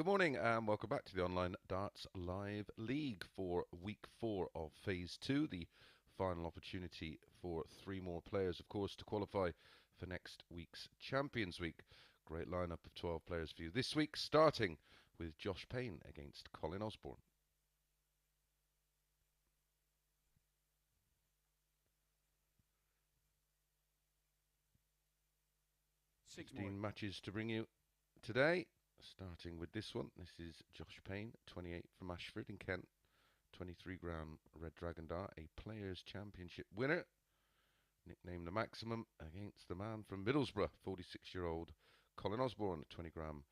Good morning and welcome back to the Online Darts Live League for Week 4 of Phase 2, the final opportunity for 3 more players, of course, to qualify for next week's Champions Week. Great lineup of 12 players for you this week, starting with Josh Payne against Colin Osborne. 16 matches to bring you today. Starting with this one, this is Josh Payne, 28 from Ashford in Kent, 23-gram Red Dragon Dart, a Players' Championship winner, nicknamed the Maximum, against the man from Middlesbrough, 46-year-old Colin Osborne, 20-gram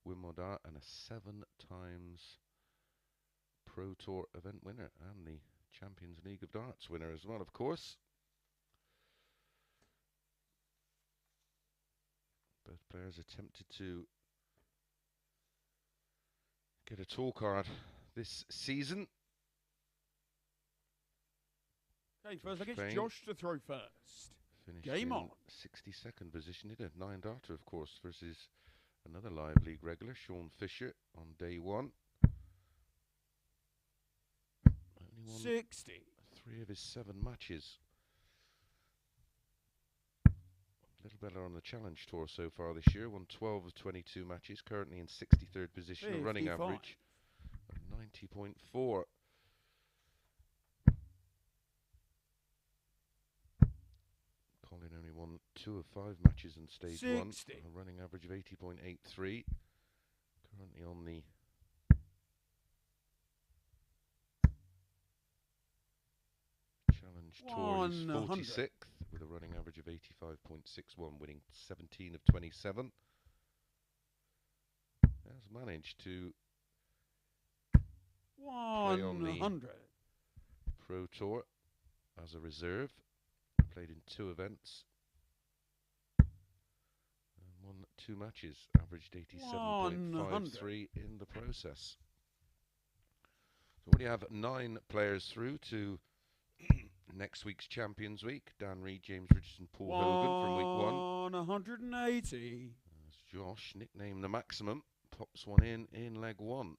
Winmore Dart, and a 7 times Pro Tour event winner, and the Champions League of Darts winner as well, of course. Both players attempted to get a tour card this season. Okay, first against Josh to throw first. Finished Game on. 62nd position. He did a 9-darter, of course, versus another Live League regular, Sean Fisher, on day 1. Only won 60. 3 of his 7 matches. A little better on the Challenge Tour so far this year. Won 12 of 22 matches. Currently in 63rd position. 55. A running average of 90.4. Colin only won 2 of 5 matches in stage 1. A running average of 80.83. Currently on the Challenge Tour, he's 46th with a running average of 85.61, winning 17 of 27. Has managed to play on the Pro Tour as a reserve. Played in 2 events and won 2 matches. Averaged 87.53 in the process. So we have 9 players through to next week's Champions Week. Dan Reed, James Richardson, Paul Hogan from week 1. 180. As Josh, nicknamed the Maximum, pops one in leg 1.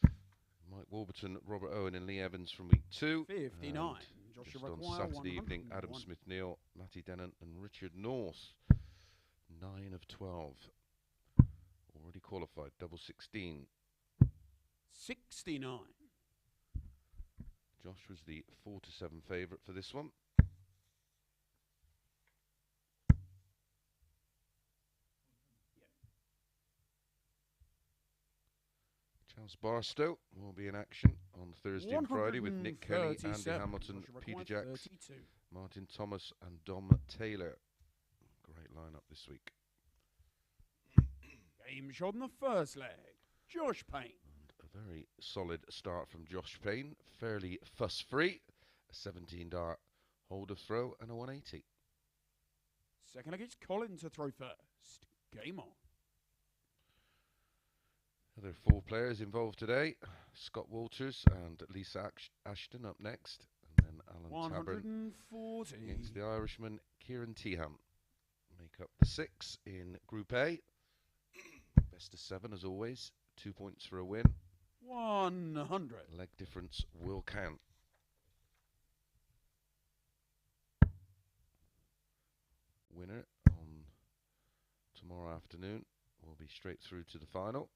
Mike Warburton, Robert Owen and Lee Evans from week 2. 59. Just on Saturday evening, Adam Smith-Neal, Matty Dennant and Richard North. 9 of 12. Already qualified, double 16. 69. Josh was the 4-7 favourite for this one. Charles Barstow will be in action on Thursday and Friday with Nick Kelly, Andy Hamilton, Peter Jacks, Martin Thomas and Dom Taylor. Great lineup this week. Game shot in the first leg. Josh Payne. And a very solid start from Josh Payne. Fairly fuss-free. A 17-dart holder throw and a 180. Second against Colin to throw first. Game on. There are 4 players involved today. Scott Walters and Lisa Ashton up next. And then Alan Tabern against the Irishman Ciaran Teehan. Make up the 6 in Group A. Best of 7 as always. 2 points for a win. 100. Leg difference will count. Winner on tomorrow afternoon will be straight through to the final.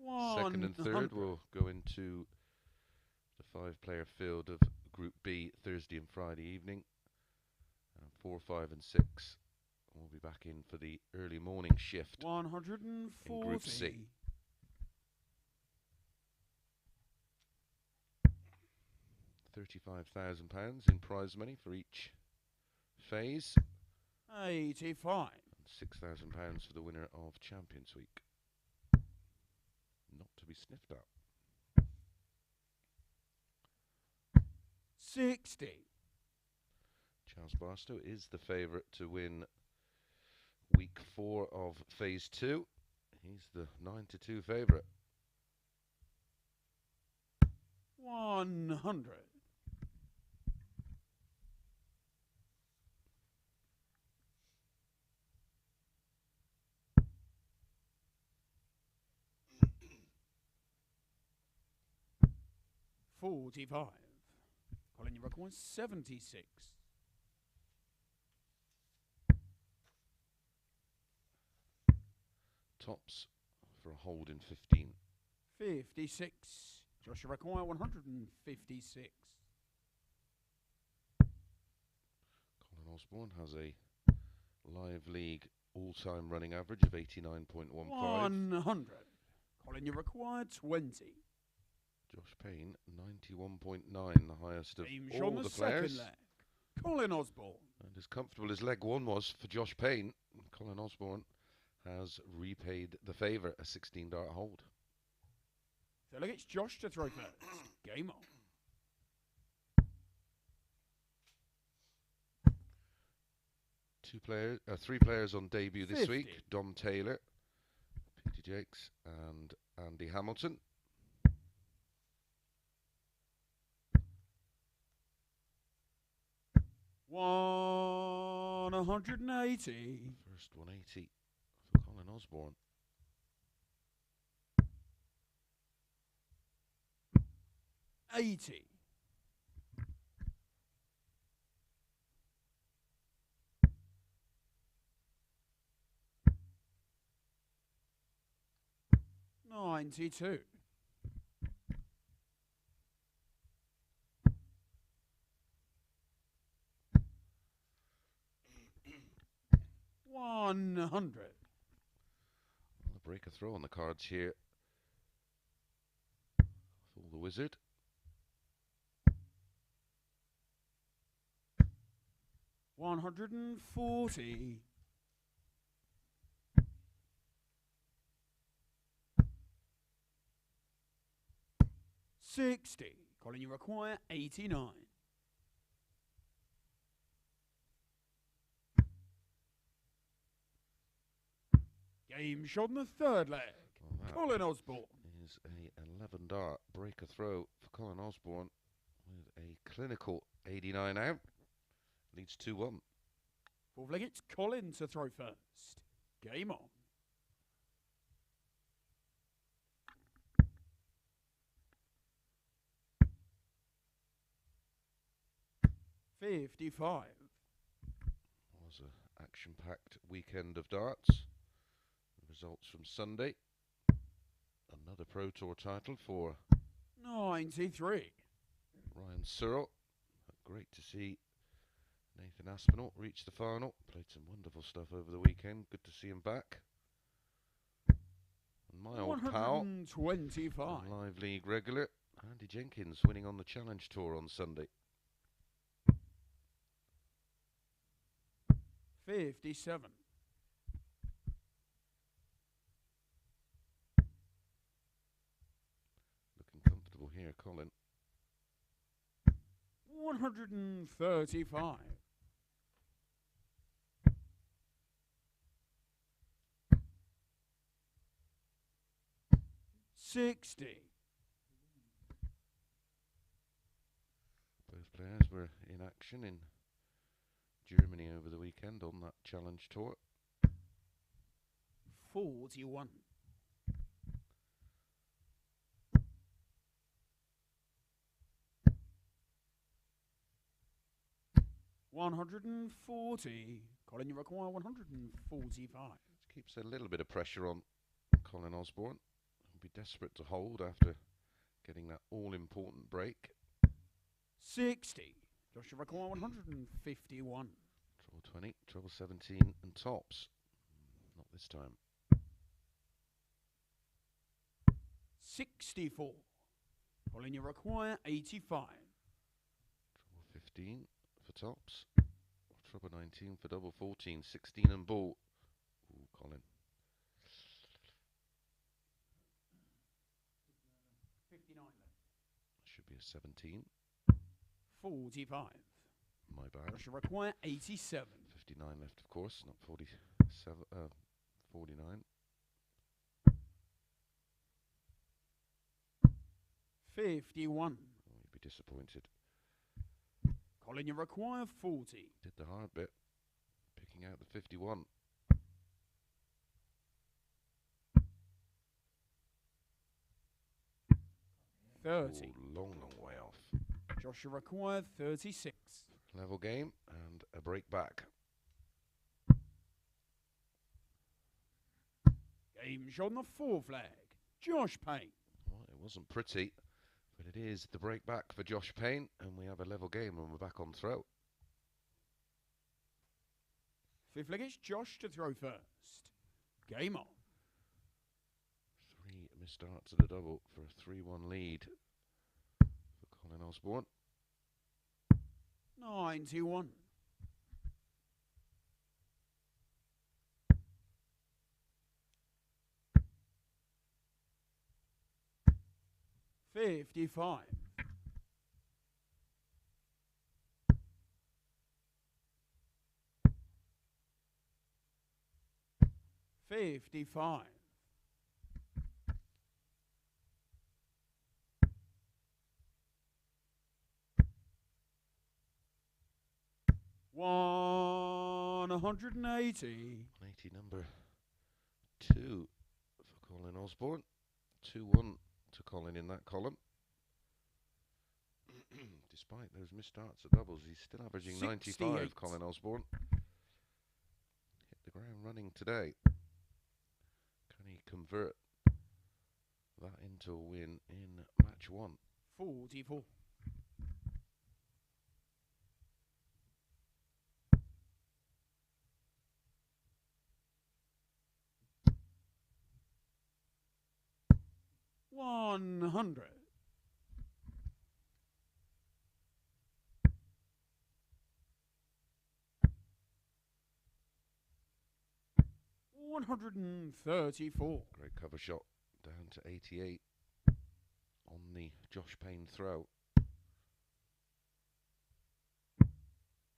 100. Second and third will go into the 5-player field of Group B Thursday and Friday evening. And 4, 5 and 6 will be back in for the early morning shift 140. in Group C. £35,000 in prize money for each phase. 85. And £6,000 for the winner of Champions Week. Not to be sniffed at. 60. Charles Barstow is the favourite to win week 4 of phase 2. He's the 9-2 favourite. 100. 45. Colin, you require 76. Tops for a hold in 15. 56. Josh, you require 156. Colin Osborne has a live league all-time running average of 89.15. 100. Colin, you require 20. Josh Payne, 91.9, the highest of Beams all on the the players. second leg. Colin Osborne. And as comfortable as leg one was for Josh Payne, Colin Osborne has repaid the favour, a 16-dart hold. So look, it's Josh to throw first. Game on. Three players on debut this 50. week. Dom Taylor, Peter Jakes and Andy Hamilton. $180. First 180 for Colin Osborne. 80. $92. $100. The breaker throw on the cards here for the wizard. $140. $60. Colin, you require 89. Game shot in the third leg. Well, Colin Osborne. is a 11-dart breaker throw for Colin Osborne with a clinical 89 out. Leads 2-1. Fourth leg, it's Colin to throw first. Game on. $55. Was an action-packed weekend of darts. Results from Sunday. Another Pro Tour title for 93. Ryan Searle. Great to see Nathan Aspinall reach the final. Played some wonderful stuff over the weekend. Good to see him back. And my old pal, 125. and Live League regular, Andy Jenkins, winning on the Challenge Tour on Sunday. 57. Looking comfortable here, Colin. 135. 60. Both players were in action in Germany over the weekend on that Challenge Tour. 41. 140. Colin, you require 145. Keeps a little bit of pressure on Colin Osborne. He'll be desperate to hold after getting that all-important break. 60. Josh, you require 151. Treble 20, treble 17 and tops. Not this time. 64. Colin, you require 85. Treble 15 for tops. Treble 19 for double 14. 16 and ball. Ooh, Colin. 59 left. Should be a 17. 45. My bad. Josh, you require 87. 59 left, of course, not 47. 49. 51. Oh, you'd be disappointed. Colin, you require 40. Did the hard bit, picking out the 51. 30. Ooh, long, long way Joshua required 36. Level game and a break back. Game shot on the 4 flag. Josh Payne. Well, it wasn't pretty, but it is the break back for Josh Payne, and we have a level game and we're back on throw. 5th leg, it's Josh to throw first. Game on. 3 missed darts at a double for a 3-1 lead for Colin Osborne. 91. 55. 55. 180. 80 number 2 for Colin Osborne. 2-1 to Colin in that column. Despite those missed darts at doubles, he's still averaging 95, Colin Osborne. Hit the ground running today. Can he convert that into a win in match 1? 44. 100. 134. Great cover shot down to 88 on the Josh Payne throw.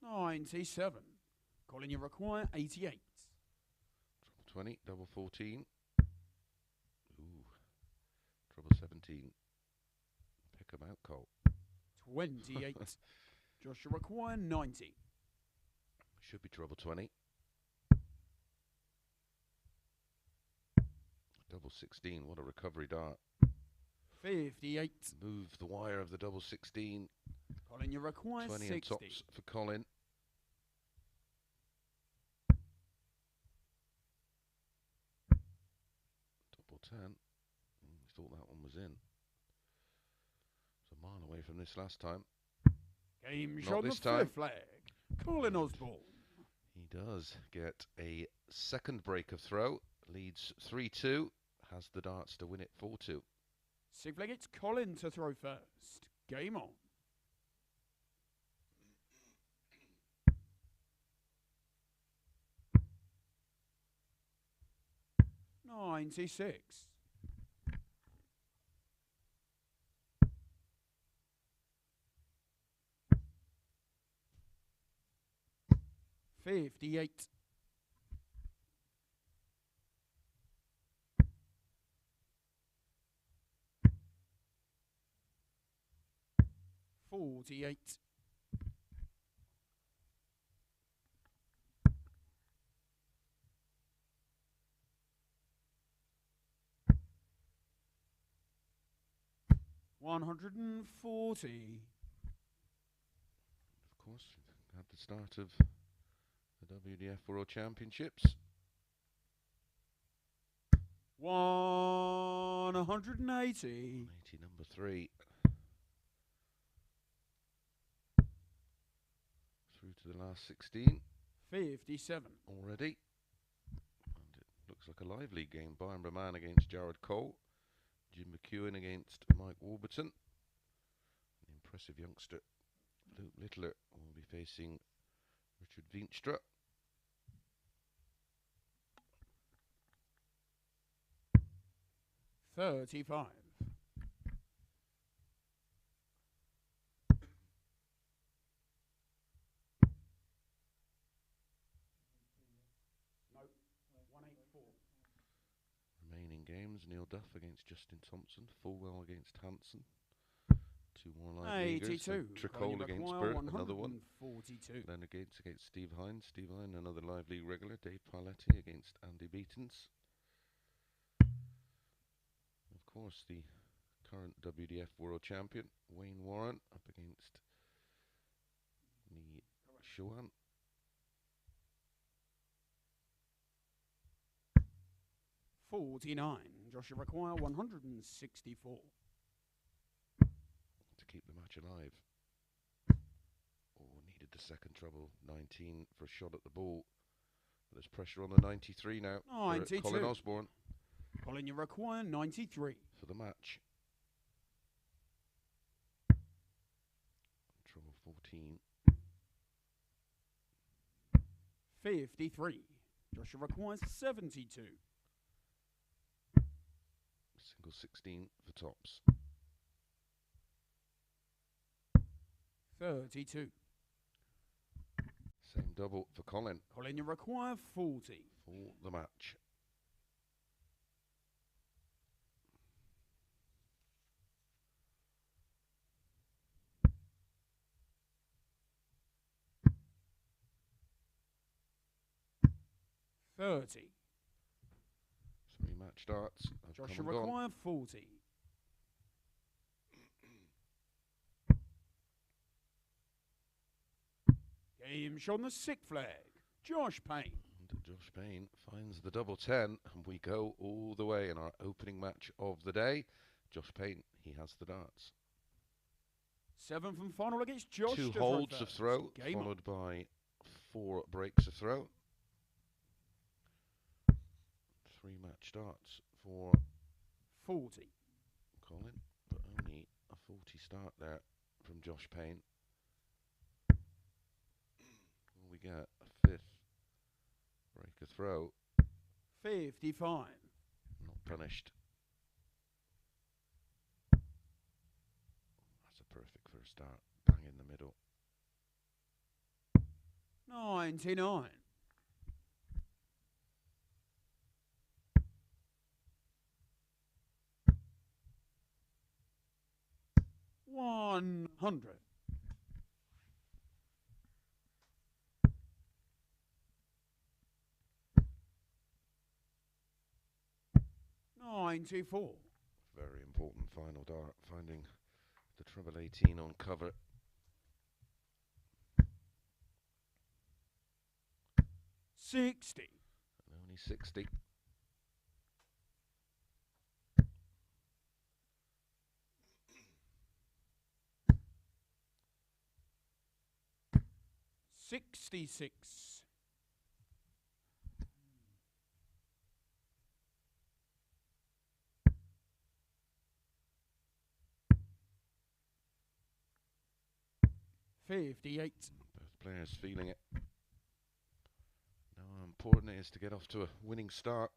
97. Colin, you require 88. Trouble 20, double 14. Ooh, trouble 17. Pick 'em out, Cole. 28. Josh, you require 90. Should be trouble 20. Double 16, what a recovery dart. 58. Move the wire of the double 16. Colin, you require 20 60. and tops for Colin. Double 10. We thought that one was in. It's a mile away from this last time. Game Not shot on the this time. 5th flag. Colin Osborne. He does get a second break of throw. Leads 3-2. Has the darts to win it 4-2. 6th leg, it's Colin to throw first. Game on. 96. 58. 48. 140. Of course, at the start of the WDF World Championships. 180. 80 number 3. Through to the last 16 57. already. And it looks like a lively game. Byron Berman against Jared Cole. Jim McEwen against Mike Warburton. The impressive youngster Luke Littler will be facing Richard Veenstra. $35. No, 184. Remaining games, Neil Duff against Justin Thompson, Fulwell against Hanson. 2 more live leaguers. 82. Tricole against Burt, another one. 142. Leonard Gates against Steve Hines. Steve Hines, another live league regular. Dave Parletti against Andy Beatons. Of course, the current WDF World Champion, Wayne Warren, up against Ciaran. $49. Joshua require 164. To keep the match alive. Oh, needed the second trouble. 19 for a shot at the ball. But there's pressure on the 93 now. 92. For Colin Osborne. Colin, you require 93. For the match. Trouble 14. 53. Joshua requires 72. Single 16 for tops. 32. Same double for Colin. Colin, you require 40. For the match. $30. 3 match darts. Joshua require 40. Game shot on the 6th flag. Josh Payne. And Josh Payne finds the double 10, and we go all the way in our opening match of the day. Josh Payne, he has the darts. 7th and final against Josh. 2 holds of throw, Game followed by 4 breaks of throw. 3 match darts for 40. Colin, but only a 40 start there from Josh Payne. We get a 5th break of throw. 55. Not punished. That's a perfect first start. Bang in the middle. 99. 100. 94. Very important final dart, finding the treble 18 on cover. 60. And only 60. 66. 58. Both players feeling it. Know how important it is to get off to a winning start.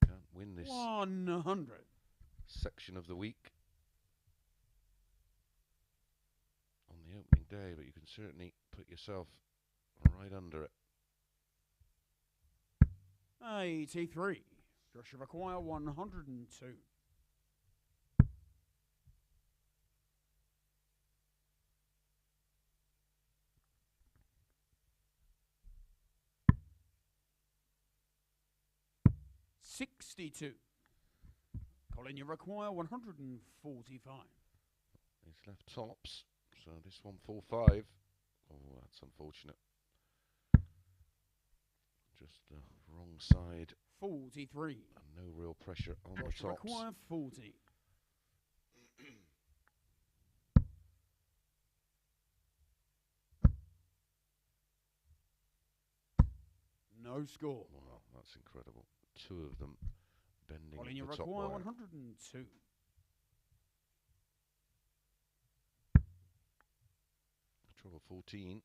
Can't win this 100. section of the week on the opening day, but you can certainly put yourself right under it. 83. Joshua require 102. 62. Colin, you require 145. He's left tops, so this one 4-5. Oh, that's unfortunate. Just the wrong side. 43. And no real pressure on the Joshua tops. require 40. No score. Wow, that's incredible. 2 of them bending Colin, you the top require wire. 102. Trouble 14.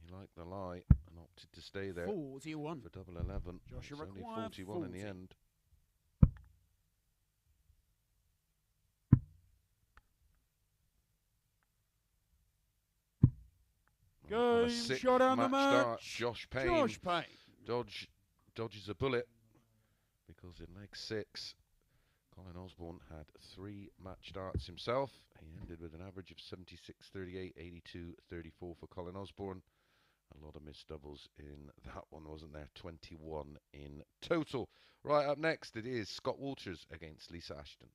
He liked the lie and opted to stay there 41. for double 11. Joshua It's only required 41 in the 40. end. On a Game 6th shot on the match start, match. Josh Payne Josh Payne. dodges a bullet because in leg 6, Colin Osborne had 3 match darts himself. He ended with an average of 76, 38, 82, 34 for Colin Osborne. A lot of missed doubles in that one, wasn't there? 21 in total. Right, up next it is Scott Walters against Lisa Ashton.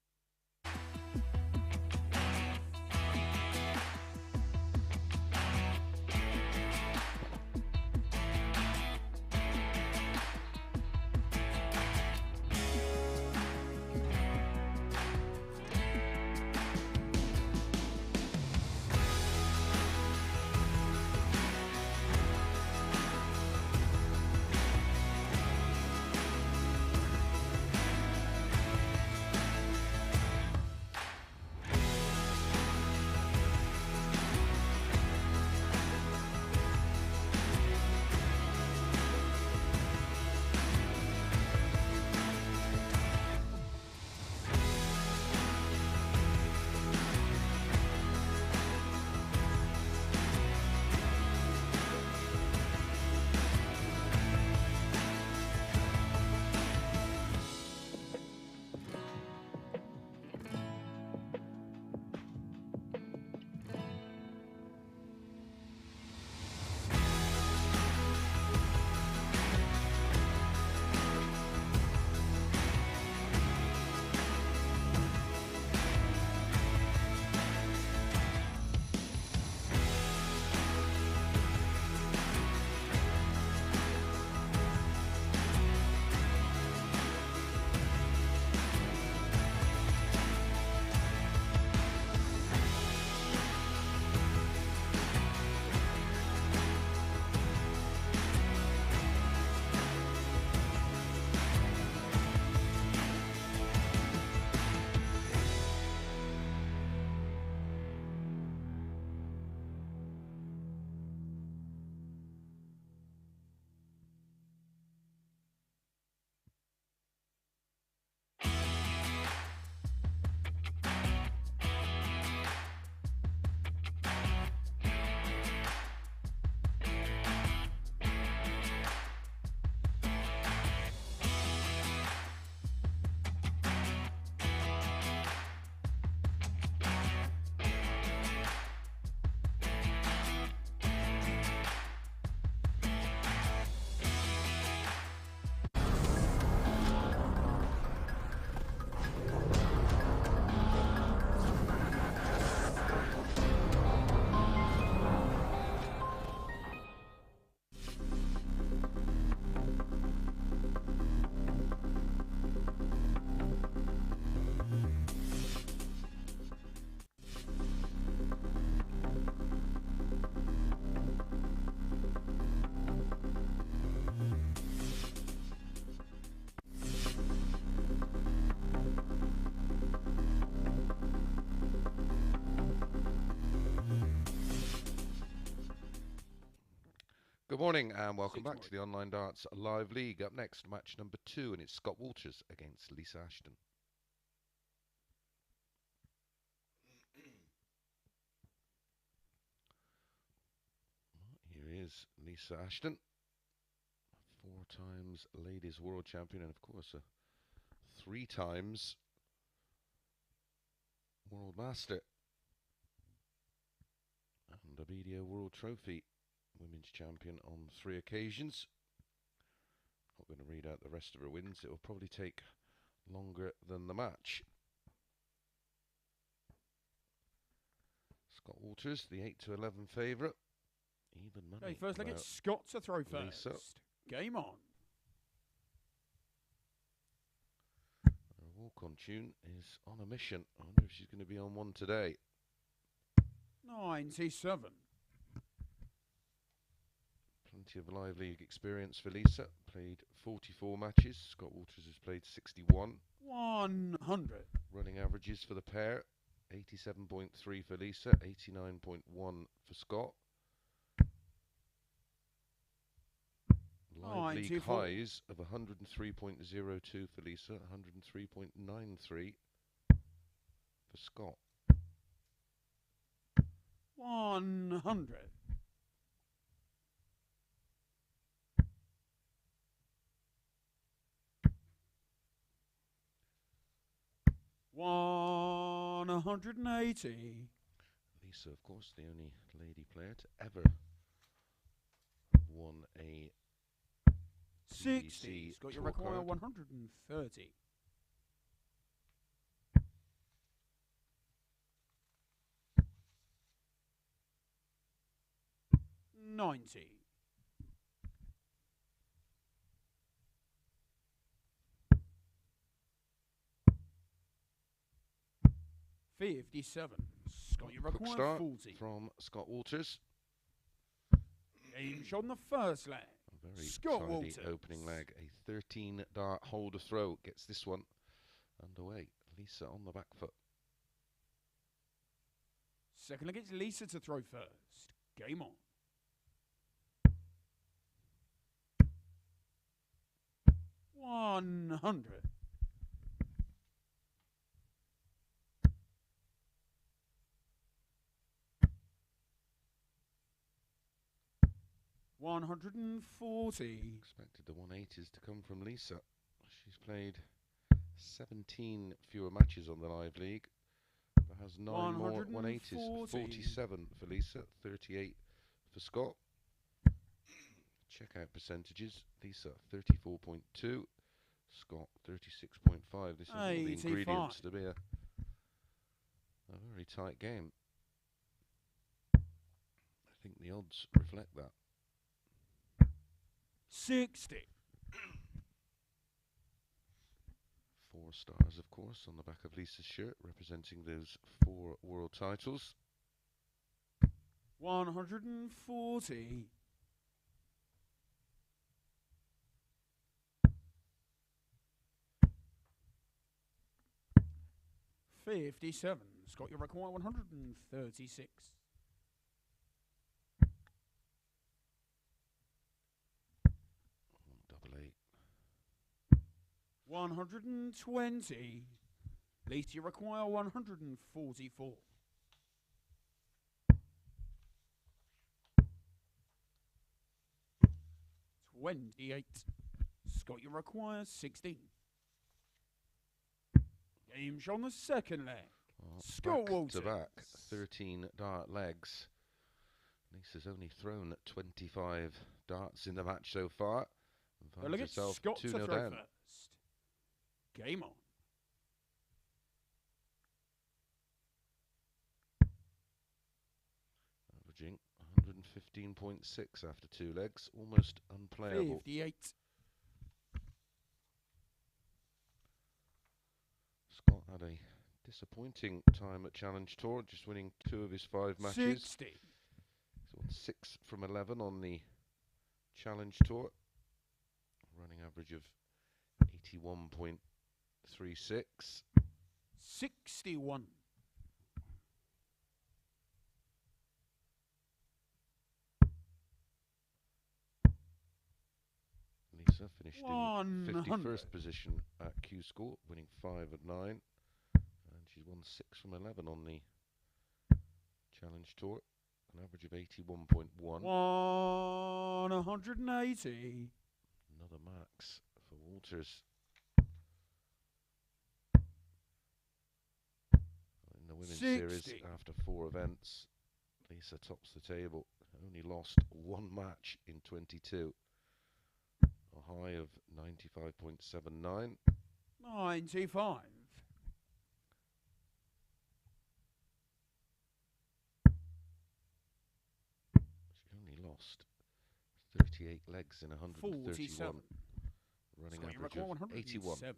Good morning and welcome back to the Online Darts Live League. Up next, match number 2, and it's Scott Walters against Lisa Ashton. Here is Lisa Ashton, 4 times Ladies World Champion and of course a 3 times World Master and a BDO World Trophy Women's Champion on 3 occasions. Not going to read out the rest of her wins. It will probably take longer than the match. Scott Walters, the 8-11 favourite. Even money. Okay, first leg, it's Scott to throw first. Lisa. Game on. Her walk-on tune is on a mission. I wonder if she's going to be on one today. 97. Plenty of live league experience for Lisa. Played 44 matches. Scott Walters has played 61. 100. Running averages for the pair. 87.3 for Lisa. 89.1 for Scott. Live league highs of 103.02 for Lisa. 103.93 for Scott. 100. 180. Lisa, of course, the only lady player to ever won a 60. Scott, you require scorecard. 130. $90. 57. Scott, you Quick require start 40. from Scott Walters. Game shot on the first leg. A very Scott tidy Walters. opening leg. A 13 dart holder throw gets this one underway. Lisa on the back foot. Second against Lisa to throw first. Game on. $100. $140. Expected the 180s to come from Lisa. She's played 17 fewer matches on the live league, but has 9 more 180s. 47 for Lisa, 38 for Scott. Checkout percentages: Lisa 34.2, Scott 36.5. This is all the 85. ingredients to be a very tight game. I think the odds reflect that. 60. 4 stars, of course, on the back of Lisa's shirt, representing those 4 world titles. 140. 57. Scott, you require 136. Double 8. 120. Least you require 144. 28. Scott, you require 16. Game shot on the second leg. Scott Back Walters. to back, 13 dart legs. Lisa's only thrown 25 darts in the match so far. And Well, finds look at herself Scott to 2-0 throw down. first. Game on. Averaging 115.6 after 2 legs, almost unplayable. 58. Scott had a disappointing time at Challenge Tour, just winning 2 of his 5 matches. 60. He's won 6 from 11 on the Challenge Tour. Running average of 81.36. 61. Lisa finished in 100. 51st position at Q School, winning 5 of 9. And she's won 6 from 11 on the Challenge Tour. An average of 81.1. 180. Another max for Walters. In the women's 60. series, after 4 events, Lisa tops the table. Only lost 1 match in 22. A high of 95.79. 95. She only lost 38 legs in 131. 47. Running Scott, you average require of 81. 107.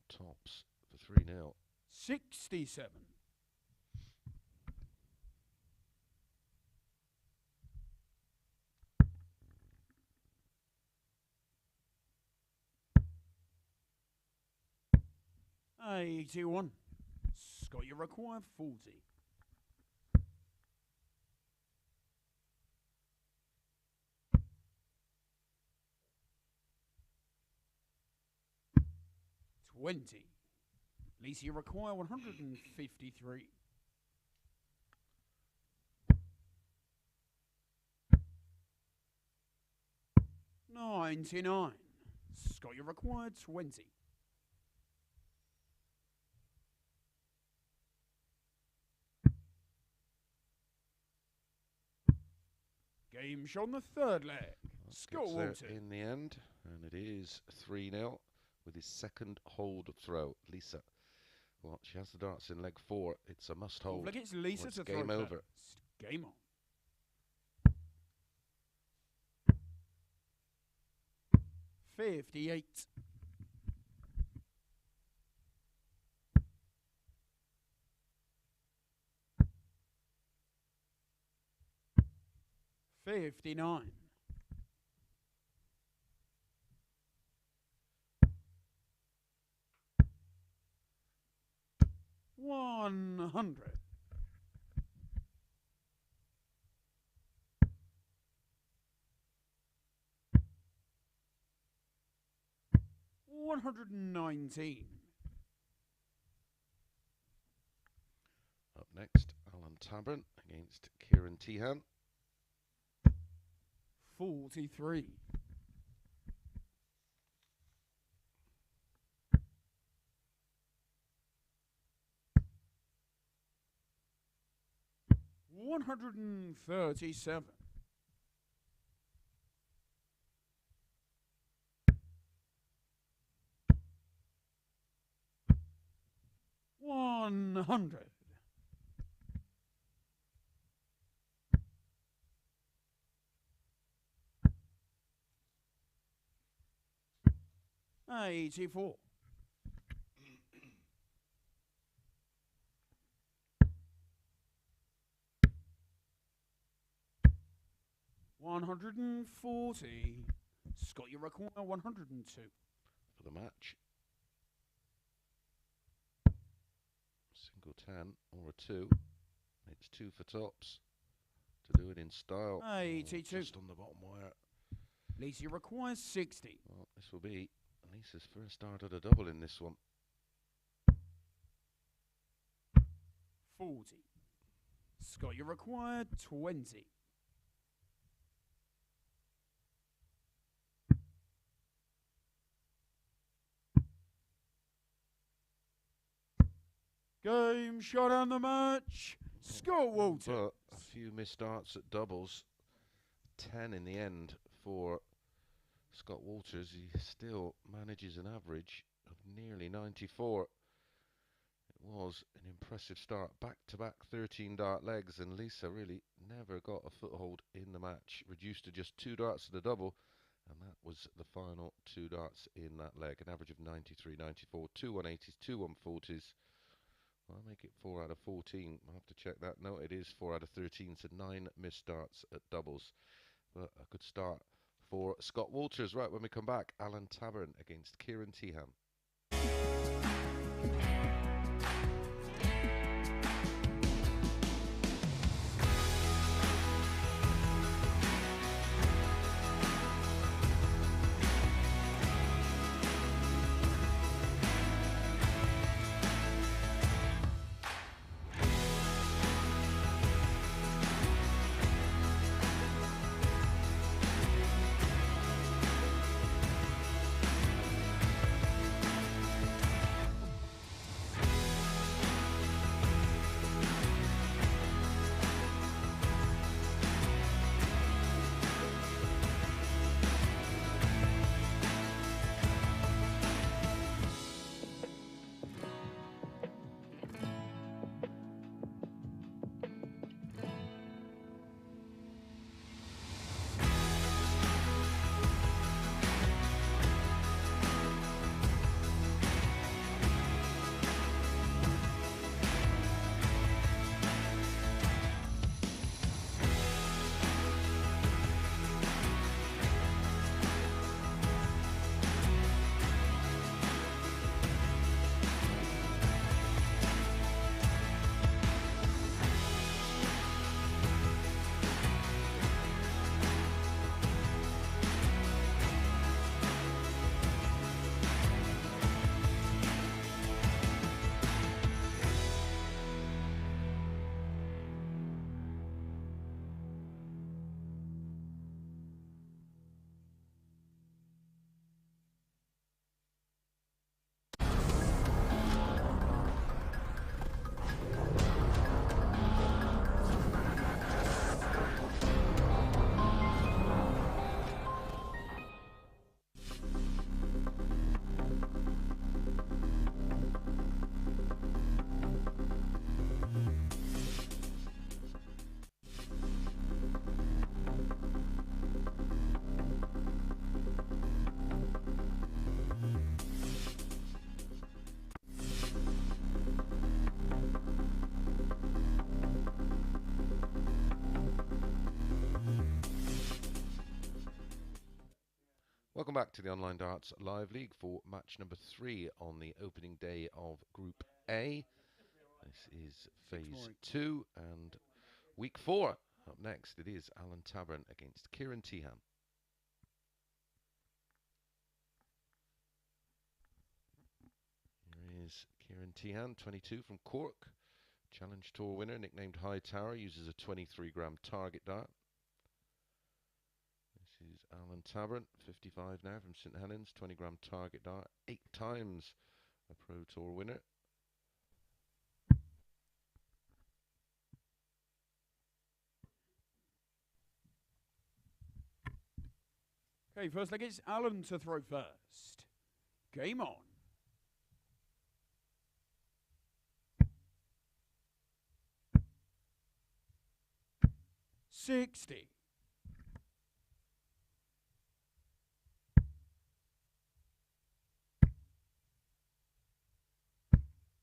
Tops for 3-0. 67. $81. Scott, you require 40. $20. Lisa, you require 153. $99. Scott, you require 20. Game shot on the third leg. Scott Gets there Walton. in the end, and it is 3-0 with his second hold throw. Lisa, well, she has the darts in leg 4. It's a must hold. Like it's Lisa Well, to it's throw game over. first. Game on. $58. $59. $100. $119. Up next, Alan Tabern against Ciaran Teehan. 43. $137. $100. $84. $140. Scott, you require 102. For the match. Single 10 or a 2. It's 2 for tops to do it in style. 82. Just on the bottom wire. Lisa requires 60. Well, this will be Lisa's first start at a double in this one. 40. Scott, you require 20. Game shot on the match. Scott Walton. But a few missed starts at doubles. 10 in the end for Scott Walters. He still manages an average of nearly 94. It was an impressive start. Back-to-back 13 dart legs, and Lisa really never got a foothold in the match. Reduced to just 2 darts at the double, and that was the final 2 darts in that leg. An average of 93, 94, 2 180s, 2 140s. I'll make it 4 out of 14. I'll have to check that. No, it is 4 out of 13, so 9 missed starts at doubles. But a good start for Scott Walters. Right, when we come back, Alan Tabern against Ciaran Teehan. Welcome back to the Online Darts Live League for match number 3 on the opening day of Group A. This is Phase 2 and Week 4. Up next, it is Alan Tabern against Ciaran Teehan. Here is Ciaran Teehan, 22 from Cork. Challenge Tour winner, nicknamed High Tower, uses a 23-gram target dart. This is Alan Tabern, 55 now from St Helens, 20-gram target dart, 8 times a Pro Tour winner. Okay, first leg is Alan to throw first. Game on. 60.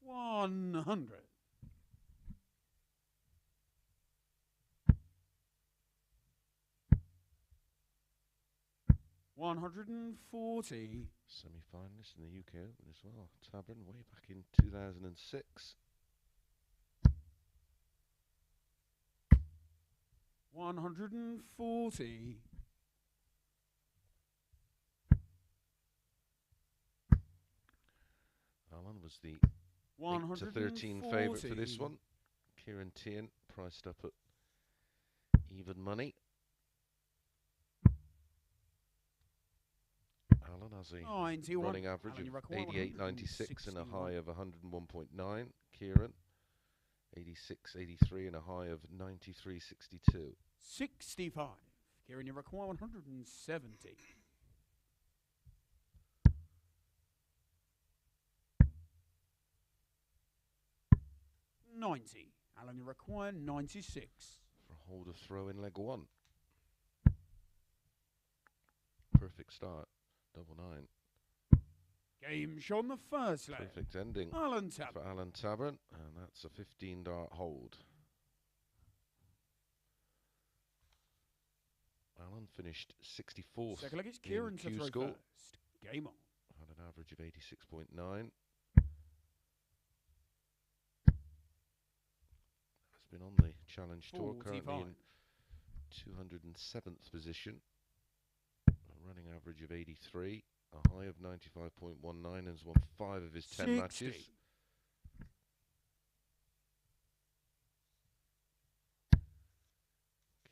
100. 140. Semi-finalist in the UK Open as well. Tabern way back in 2006. 140. Alan was the 8 to 13 favourite for this one. Ciaran Teehan priced up at even money. Alan has a running average of 88.96 and a high of 101.9. Kieran 86.83 and a high of 93.62. 65. Kieran, you require 170. 90. Alan, you require 96. For a hold of throw in leg 1. Perfect start. Double 9. Game shot on the first leg. Perfect ending Alan Tabern. for Alan Tabern, and that's a 15 dart hold. Alan finished 64th. Second leg is Kieran to throw score. first. Game on. Had an average of 86.9. Has been on the Challenge Tour, currently in 207th position. A running average of 83. A high of 95.19 and has won 5 of his 10 matches.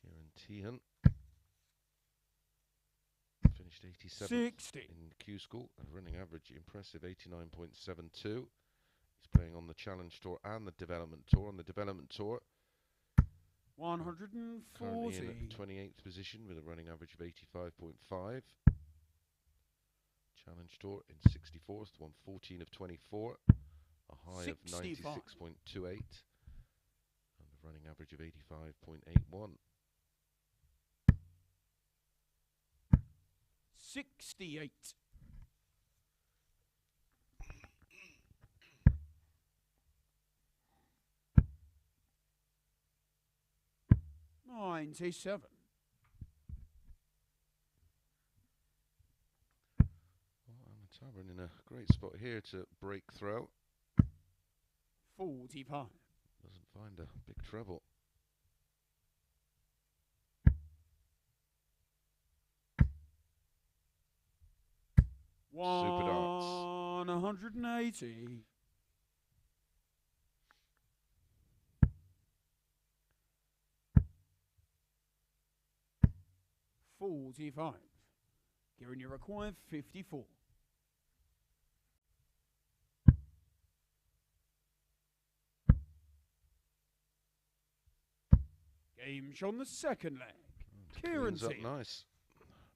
Ciaran Teehan finished 87th in Q School. A running average impressive 89.72. He's playing on the Challenge Tour and the Development Tour. On the Development Tour, 140. currently in 28th position with a running average of 85.5. Challenge Tour in 64th, won 14 of 24, a high of 96.28, and a running average of 85.81. 68. 97. Tabern in a great spot here to break throw. 45. Doesn't find a big treble. Super darts. 180. 45. Kieran, you require 54. Game shot on the second leg. Ciaran Teehan's up nice.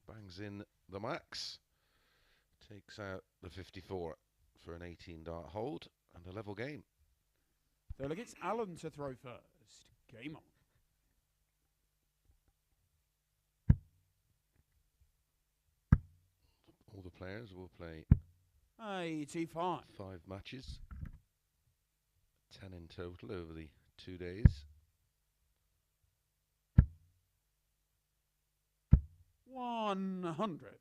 Bangs in the max. Takes out the 54 for an 18 dart hold and a level game. Third leg, it's Alan to throw first. Game on. All the players will play 85. 5 matches. 10 in total over the 2 days. 100.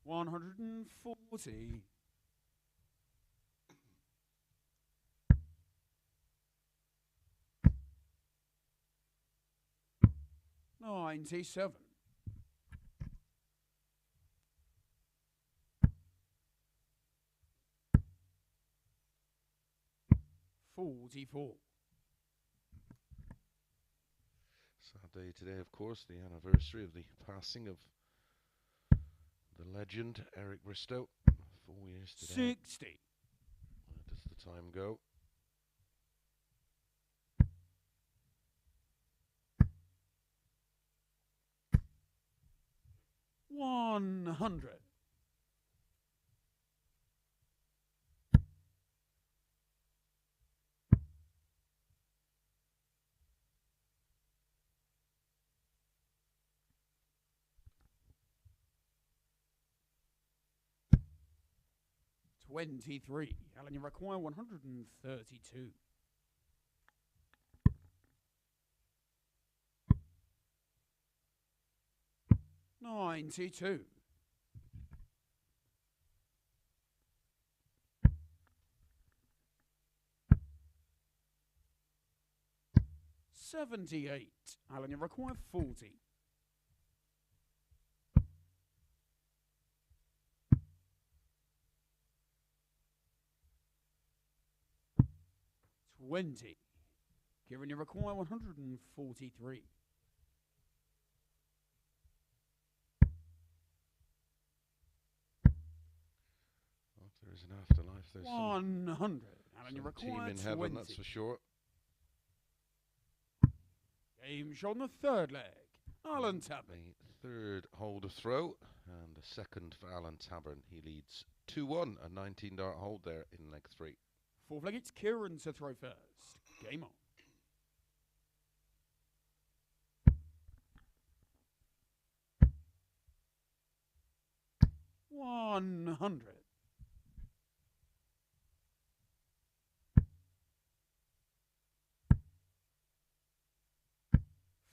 140. 97. 44. Sad day today, of course, the anniversary of the passing of the legend Eric Bristow. 4 years today. 60. Where does the time go? $100. 23. Alan, you require 132. 92. 78. Alan, you require 40. 20. Kieran, you require 143. If there is an afterlife, there's 100. Alan, you some require team in 20. heaven, that's for sure. Game shot on the third leg. Alan Tabern. The third holder throw and the second for Alan Tabern. He leads 2-1, a 19-dart hold there in leg 3. Fourth leg, it's Kieran to throw first. Game on. $100.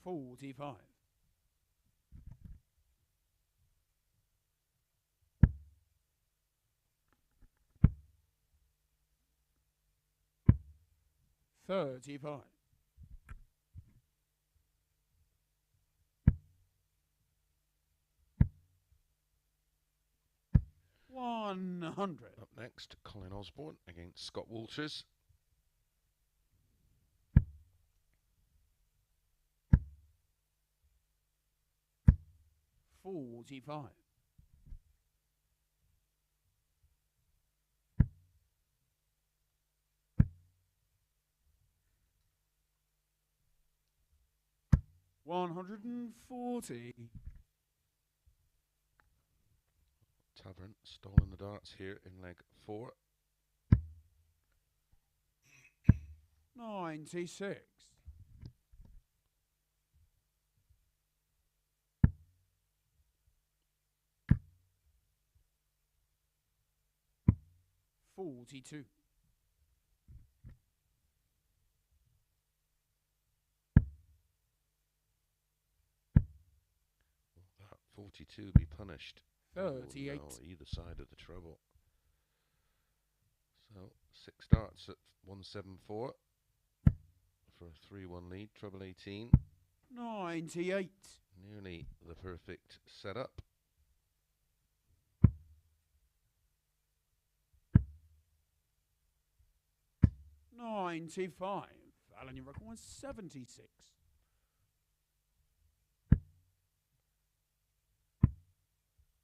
45. 35. 100. Up next, Colin Osborne against Scott Walters. 45. 140. Tabern stolen the darts here in leg 4. 96. 42. 42 be punished. 38. Oh, no, either side of the treble. So 6 darts at 174 for a 3-1 lead. Treble 18. 98. Nearly the perfect setup. 95. Alan, you require 76.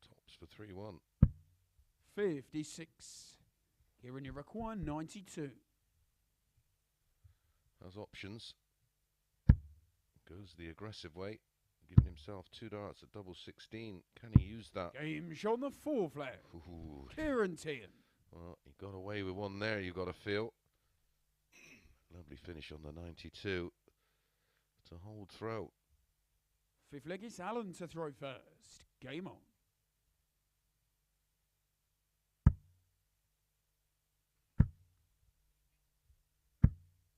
Tops for 3-1. 56. Kieran, you require 92. Has options. Goes the aggressive way, giving himself 2 darts at double 16. Can he use that? Game shot on the fourth leg. Ooh. Ciaran Teehan. Well, he got away with one there, you've got to feel. Lovely finish on the 92. It's a hold throw. Fifth leg is Alan to throw first. Game on.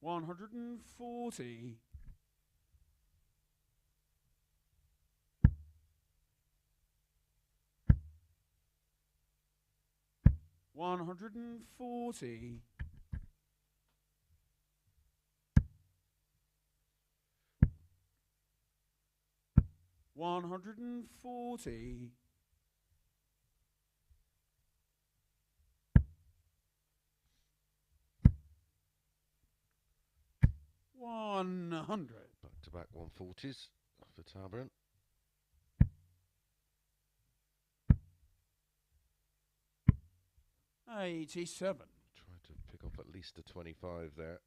$140. 140. 140. 100. Back-to-back 140s for Tabern. 87. Try to pick up at least a 25 there.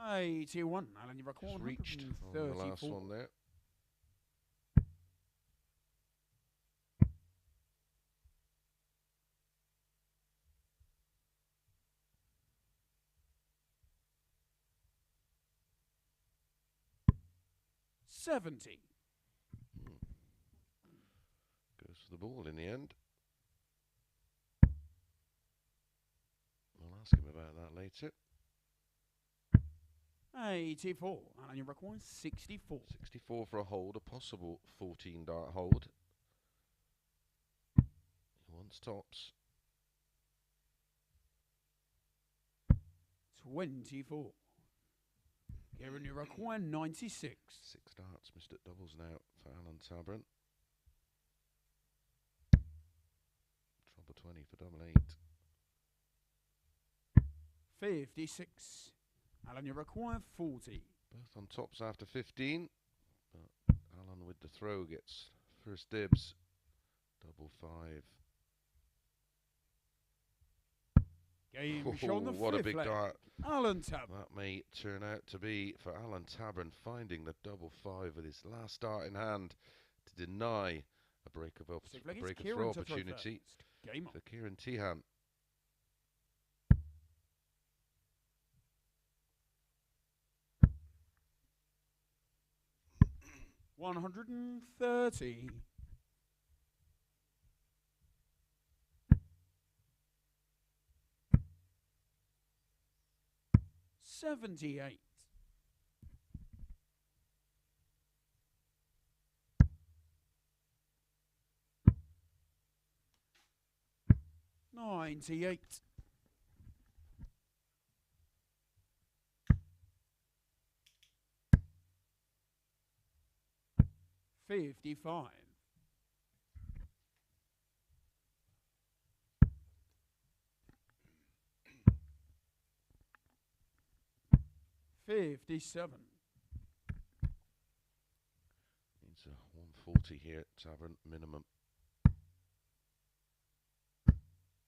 81. Alan, you record Just reached on the last one there. 70. Goes for the ball in the end. I'll ask him about that later. 84. Alan, you record 64. 64 for a hold, a possible 14 dart hold. He wants tops. 24. Kieran, you require 96. 6 darts, missed at doubles now for Alan Tabern. Trouble 20 for double 8. 56. Alan, you require 40. Both on tops after 15. But Alan with the throw gets first dibs. Double 5. Game shown the what a fifth big leg. dart. Alan Tabern. That may turn out to be for Alan Tabern finding the double 5 with his last dart in hand to deny a break of throw opportunity for Ciaran Teehan. $130. 78. 98. 55. 57. Needs a 140 here at Tabern minimum.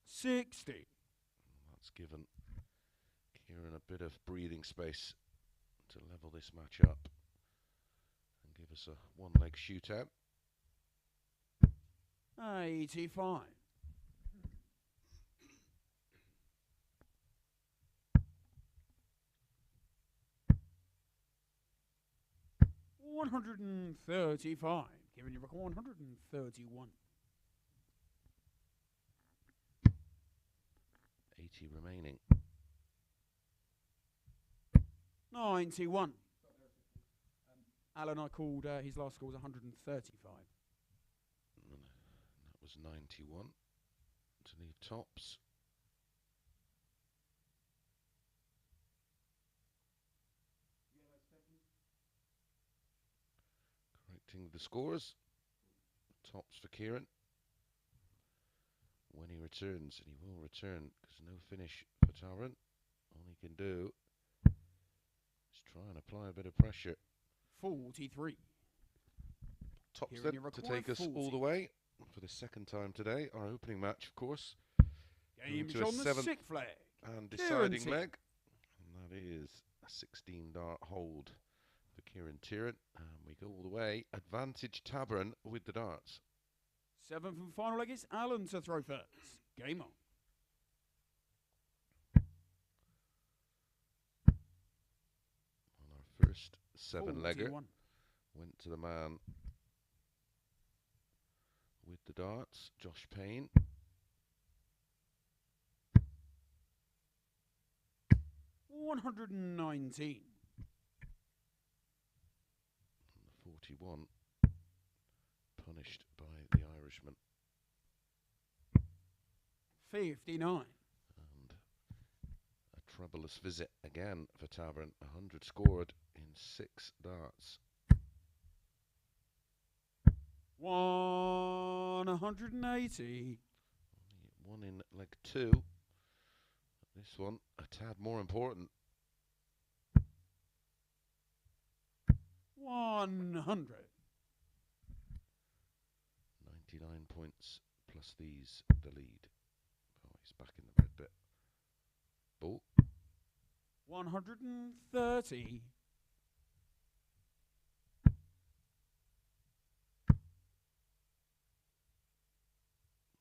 60. That's given Kieran a bit of breathing space to level this match up and give us a one-leg shootout. 85. 135. Giving you record 131. 80 remaining. 91. Alan, I called his last score was 135. And that was 91 to leave tops. Correcting the scores. Tops for Kieran. When he returns, and he will return because no finish for Tabern. All he can do is try and apply a bit of pressure. 43. Tops then to take us 40. all the way for the second time today. Our opening match, of course. Game to a on the seventh sixth flag. And Ciaran deciding Teehan. leg. And that is a 16 dart hold for Ciaran Teehan. And we go all the way. Advantage Tabern with the darts. Seventh and final leg is Alan to throw first. Game on. On our first 7-legger. 41. Went to the man with the darts, Josh Payne. $119. 41. punished by the Irishman. 59. And a troublous visit again for Tabern. 100 scored in 6 darts. 180. One in leg 2. This one a tad more important. 100. 99 points plus these, the lead. Oh, he's back in the red bit. Ball. 130.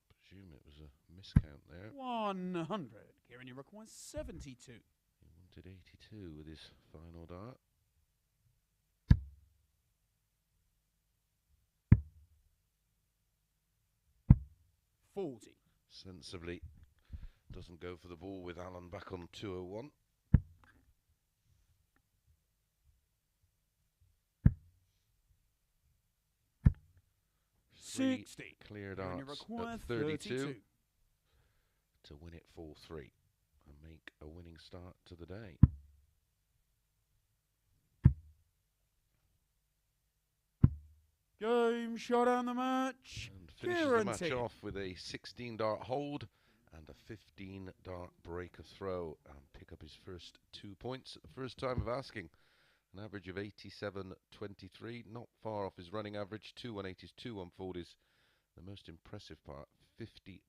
Presume it was a miscount there. 100. Kieran, you requires 72. He wanted 82 with his final dart. 40. Sensibly doesn't go for the ball with Alan back on 201. Three 60. clear Kieran, you darts require at 32 32. to win it 4-3 and make a winning start to the day. Game shot on the match. And finishes Ciaran the match Teehan. off with a 16 dart hold and a 15 dart breaker throw, and pick up his first 2 points at the first time of asking. An average of 87.23, not far off his running average. 2-1-8 is 2-1-4 is the most impressive part. 50%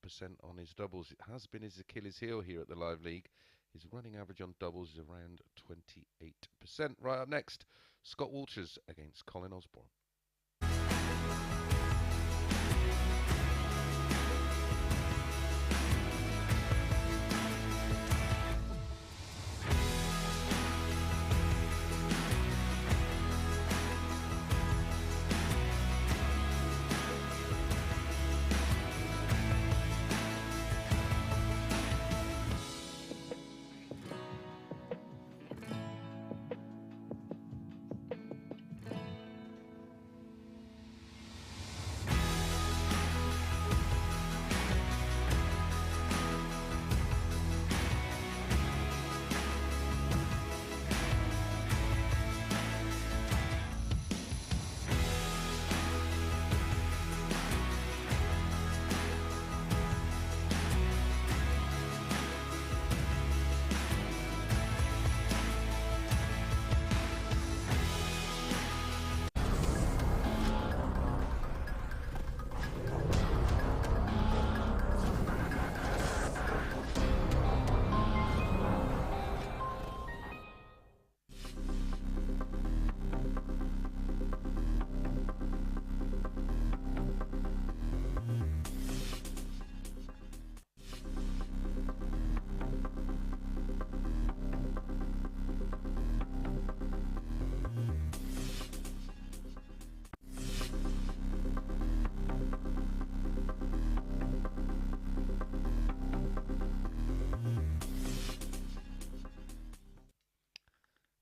on his doubles. It has been his Achilles heel here at the Live League. His running average on doubles is around 28%. Right up next, Scott Walters against Colin Osborne.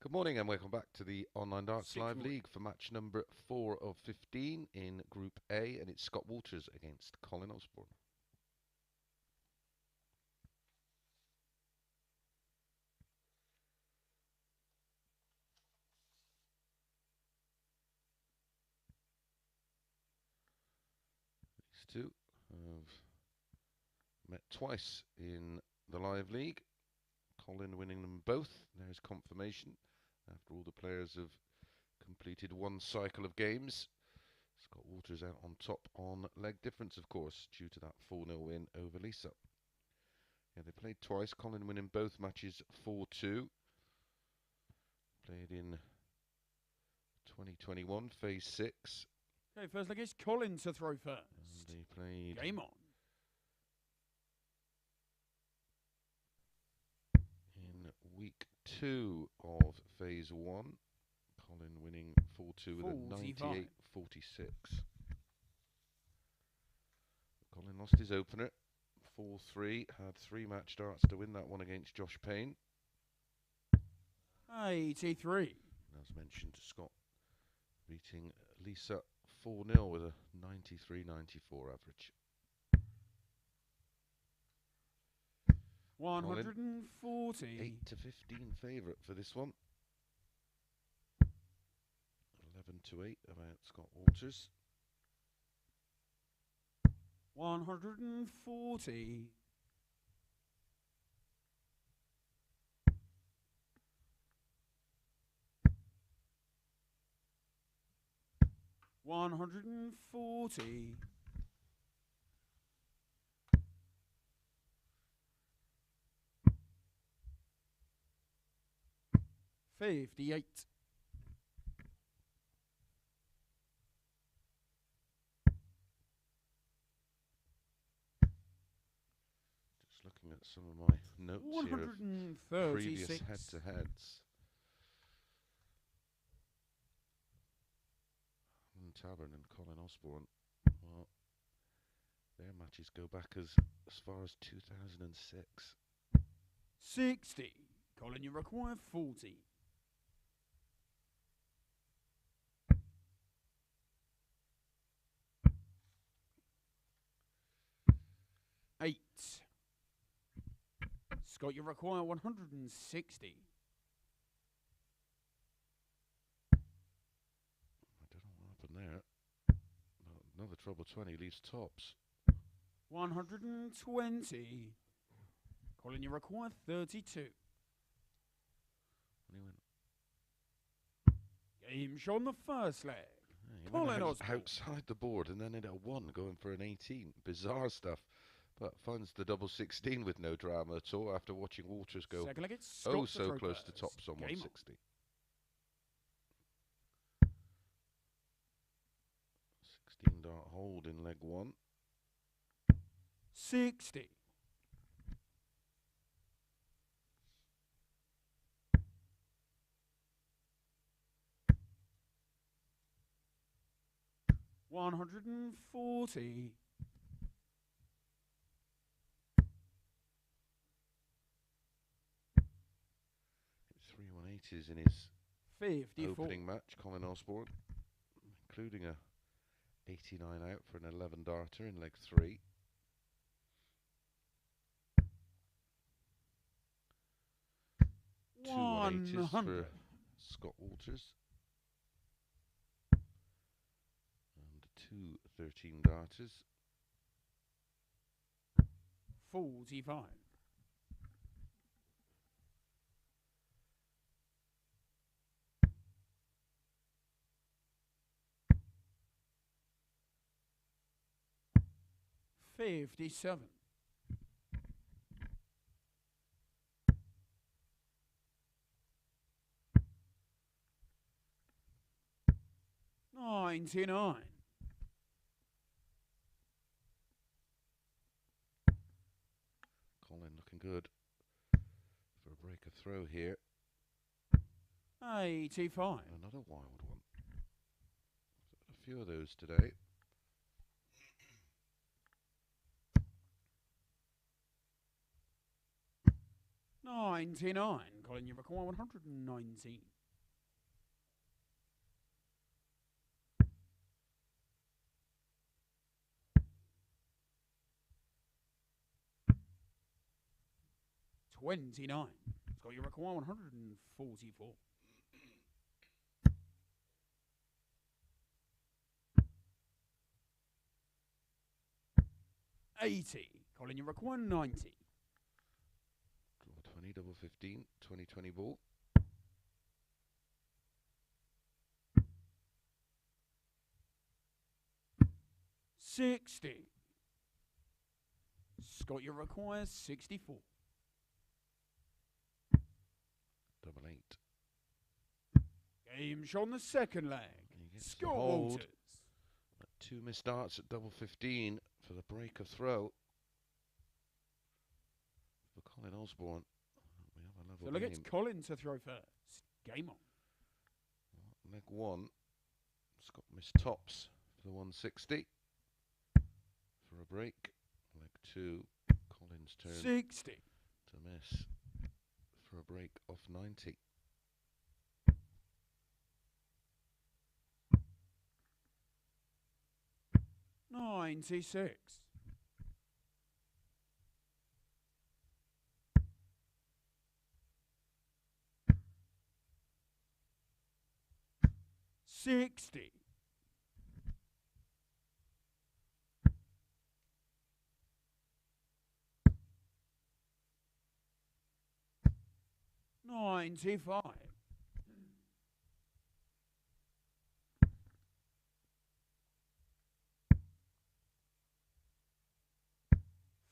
Good morning and welcome back to the Online Darts Live League for match number 4 of 15 in Group A, and it's Scott Walters against Colin Osborne. These two have met twice in the Live League. Colin winning them both. There's confirmation after all the players have completed one cycle of games. Scott Walters out on top on leg difference, of course, due to that 4-0 win over Lisa. Yeah, they played twice. Colin winning both matches 4-2. Played in 2021, phase 6. Okay, first leg is Colin to throw first. And they played Game on. in week 2 of phase 1. Colin winning 4-2 with a 98-46. Colin lost his opener 4-3, had 3 match darts to win that one against Josh Payne. 83. As mentioned, Scott beating Lisa 4-0 with a 93-94 average. 140. 8 to 15 favourite for this one. 11 to 8 about Scott Walters. 140. 140. 58. Just looking at some of my notes here of 136. previous head-to-heads. Tabern and Colin Osborne. Well, their matches go back as far as 2006. 60. Colin, you require 40. 8. Scott, you require 160. I don't know what happened there. Another treble 20 leaves tops. 120. Colin, you require 32. And he went Game shot the first leg. he Colin went Osborne. outside the board and then hit a 1 going for an 18. Bizarre stuff. But finds the double 16 with no drama at all after watching Walters go Second leg, it's Scott oh to so throw close first. to tops on Game 160. 16 dart hold in leg 1. 60. 140. 3 180s in his 54. opening match, Colin Osborne, including a 89 out for an 11 darter in leg 3. Two 180s for Scott Walters. And 2 13 darters. 45. 57. 99. Colin looking good for a break of throw here. 85. Another wild one. A few of those today. 99. Colin, you require 119. 29. Scott, you require 144. 80. Colin, you require 90. Draw 20, double 15, 20-20 ball. 60. Scott, you require 64. Double 8. Game shot on the second leg. Scott Walters. 2 missed darts at double 15 for the break of throw. For Colin Osborne. We have a level So look, game. it's Colin to throw first. Game on. Leg 1. Scott missed tops for the 160. For a break. Leg 2. Colin's turn 60. to miss. For a break off 90. 96. 60. 95.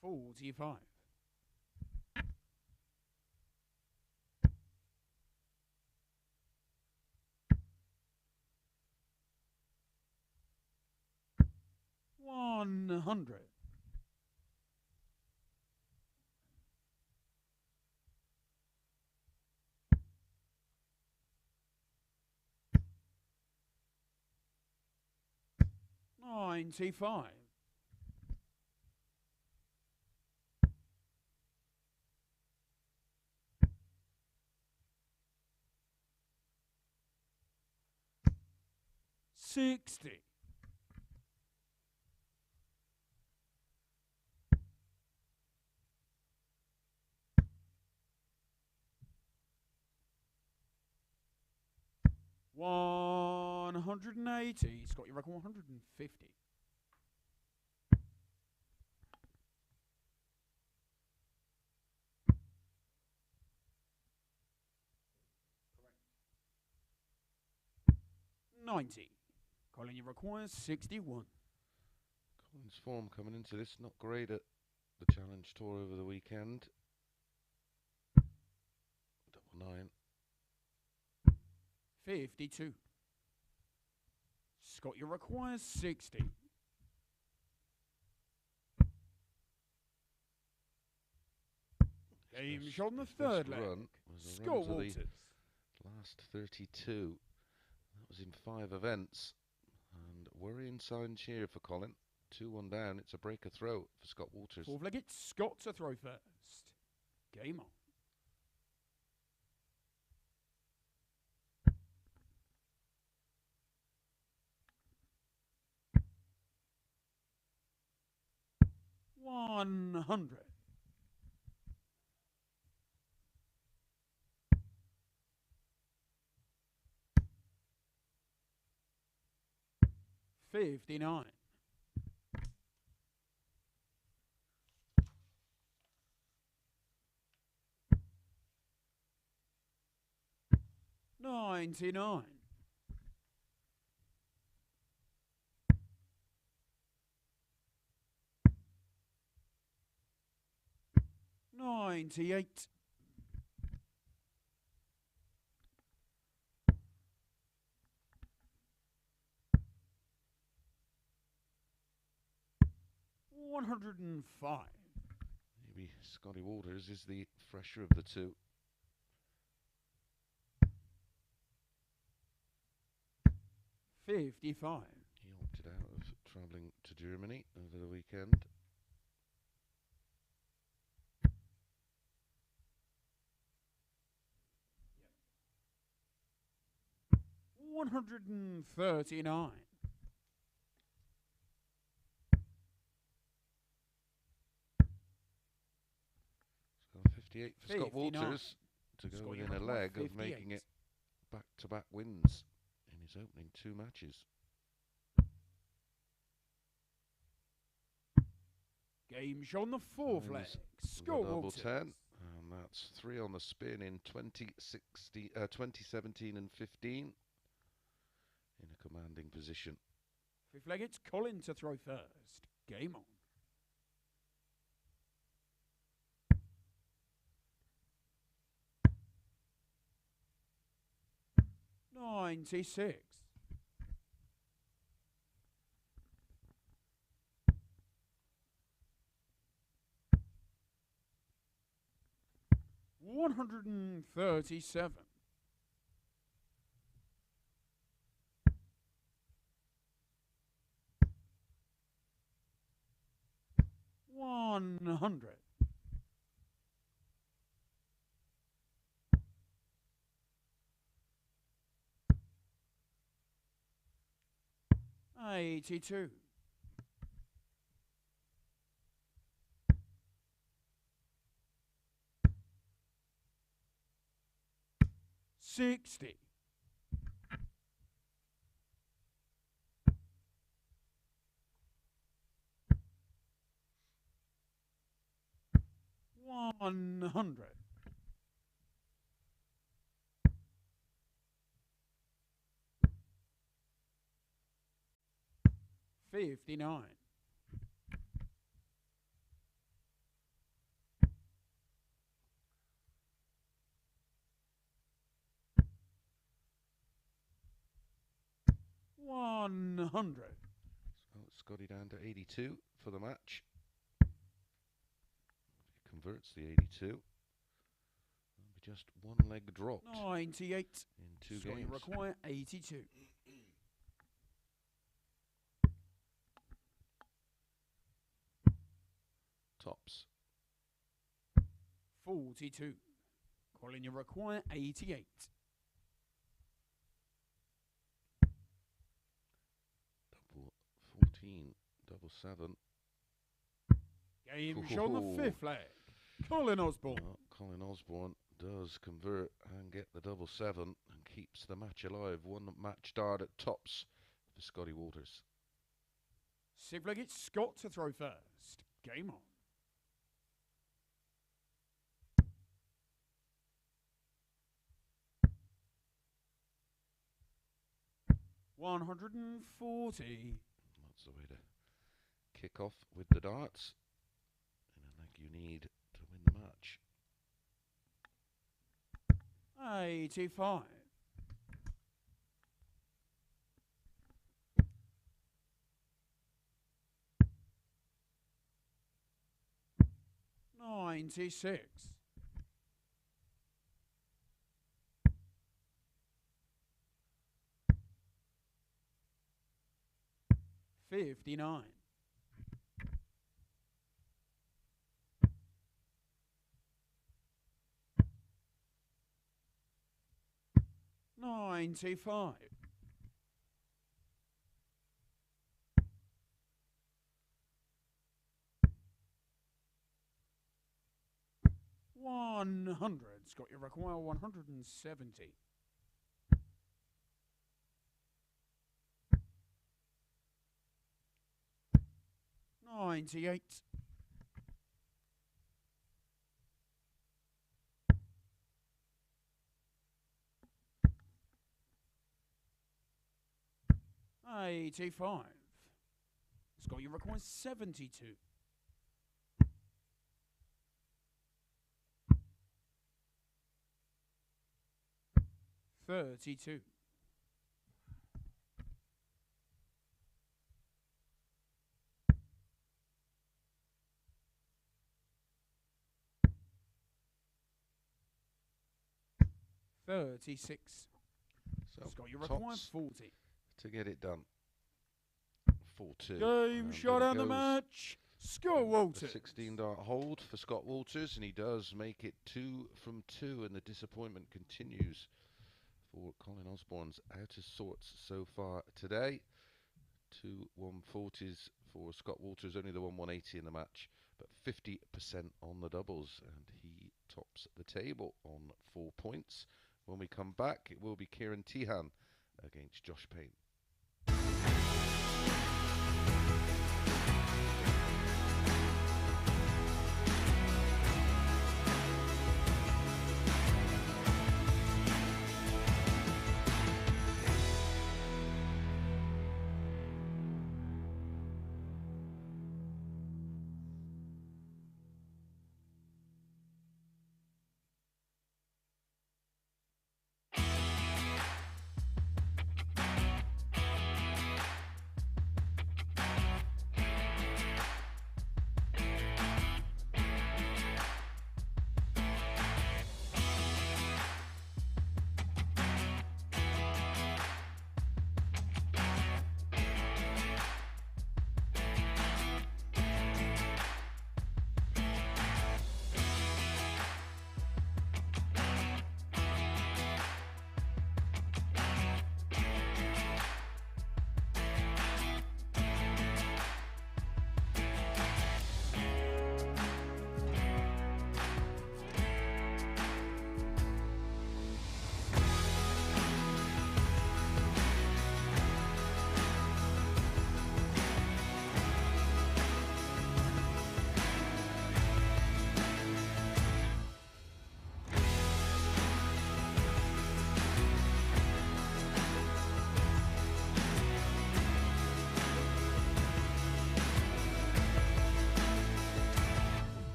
45. 100. 95. 60. 180. Scott, you reckon 150? Correct. 90. Colin, you require 61. Colin's form coming into this not great at the Challenge Tour over the weekend. 99. 52. Scott, you require 60. Game shot on the third leg. Scott Walters. Last 32. That was in 5 events. And worrying signs here for Colin. 2-1 down. It's a breaker throw for Scott Walters. Fourth-legged Scott to throw first. Game on. $100. 59. 99. 98. 105. Maybe Scotty Walters is the fresher of the two. 55. He opted out of travelling to Germany over the weekend. 139. 58 for Scott Walters to go within a leg of making it back-to-back wins in his opening 2 matches. Game shot on the fourth leg. Scott Walters. 10, and that's 3 on the spin in 2017 and 15 in a commanding position. Fifth leg, it's Colin to throw first. Game on. 96. 137. 100. 82. 60. $100. 59. $100. So Scotty down to 82 for the match. Converts the 82. It'll be just one leg dropped 98. in 2 Scotty games. require 82. Tops. 42. Colin, you require 88. Double 14. Double 7. Game shot on the 5th leg. Colin Osborne. Well, Colin Osborne does convert and get the double 7 and keeps the match alive. One match dart at tops for Scotty Walters. 6th leg, it's Scott to throw first. Game on. $140. That's the way to kick off with the darts. And I think you need to win the match. 85. 96. 59. 95. 100. Scott, you require 170. 98. 85. Scott, you require 72. 32. 36. So Scott, you require tops 40. to get it done. 4-2. Game shot on the match. Scott Walters. 16 dart hold for Scott Walters, and he does make it 2 from 2, and the disappointment continues for Colin Osborne's out of sorts so far today. 2 140s for Scott Walters, only the 180 in the match, but 50% on the doubles, and he tops the table on 4 points. When we come back, it will be Ciaran Teehan against Josh Payne.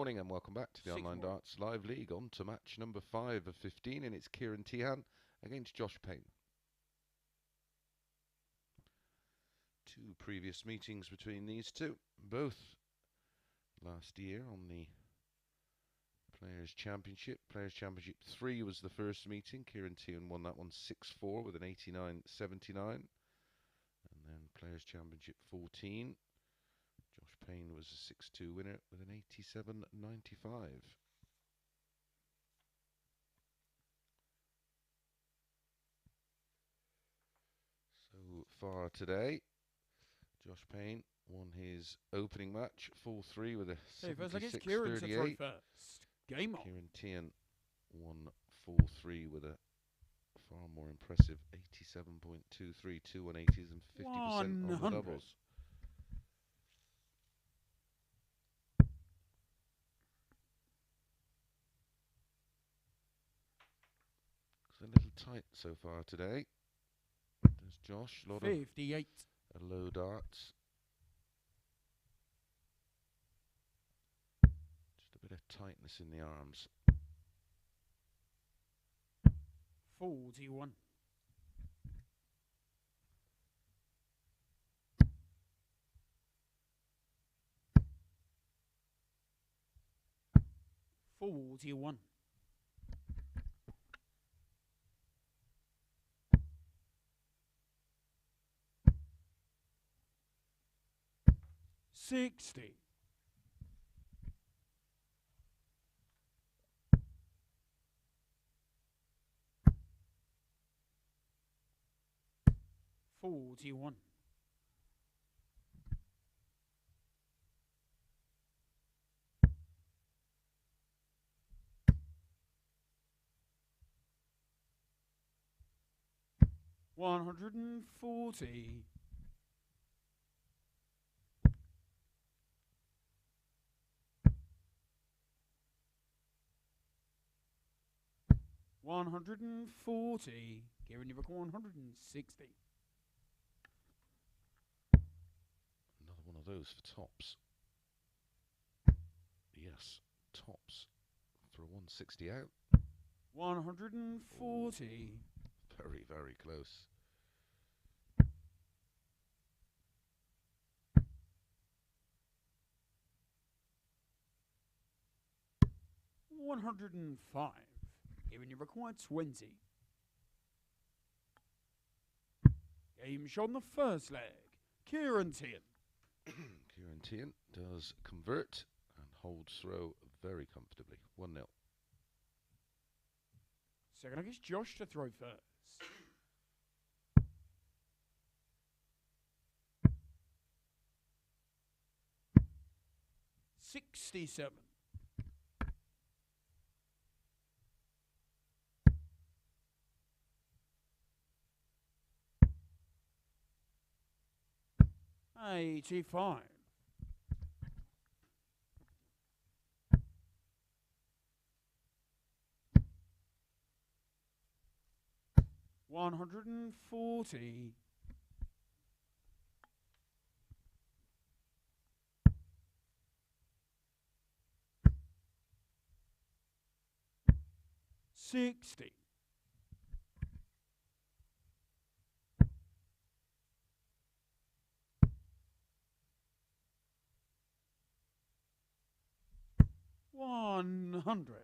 morning and welcome back to the Online Morning. Darts Live League. On to match number 5 of 15, and it's Ciaran Teehan against Josh Payne. 2 previous meetings between these two, both last year on the Players' Championship. Players' Championship 3 was the first meeting. Ciaran Teehan won that one 6-4 with an 89-79. And then Players' Championship 14. Josh Payne was a 6-2 winner with an 87-95. So far today, Josh Payne won his opening match 4-3 with a 76-38. Game on. Ciaran Teehan won 4-3 with a far more impressive 87.23, 2 180s and 50% on the doubles. It's a little tight so far today. There's Josh, a lot 58. of low darts. Just a bit of tightness in the arms. 41. 41. 60. 41. 140. 140. Kieran, you've got 160. Another one of those for tops. Yes, tops for a 160 out. 140. Very, very close. $105. Kieran, you require 20. Game shot on the first leg. Ciaran Teehan. Ciaran Teehan does convert and holds throw very comfortably. 1-0. Second leg is Josh to throw first. $67. 85. 140. 60. 100.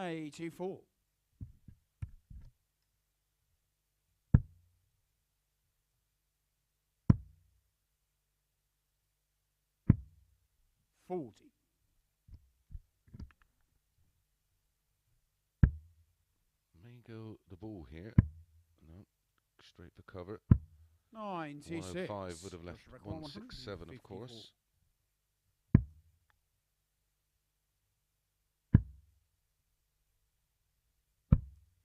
84. 40. May go the ball here. No, straight for cover. 96. 105 would have left 167, of course.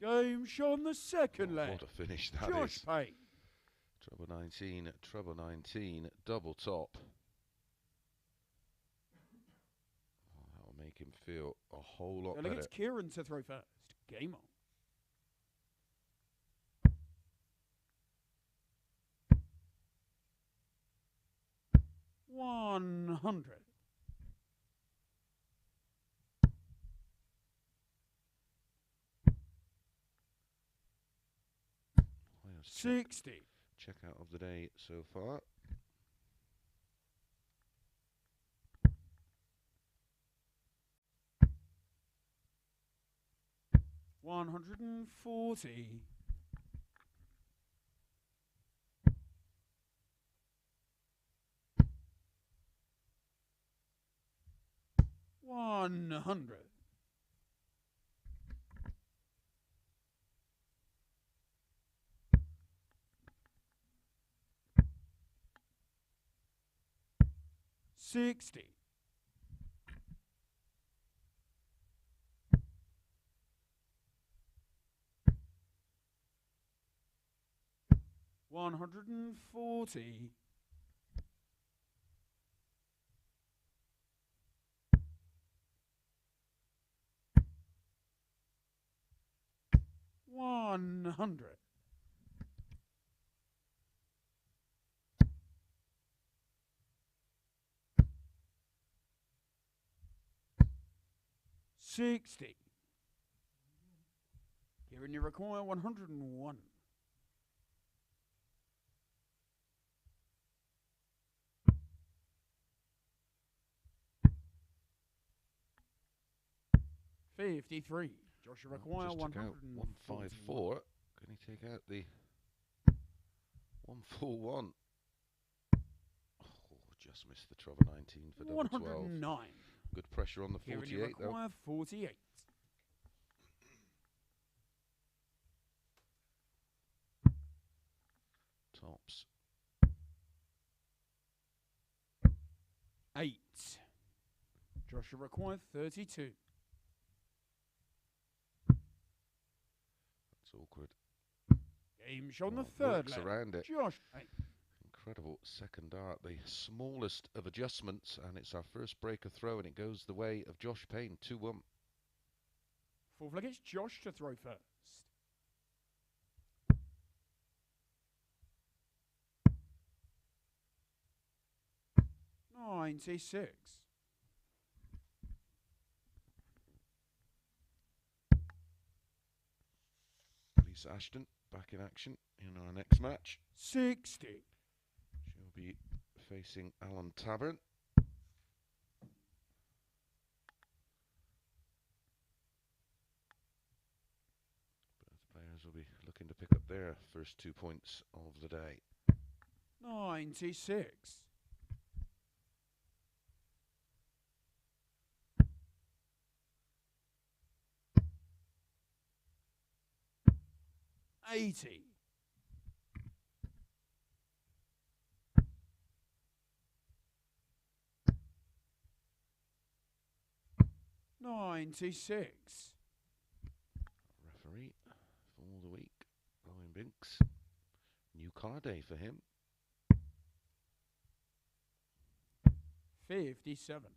Game shot on the second leg. What a finish that Josh is. Payne. Treble 19, double top. Oh, that will make him feel a whole lot better. It's Kieran to throw first. Game on. 100. 60. Checkout of the day so far. $140. 100. 60. 140. 100. 60. Kieran, you require 101. 53. Josh, you require Just took out 154. Can he take out the 141? Oh, just missed the trouble 19 for double 12. 109. Good pressure on the Kieran, 48 you require 48. Tops. 8. Josh, you require 32. That's awkward. Game show on the Oh, third works leg. around it. Josh Payne. Incredible second dart, the smallest of adjustments, and it's our first breaker throw, and it goes the way of Josh Payne, 2-1. Fourth leg, it's Josh to throw first. $96. Lisa Ashton back in action in our next match. 60. She'll be facing Alan Tabern. Both players will be looking to pick up their first 2 points of the day. 96. 80. 96. Referee for the week, Owen Binks. New car day for him. 57.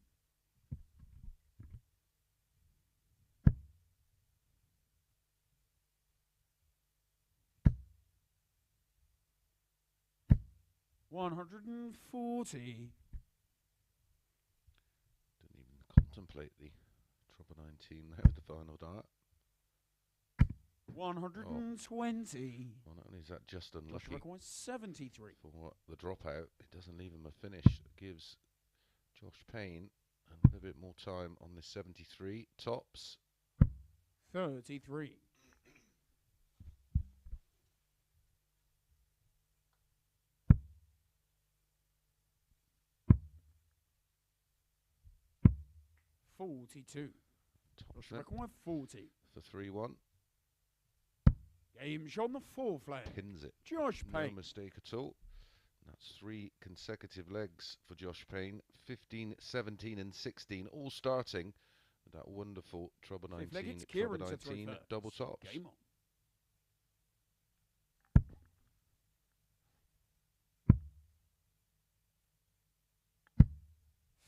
140. Didn't even contemplate the trouble 19 there with the final dart. 120. Well, not only is that just Josh unlucky requires 73. for the dropout, it doesn't leave him a finish. It gives Josh Payne a little bit more time on this 73. Tops. 33. 42. Tops Josh requires 40. for 3-1. Game shot on the fourth leg. Pins it. Josh No Payne. mistake at all. That's 3 consecutive legs for Josh Payne. 15, 17 and 16, all starting with that wonderful trouble Fifth leg, 19, it's Kieran trouble to throw 19 first. double tops. Game on.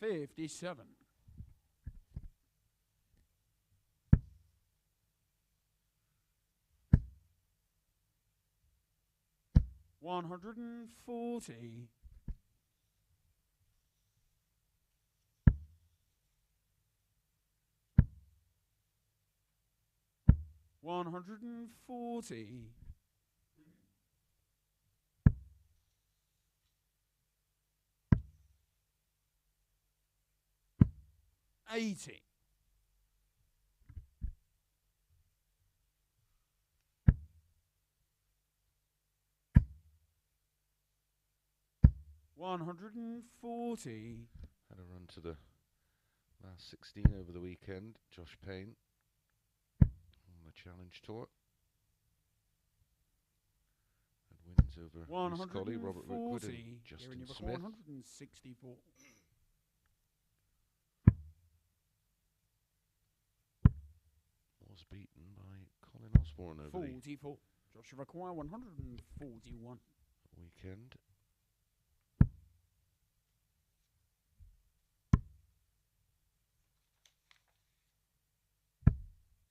57. 140. 140. 80. 140. Had a run to the last 16 over the weekend. Josh Payne on the Challenge Tour. And wins over Reece Colley, Robert Rookwood and Justin Smith. 164. Was beaten by Colin Osborne over 44. Joshua Quire 141. the weekend.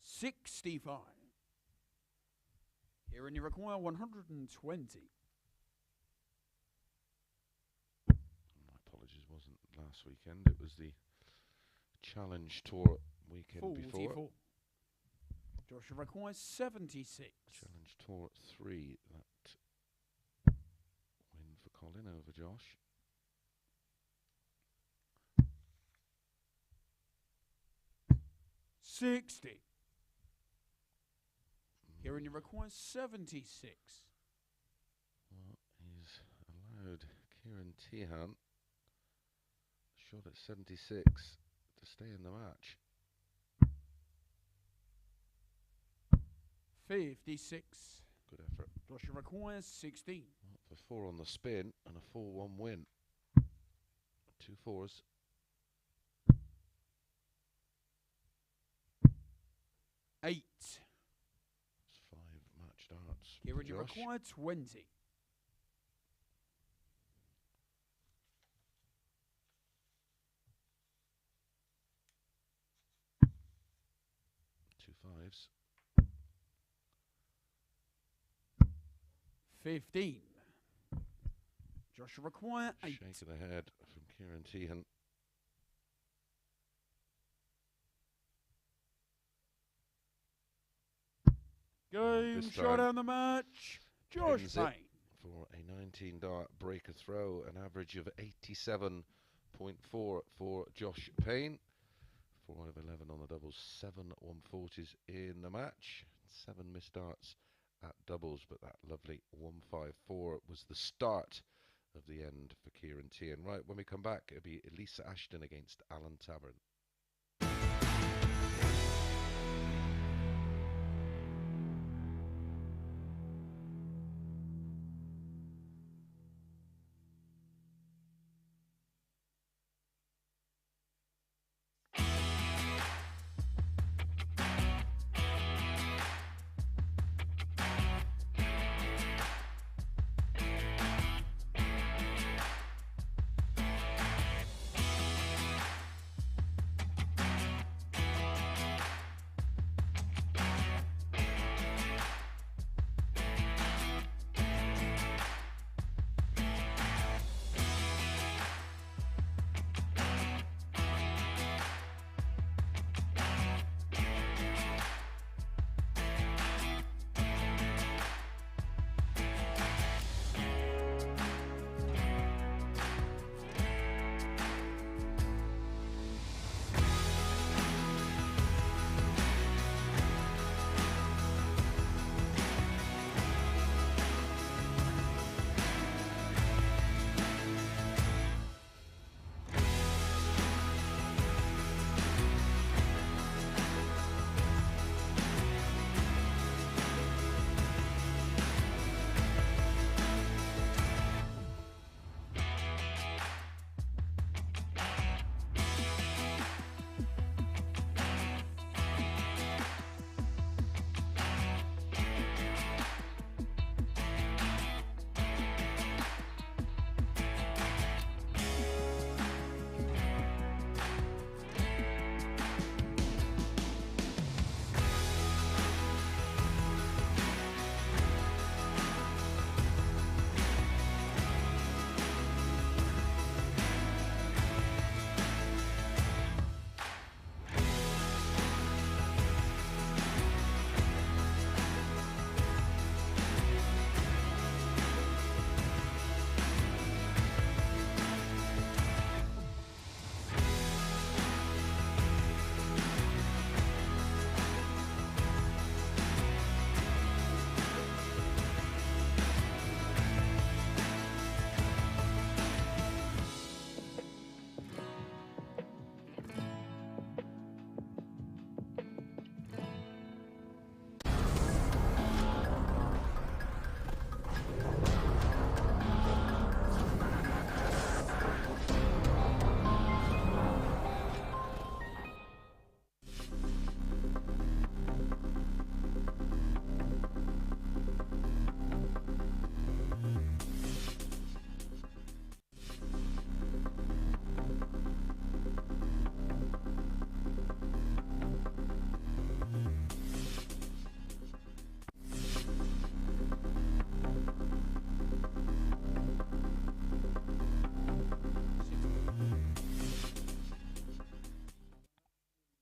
65. Kieran, you require 120. My apologies, wasn't last weekend. It was the Challenge Tour weekend 44. before. Joshua requires 76. Challenge Tour 3. That win for Colin over Josh. $60. Kieran, you require 76. Well, he's allowed Ciaran Teehan, shot at 76, to stay in the match. 56. Good effort. Joshua requires 16. Well, for 4 on the spin and a 4-1 win. 2 4s. 8. It's 5 match darts. Kieran, you Josh. require 20. 2 5s. 15. Joshua require 8. Shake of the head from Ciaran Teehan. Game, This shot time down the match. Josh ends it Payne. for a 19 dart breaker throw, an average of 87.4 for Josh Payne. 4 out of 11 on the doubles, 7 140s in the match, 7 missed darts at doubles, but that lovely 154 was the start of the end for Ciaran Teehan. Right, when we come back, it'll be Elisa Ashton against Alan Tabern.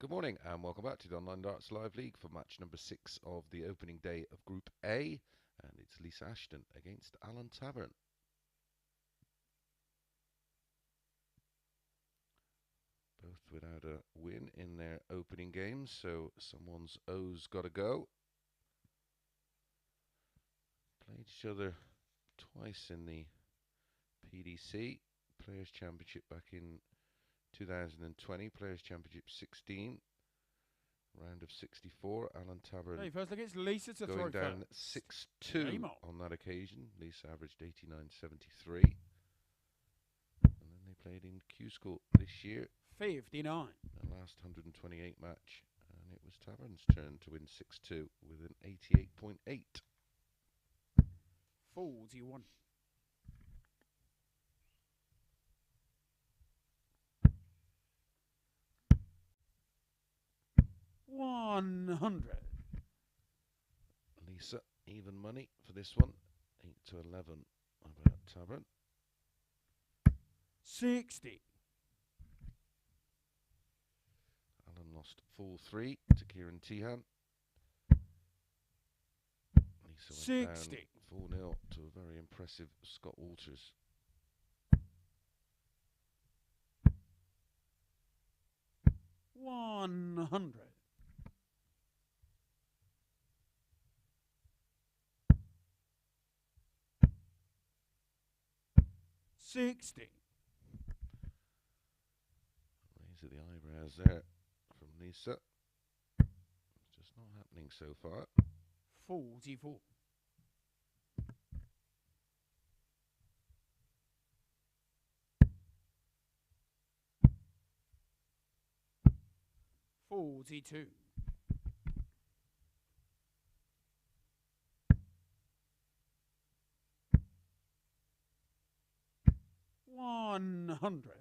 Good morning and welcome back to the Online Darts Live League for match number 6 of the opening day of Group A, and it's Lisa Ashton against Alan Tabern. Both without a win in their opening games, so someone's O's got to go. Played each other twice in the PDC Players' Championship back in 2020, Players' Championship 16. Round of 64, Alan Tabern Hey, first against Lisa to going throw down first. 6-2 Game on that occasion. Lisa averaged 89.73. And then they played in Q School this year. 59. The last 128 match. And it was Tabern's turn to win 6-2 with an 88.8. 41. 100. Lisa, even money for this one. 8-11 about Tabern. 60. Alan lost full 3 to Ciaran Teehan. Lisa went 60. down 4-0 to a very impressive Scott Walters. 100. 60. Raise of the eyebrows there from Lisa. It's just not happening so far. 44. 42. 100.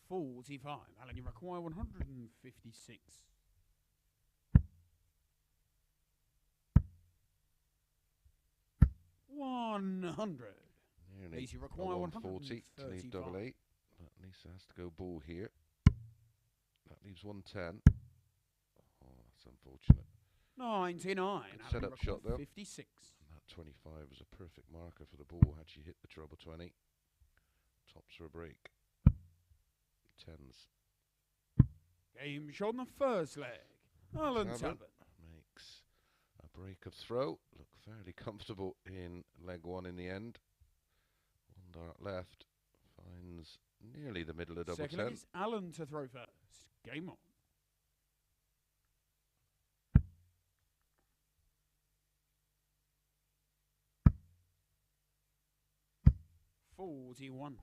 45. Alan, you require 156. 100. Nearly Lisa, you require 140 to leave 135. double 8. But Lisa has to go ball here. That leaves 110. Oh, that's unfortunate. 99. Good set up shot though. 56. And that 25 was a perfect marker for the ball had she hit the treble 20. Tops for a break. 10s. Game shot on the first leg. Alan Tabern. Makes a break of throw. Look fairly comfortable in leg 1 in the end. 1 dart left. Finds nearly the middle of double Second 10. leg is Alan to throw first. Game on. 41.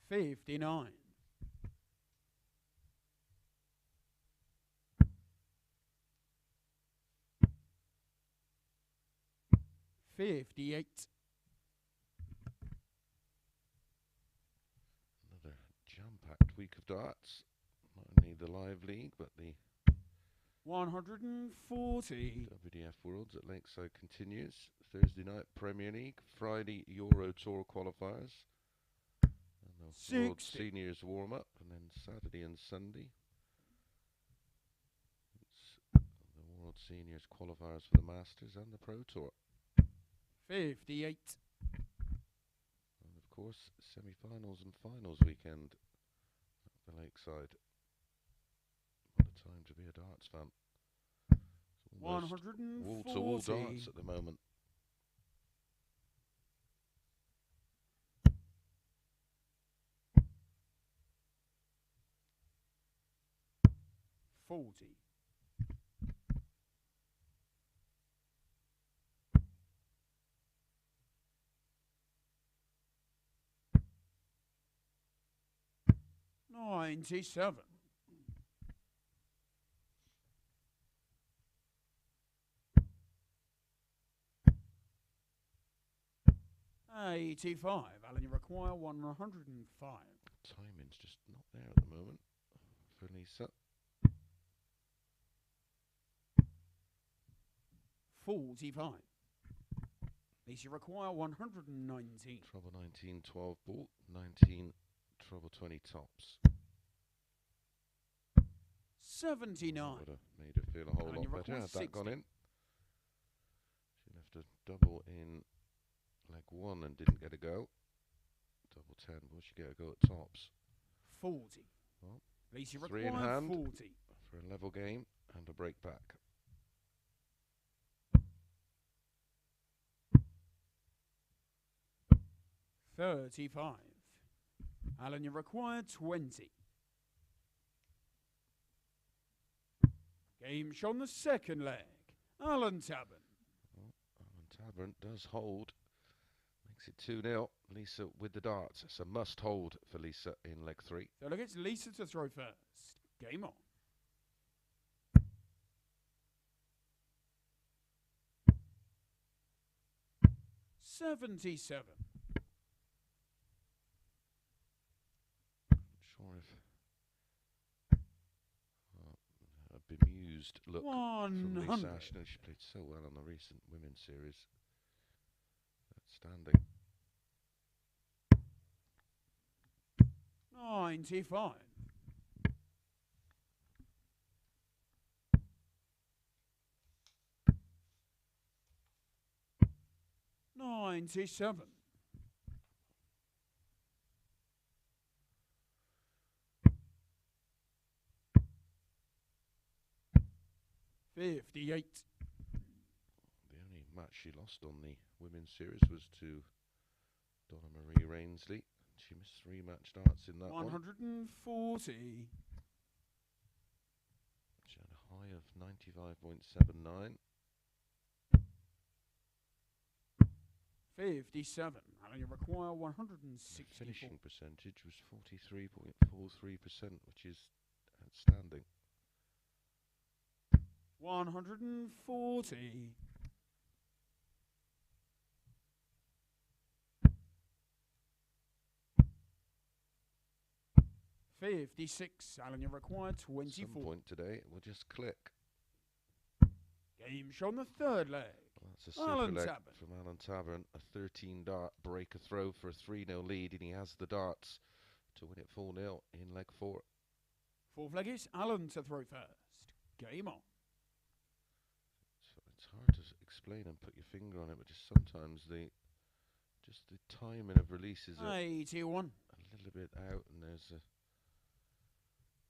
59. 58. Another jam-packed week of darts. Not only the live league, but the 140. WDF Worlds at Lakeside continues. Thursday night Premier League, Friday Euro Tour qualifiers, and the World 60. Seniors warm-up, and then Saturday and Sunday it's the World Seniors qualifiers for the Masters and the Pro Tour. 58. And of course, semi-finals and finals weekend at the Lakeside. What a time to be a darts fan. It's almost 140. wall-to-wall darts at the moment. 40. 97. 85. Alan, you require 105. Timing's just not there at the moment for Lisa. 45. Lisa require 119. Treble 19, 12 ball, 19, treble 20 tops. 79. Would have made her feel a whole lot better had that gone in. She left a double in leg 1 and didn't get a go. Double 10, will she get a go at tops? 40. Well, Lisa 3 in require hand 40. for a level game and a break back. $35. Alan, you require 20. Game shot on the second leg. Alan Tabern. Well, Alan Tabern does hold. Makes it 2-0. Lisa with the darts. It's a must hold for Lisa in leg 3. So look, it's Lisa to throw first. Game on. $77. Sure if a bemused look from Lisa Ashton. She played so well on the recent women's series. Outstanding. 95. $97. $58. The only match she lost on the women's series was to Donna Marie Rainsley. She missed 3 match darts in that 140. She had a high of 95.79. 57. And you require 160. Finishing percentage was 43.43%, which is outstanding. 140. $56. Alan, you require 24. Some point today, it will just click. Game show on the third leg. That's a super leg from Alan Tabern. A 13 dart breaker throw for a 3-0 lead, and he has the darts to win it 4-0 in leg 4. Fourth leg is Alan to throw first. Game on. So it's hard to explain and put your finger on it, but just sometimes the timing of releases are 81. a little bit out, and there's a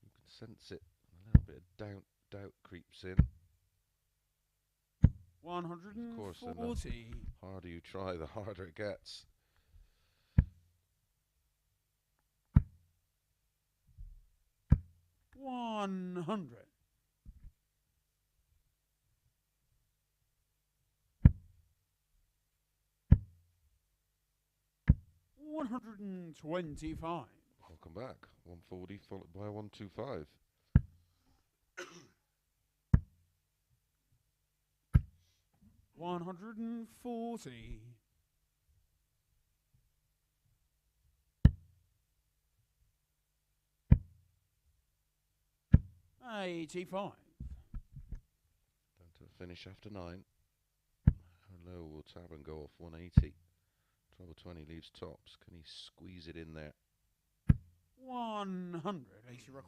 you can sense it. A little bit of doubt creeps in. 140. Of course, the harder you try, the harder it gets. $100. $125. Welcome back. 140 followed by 125. $140. $85. Down to a finish after 9. How low will Tabern go off? 180. Treble 20 leaves tops. Can he squeeze it in there? 100.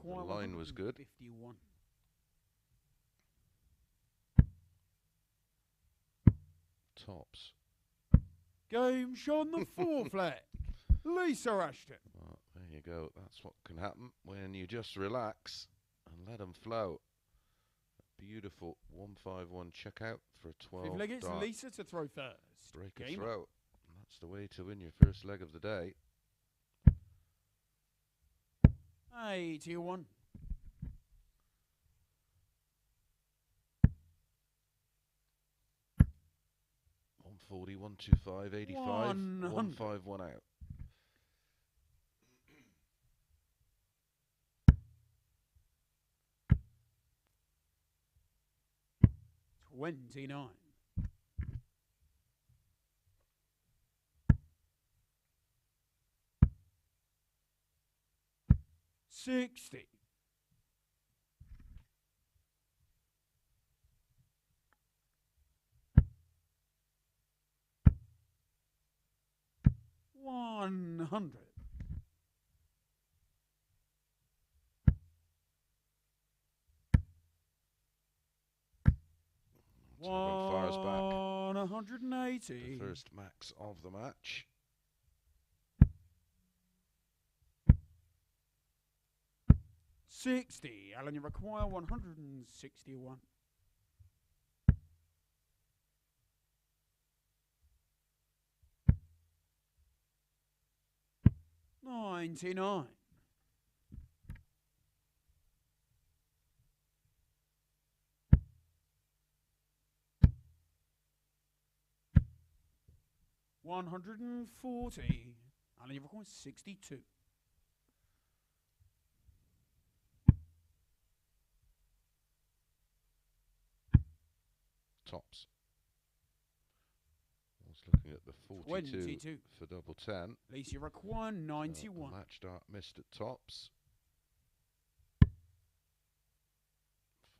The line was good. 51. Tops. Game show on the fourth leg. Lisa Ashton. Well, there you go. That's what can happen when you just relax and let them flow. A beautiful 151 checkout for a 12 Fifth leg is dart. Lisa to throw first. Break a Game throw. And that's the way to win your first leg of the day. 81. 140, 125, 85, 151 out. $29. 60. $100. Tabern fires back. 180. The first max of the match. $60. Alan, you require 161. $99. $140. Alan, you require 62. Tops. I was looking at the 42 22. for double 10. Least you require 91. Match dart missed at tops.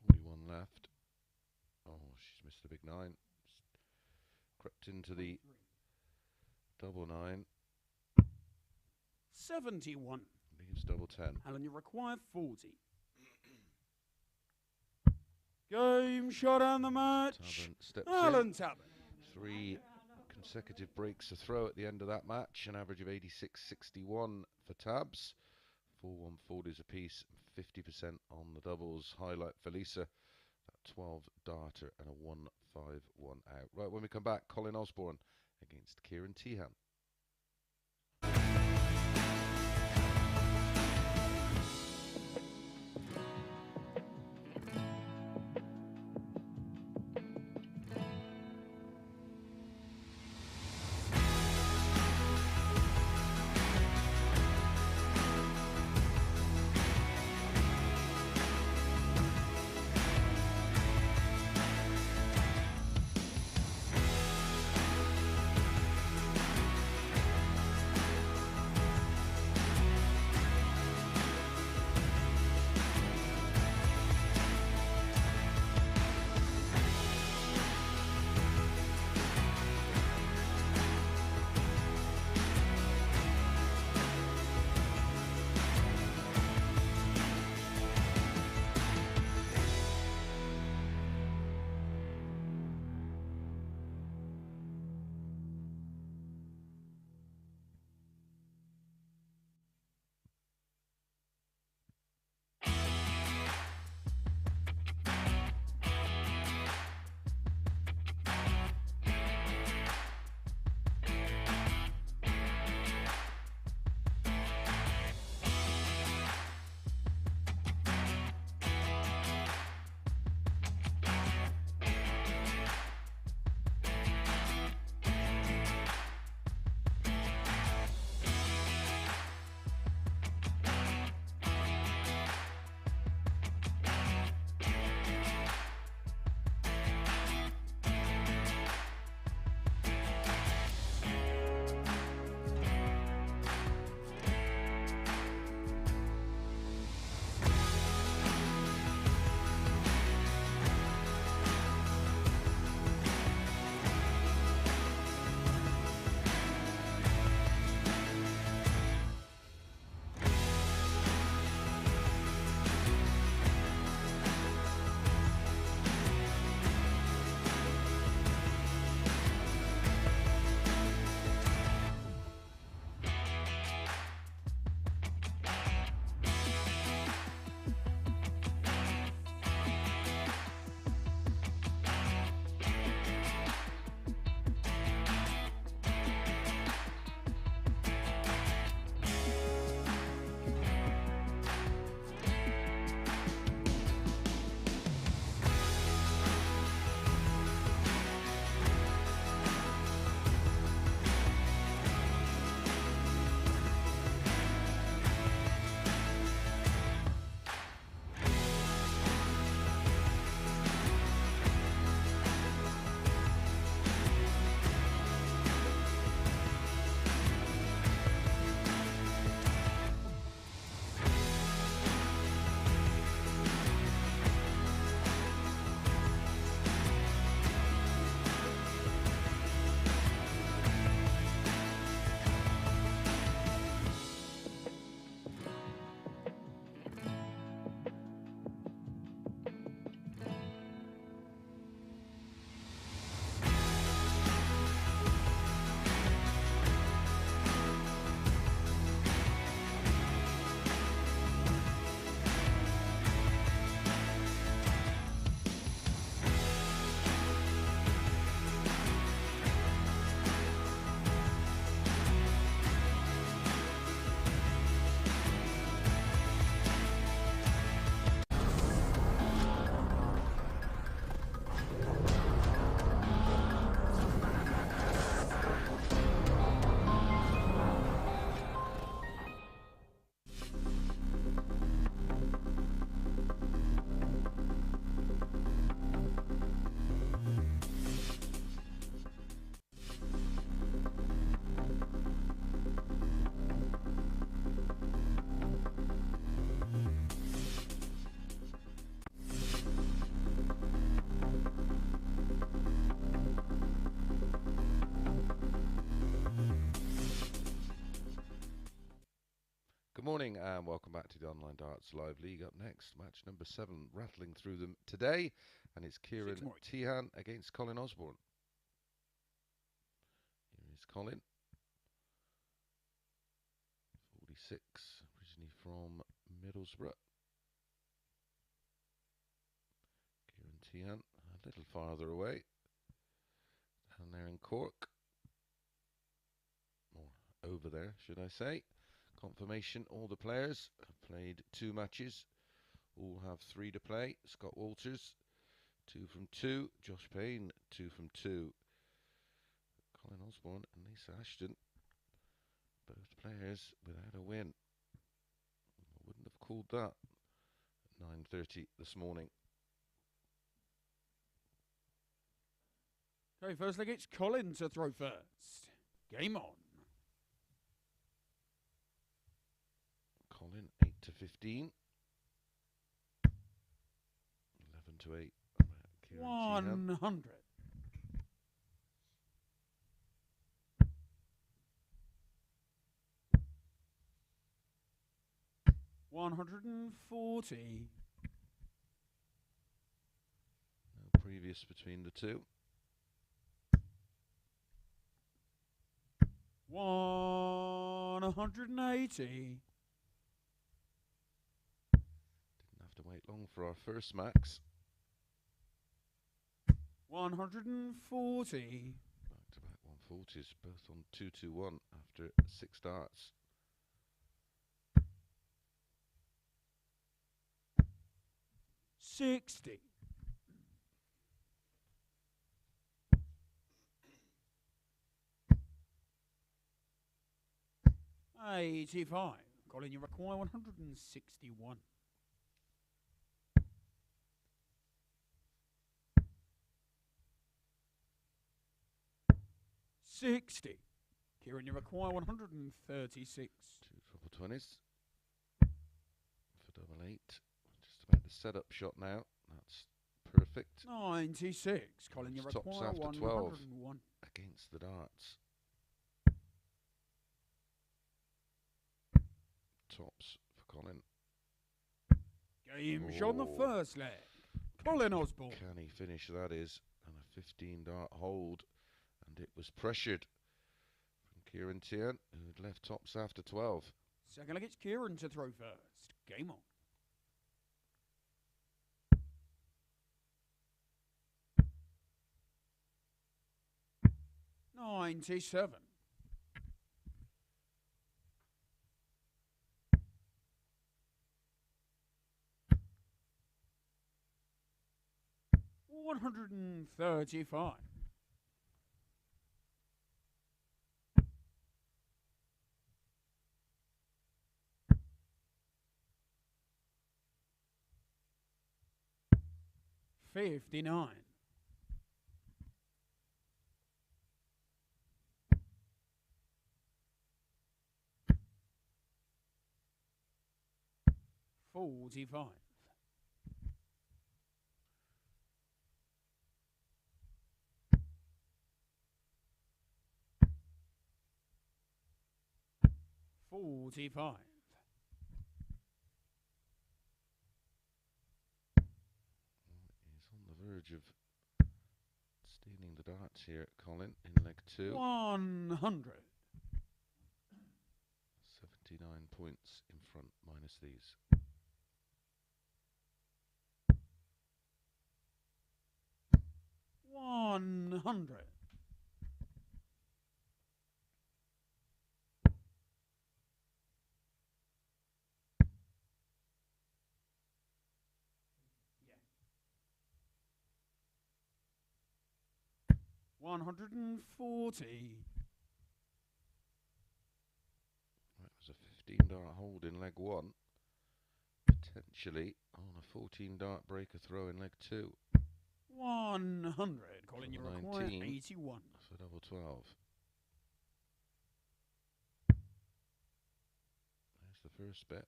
41 left. Oh, she's missed a big 9. Crept into the double 9. 71. Leaves double 10. Alan, you require 40. Game shot on the match. Tabern steps Alan in. Tabern. 3 consecutive breaks to throw at the end of that match. An average of 86.61 for tabs. 4 140s apiece. 50% on the doubles. Highlight for Lisa. That 12 darter and a 1-5-1 out. Right, when we come back, Colin Osborne against Ciaran Teehan. morning and welcome back to the Online Darts Live League. Up next, match number 7, rattling through them today, and it's Ciaran Teehan against Colin Osborne. Here is Colin, 46, originally from Middlesbrough. Ciaran Teehan, a little farther away, down there in Cork, or over there, should I say. Confirmation, all the players have played 2 matches, all have 3 to play. Scott Walters, 2 from 2. Josh Payne, 2 from 2. Colin Osborne and Lisa Ashton, both players without a win. I wouldn't have called that at 9:30 this morning. Okay, first leg, it's Colin to throw first. Game on. Colin, 8 to 15. 11 to 8. 100. $140. No previous between the two. 180. Didn't have to wait long for our first max. 140. Back to back 140s, both on 221 after 6 darts. 60. 85. Colin, you require 161. 60. Kieran, you require 136. 2 triple 20s for double 8. Just about the setup shot now. That's perfect. 96. Colin, you Tops require after 12 101. against the darts. Tops for Colin. Game shot on the first leg. Colin Osborne. Can he finish? That is, and a 15 dart hold, and it was pressured from Ciaran Teehan, who had left tops after 12. Second leg, it's Kieran to throw first. Game on. $97. 135. 59. 45. 45. He's on the verge of stealing the darts here, Colin, in leg 2. 100. 79 points in front, minus these. 100. 140. That was a 15 dart hold in leg 1. Potentially on a 14 dart breaker throw in leg 2. 100. Colin, you require 81. For double 12. There's the first bet.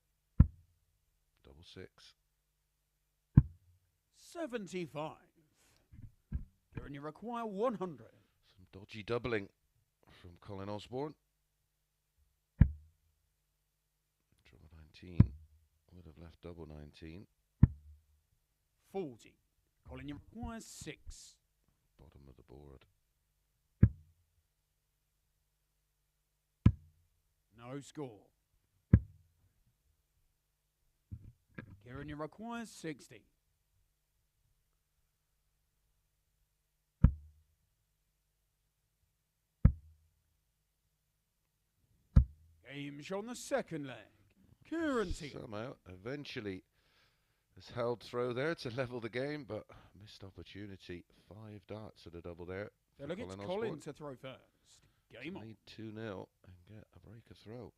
Double 6. 75. Kieran, you require 100. Some dodgy doubling from Colin Osborne. Trouble 19 would have left double 19. 40. Colin, you require 6. Bottom of the board. No score. Kieran, you require 60. Game shown the second leg. Ciaran Teehan. Somehow, eventually, has held throw there to level the game, but missed opportunity. 5 darts at a double there. So look, it's Colin to throw first. Game on. Lead 2-0 and get a break of throw.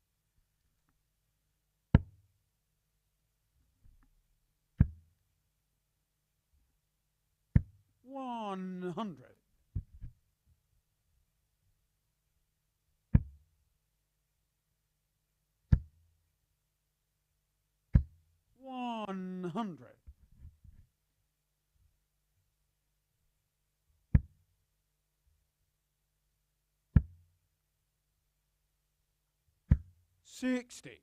$100. 100. 60.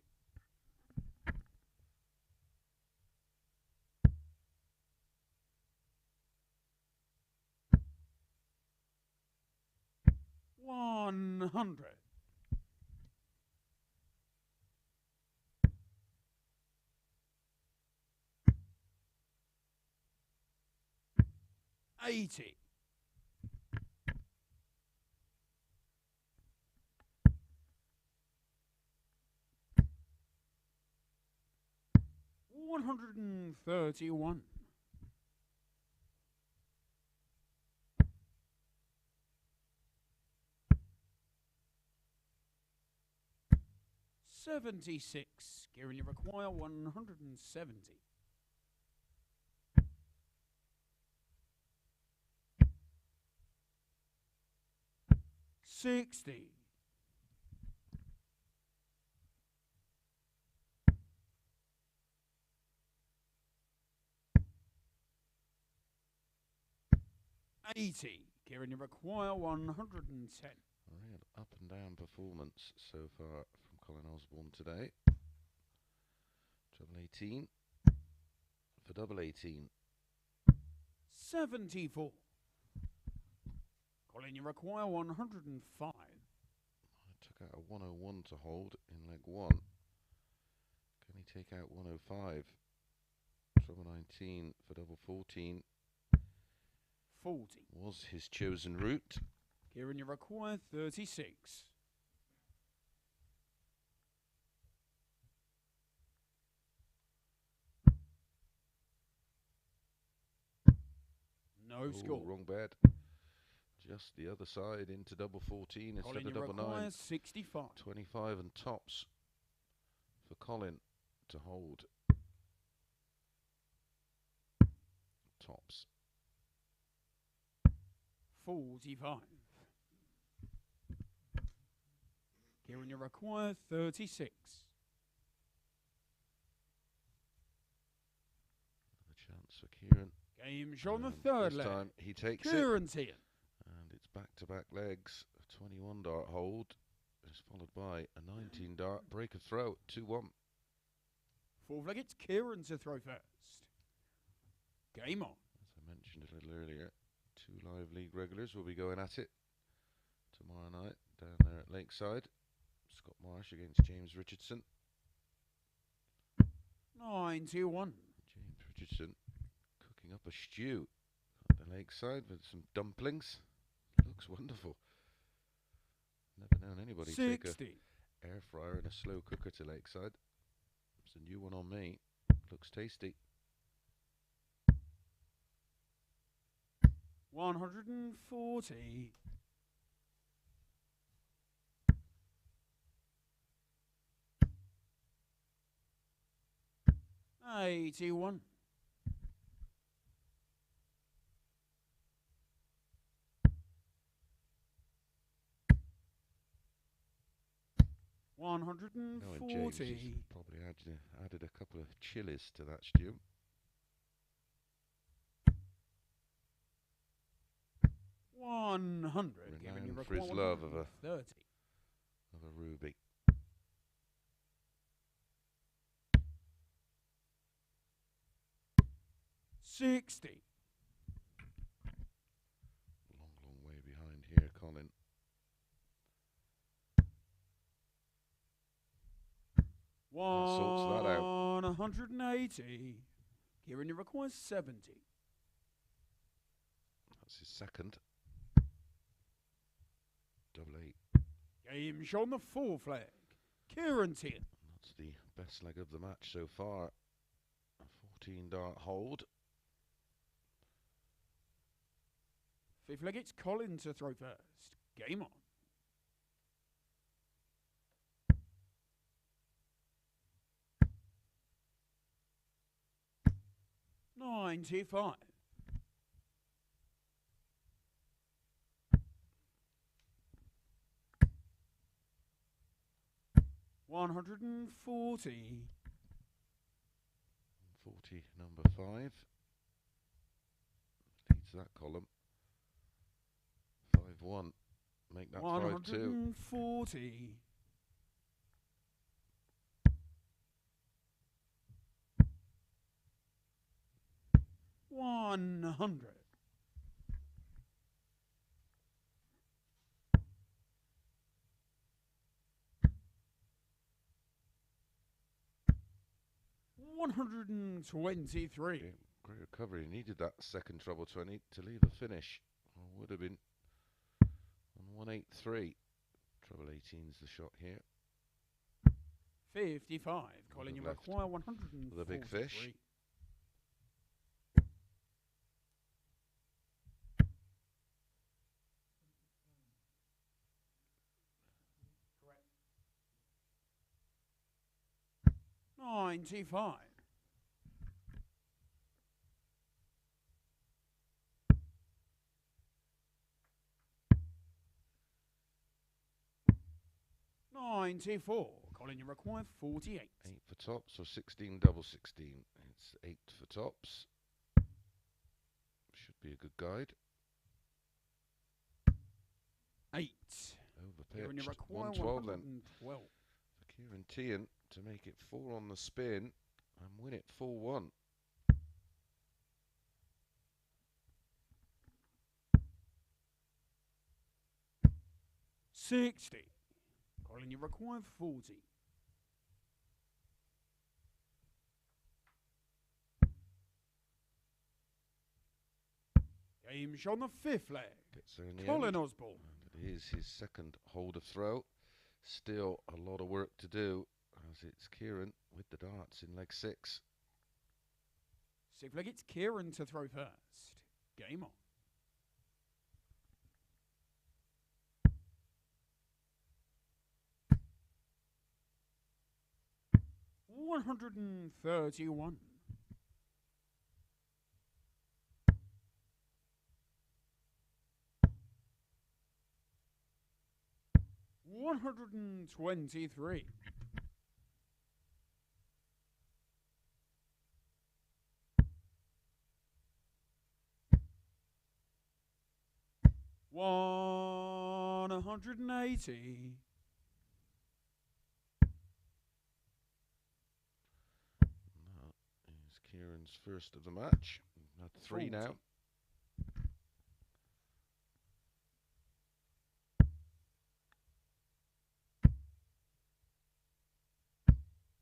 100. 80. 131. 76. Kieran, you require 170. 60. 80. Kieran, you require 110. Real up and down performance so far from Colin Osborne today. Double 18 for double 18. 74. Colin, you require 105. I took out a 101 to hold in leg 1. Can he take out 105? Trouble 19 for double 14. 40. Was his chosen route. Kieran, you require 36. No score. Wrong bed. Just the other side into double 14 Colin, instead of double 9. 65. 25 and tops for Colin to hold. Tops. 45. Kieran, you require 36. Another chance for Kieran. Game shown the third this leg. time he takes Ciaran it. Teehan. And it's back-to-back legs. A 21 dart hold is followed by a 19 dart break of throw. 2-1. Fourth leg, it's Kieran to throw first. Game on. As I mentioned a little earlier, 2 live league regulars will be going at it tomorrow night down there at Lakeside. Scott Marsh against James Richardson. 91. James Richardson cooking up a stew at the Lakeside with some dumplings. Looks wonderful. Never known anybody 60. take a air fryer and a slow cooker to Lakeside. It's a new one on me. Looks tasty. 140. 81. 140. Probably added a couple of chilies to that stew. 100. Renowned for his love of a 30. ruby. 60. Long way behind here, Colin. Sorts that out. 180. Kieran, you require 70. That's his second. Double 8. Game shown the 4 flag. Ciaran Teehan. That's the best leg of the match so far. A 14 dart hold. 5th leg, it's Colin to throw first. Game on. 95. 140. 40, number 5. Leads that column. 5-1. Make that 5-2. 140. 100. 123. Okay, great recovery. He needed that second treble 20 to leave the finish. Or would have been on 183. Treble 18's the shot here. 55. Colin, you left require 143. for the big fish. Correct. 95. 94. Colin, you require 48. 8 for tops, or 16 double 16. It's 8 for tops. Should be a good guide. 8. Over You pitch. require 112 then. 112. For Ciaran Teehan to make it 4 on the spin and win it 4-1. 60. Colin, you require 40. Game shown the 5th leg. Gets there in the Colin end. Osborne. And it is his second holder throw. Still a lot of work to do, as it's Kieran with the darts in leg 6. 6th leg, it's Kieran to throw first. Game on. 131. 123. 180. That is Kieran's first of the match. At 3 now.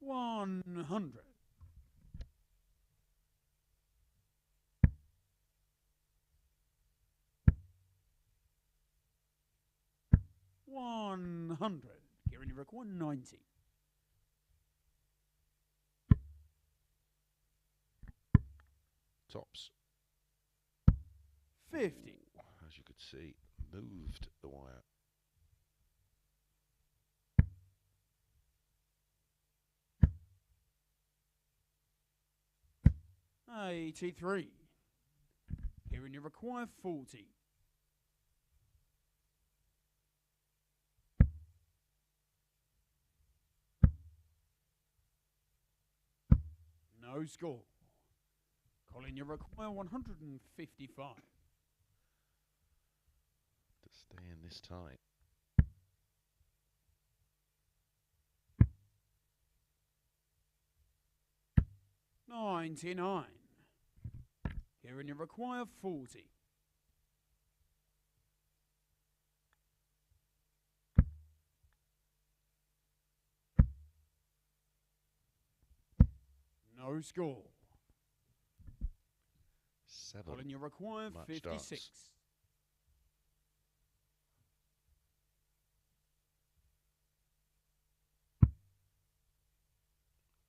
100. 100. Kieran, you require 90. Tops. 50. As you could see, moved the wire. 83. Kieran, you require 40. No score. Colin, you require 155. To stay in this tie. 99. Kieran, you require 40. No score. 7. Colin, you require Match 56. darts.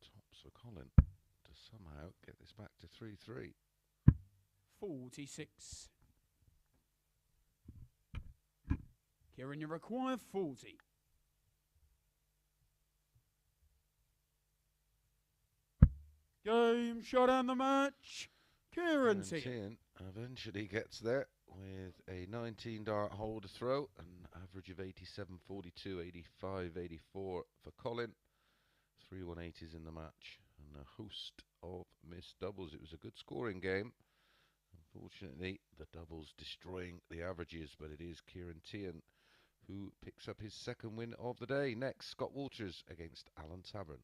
Tops for Colin to somehow get this back to 3-3. 46. Kieran, you require 40. Game, shot and the match. Ciaran Teehan. Teahan eventually gets there with a 19 dart hole to throw, an average of 87.42, 85.84 for Colin. 3 180s in the match and a host of missed doubles. It was a good scoring game. Unfortunately, the doubles destroying the averages, but it is Ciaran Teehan who picks up his second win of the day. Next, Scott Walters against Alan Tabern.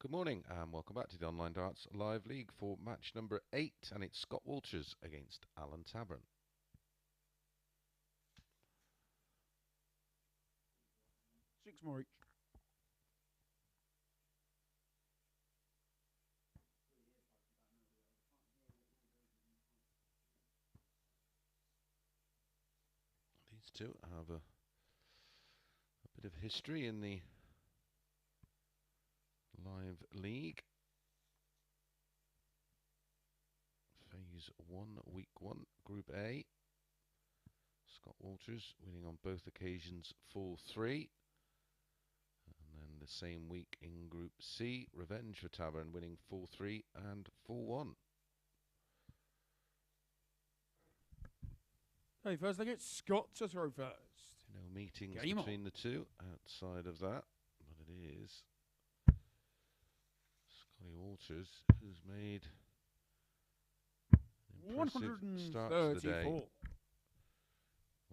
Good morning and welcome back to the Online Darts Live League for match number 8, and it's Scott Walters against Alan Tabern. Six more each. These two have a bit of history in the Live League. Phase 1, Week 1, Group A. Scott Walters winning on both occasions 4-3. And then the same week in Group C, revenge for Tabern, winning 4-3 and 4-1. Okay, first I get Scott to throw first. No meetings Game between on. the two outside of that, but it is Scotty Walters who's made Impressive start to the day. 134.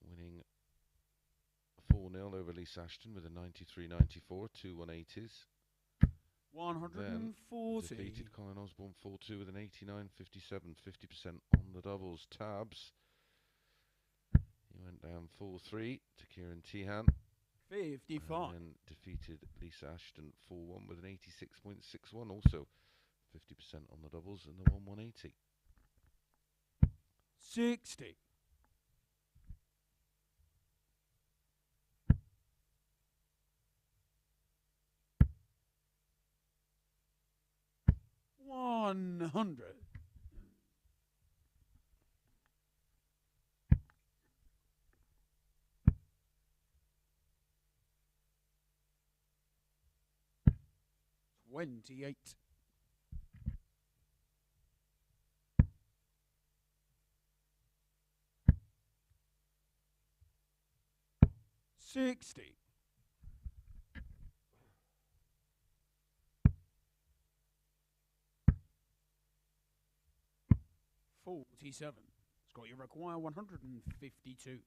Winning 4-0 over Ashton with a 93-94, 2 180s. 140. Defeated Colin Osborne 4-2 with an 89-57, 50% on the doubles. Tabs. He went down 4-3 to Ciaran Teehan. 55. And defeated Ashton 4-1 with an 86.61, also 50% on the doubles and the 180. 60. 100. 28. 60. 47. Score you require 152.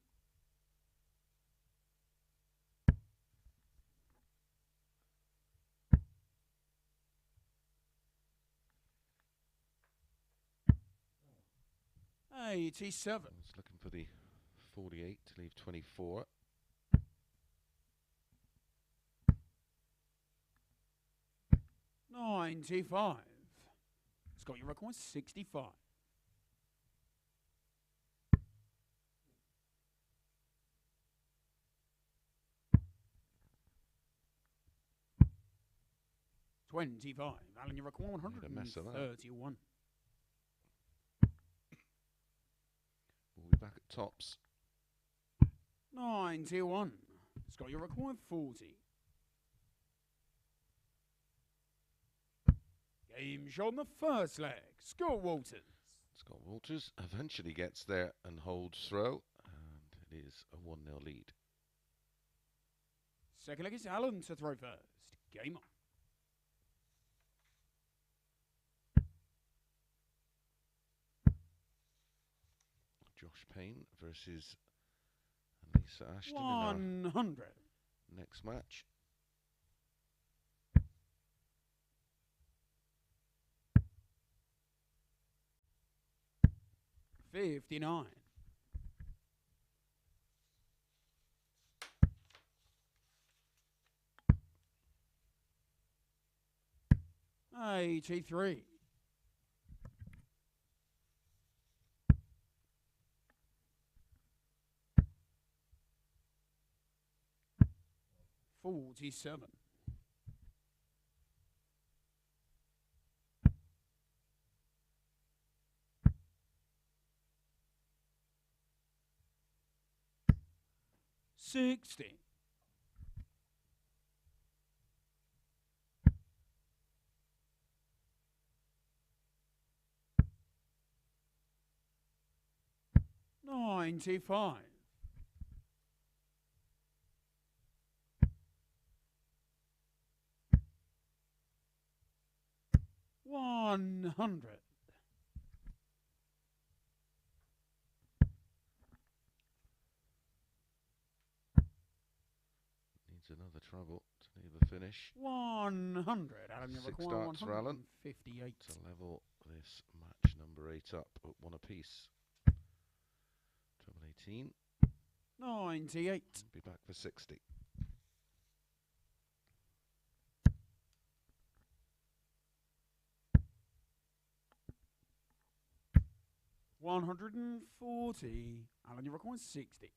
87. I was looking for the 48 to leave 24. 95. Scott, you require 65. 25. Alan, you require 131. We'll be back at tops. 91. Scott, you require 40. Game shot on the first leg. Scott Walters. Scott Walters eventually gets there and holds throw, and it is a 1-0 lead. Second leg is Alan to throw first. Game on. Josh Payne versus Ashton 100. in our next match. 59. 83. 47. 60. 95. 100. Needs another treble to leave a finish. 100. Alan, you 6 require darts for Alan 158. to level this match number 8 up at 1 apiece. Treble 18. 98. Be back for 60. 140. Alan, you require 60.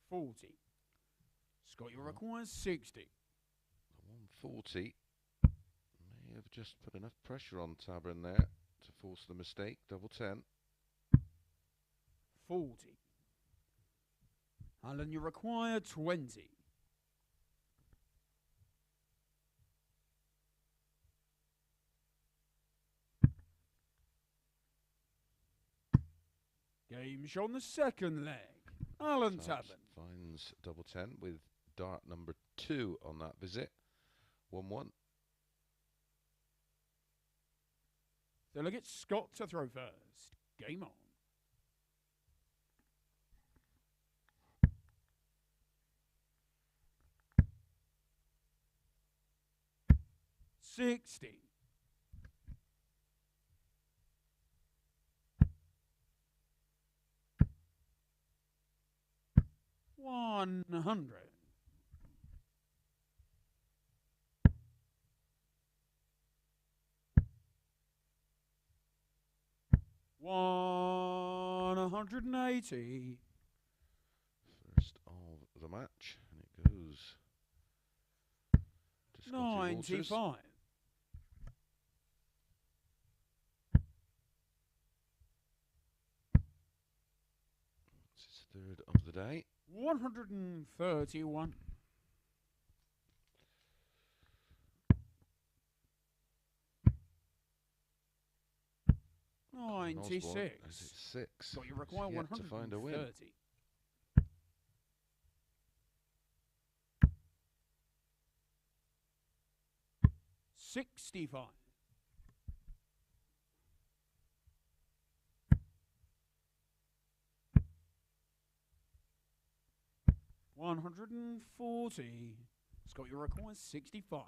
40. Scott, you require 60. 140 may have just put enough pressure on Tabern there to force the mistake. Double 10. 40. Alan, you require 20. 'Game shot on the second leg. Alan Tabern Finds double 10 with dart number 2 on that visit. 1-1. Delegate Scott to throw first. Game on. 60. 100. 180. First of the match, and it goes to Scotty Walters. 95. It's his third of the day. 131. 96. As it's 6. So you require He's yet to find a win. 130. 65. 140. Scott, you require 65.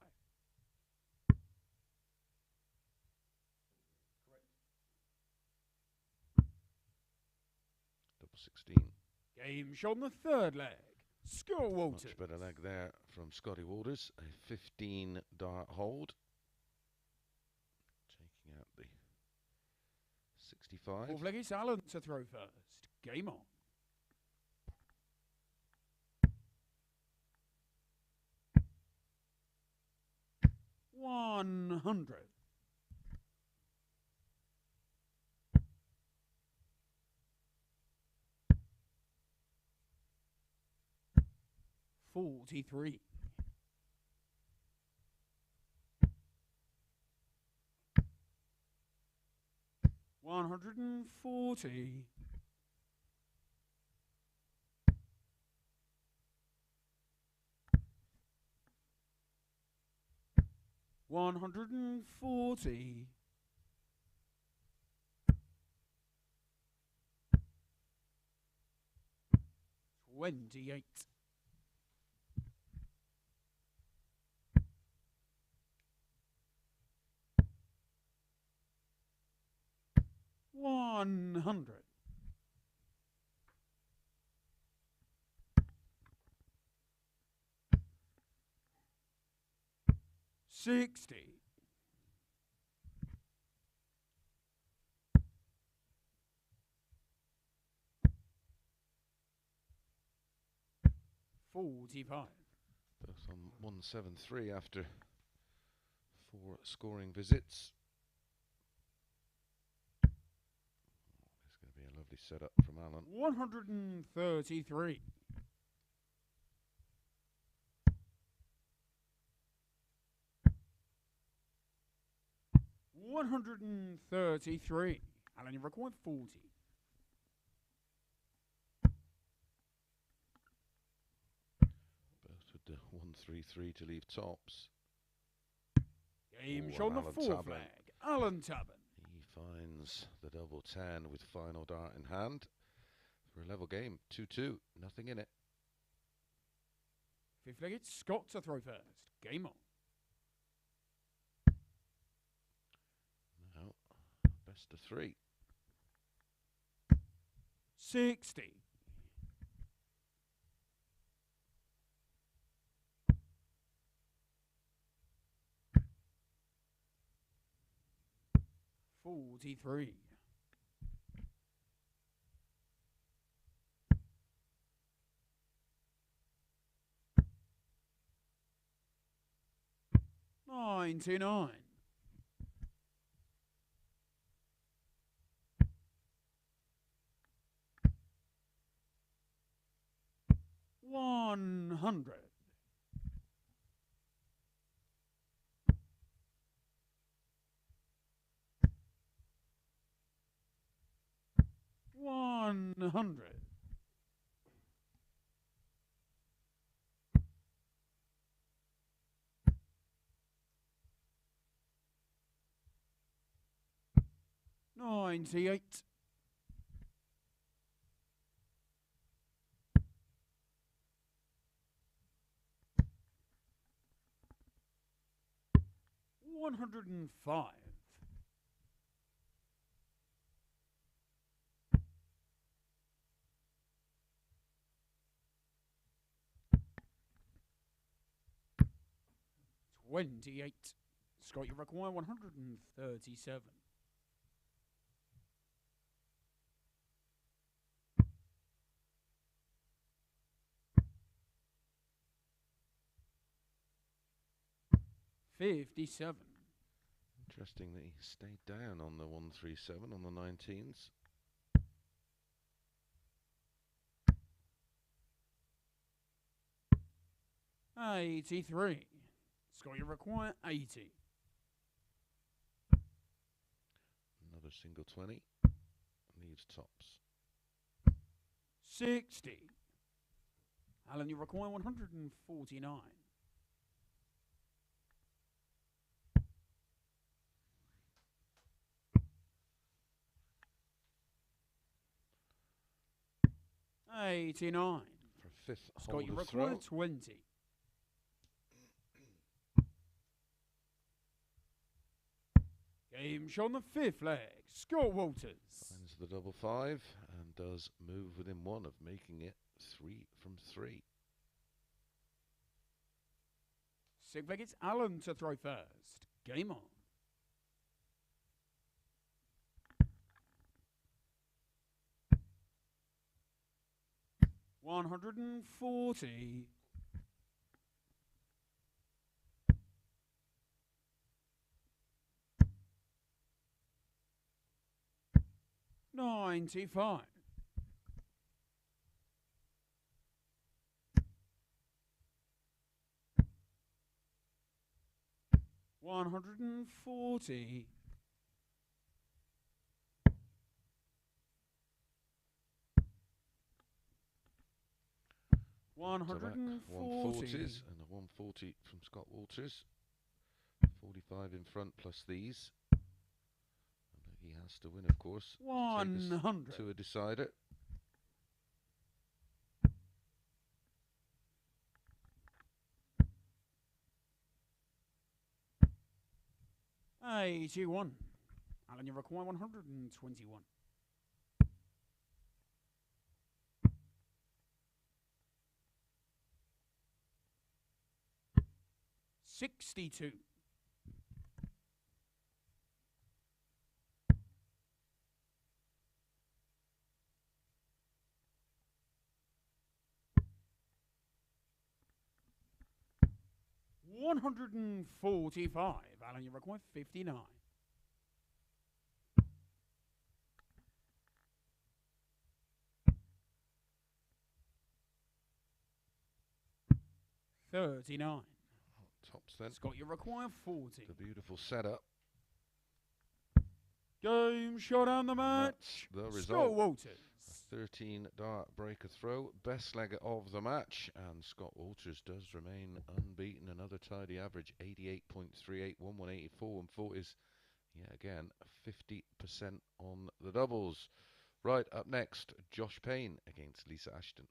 Double 16. Game shot on the third leg. Score Walters. Much better leg there from Scotty Walters. A 15 dart hold. Taking out the 65. Fourth leg is Allen to throw first. Game on. 100. 43. 140. 140. 28. 100. 60. 45. Both on 173 after 4 scoring visits. It's going to be a lovely setup from Alan. 133. 133. Alan, you require 40. Both with the 133 to leave tops. Game shot on the fourth leg. Alan Tabern. He finds the double 10 with final dart in hand for a level game. 2-2, nothing in it. Fifth leg, it's Scott to throw first. Game on. Now, best of 3. 60. 43. 99. 100. 100. 100. 98. $105. 28. Scott, you require 137. $57. Interesting that he stayed down on the 137 on the 19s. $83. Scott, you require 80. Another single 20. Leaves tops. 60. Alan, you require 149. $89. For a fifth Scott, you hold of require throw. 20. Game show on the fifth leg. Scott Walters. Finds the double 5 and does move within 1 of making it 3 from 3. Sixth leg, it's Alan to throw first. Game on. $140. $95. $140. $140. 140s and a 140 from Scott Walters. 45 in front plus these. And he has to win, of course. to take us 100. to a decider. $81. Alan, you require 121. $62. $145. Alan, you require 59. $39. Tops then. Scott, you require 40. The beautiful setup. Game shot on the match. The Scott result. Walters. 13 dart breaker throw, best leg of the match, and Scott Walters does remain unbeaten. Another tidy average, 88.38, 1184 and 40s. Yeah, again, 50% on the doubles. Right, up next, Josh Payne against Lisa Ashton.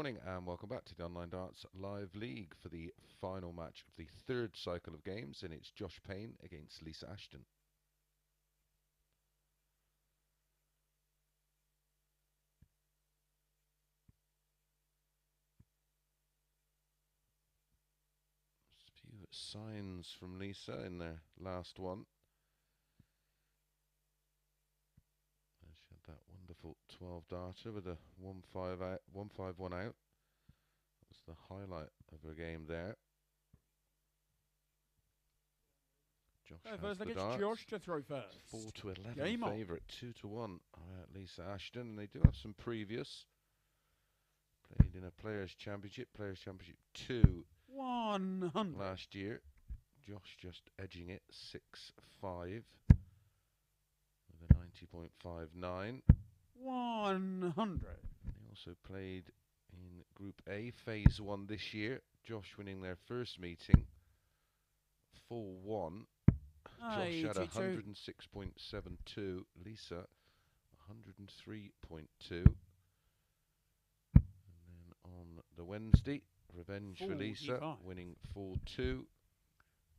morning and welcome back to the Online Darts Live League for the final match of the third cycle of games, and it's Josh Payne against Lisa Ashton. A few signs from Lisa in their last one. She had that wonderful 12 darter with a 1-5-1 out. That was the highlight of her game there. Josh has the darts. Josh to throw first. 4-11 favourite, 2-1. Lisa Ashton, and they do have some previous. Played in a Players' Championship 2 100 last year. Josh just edging it 6-5 with a 90.59. 100. They also played in Group A, Phase 1 this year. Josh winning their first meeting 4-1. Josh had 106.72, Lisa 103.2. And then on the Wednesday, revenge 45. For Lisa, winning 4-2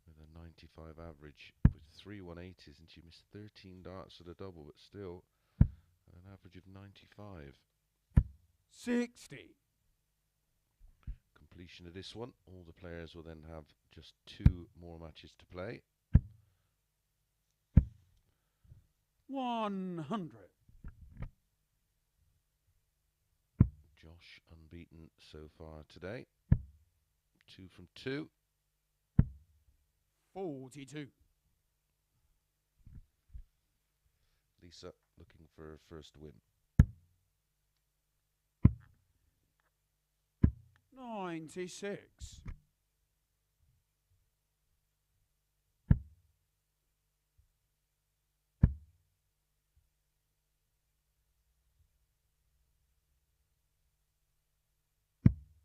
with a 95 average with 3 180s, and she missed 13 darts at a double, but still an average of 95. 60. Completion of this one, all the players will then have just 2 more matches to play. 100. Josh unbeaten so far today. 2 from 2. 42. Lisa looking for her first win. 96.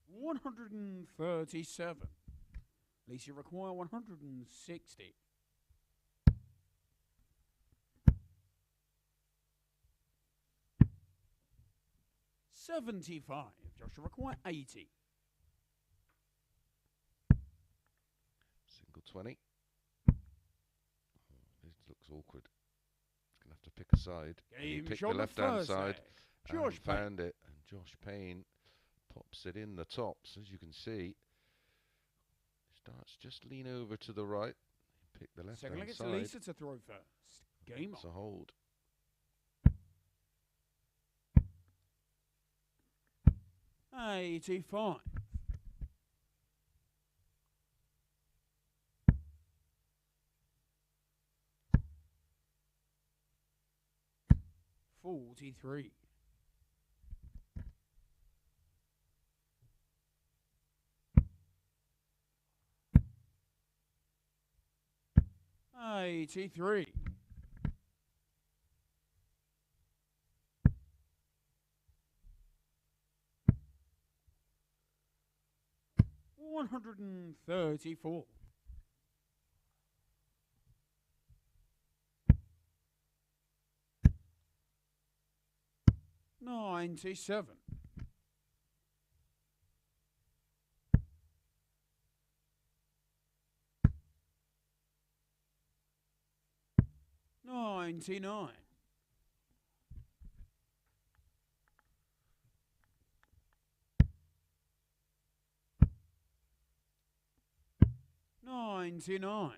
137. At least you require 160. 75. Joshua require 80. Single 20. Oh, this looks awkward. Gonna have to pick a side. He picked the left-hand side. Josh found it, and Josh Payne pops it in the tops, as you can see. Starts just lean over to the right. Pick the left-hand side. Second leg, it's Lisa to throw first. Game on. It's a hold. 85. 43. 83. 134. 97. 99. 99.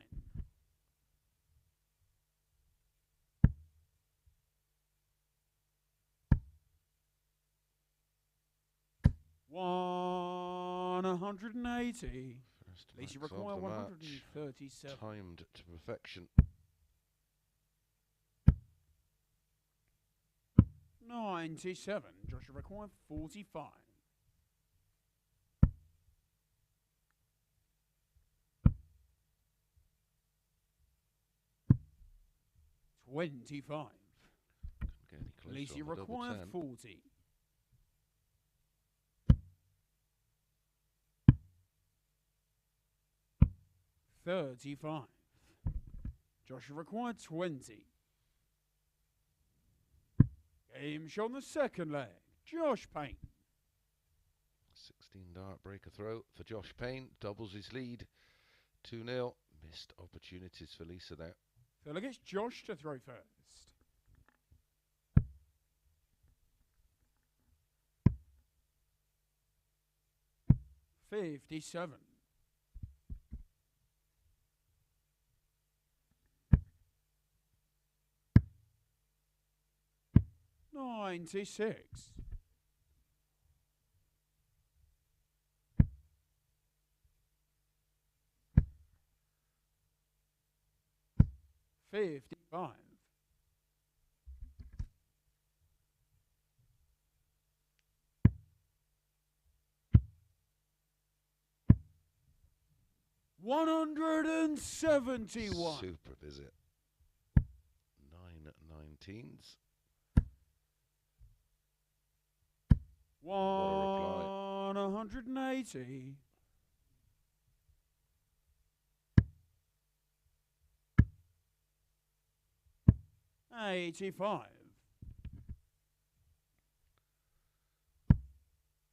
180. At least you require 137. Timed to perfection. 97. Joshua required 45. 25. At least you require 40. 35. Joshua required 20. Game shot on the second leg. Josh Payne. 16 dart breaker throw for Josh Payne. Doubles his lead. 2-0. Missed opportunities for Lisa there. So look, it's Josh to throw first. $57. 96. 55. 171. Super visit. 9 19s. What a reply. 180. 85.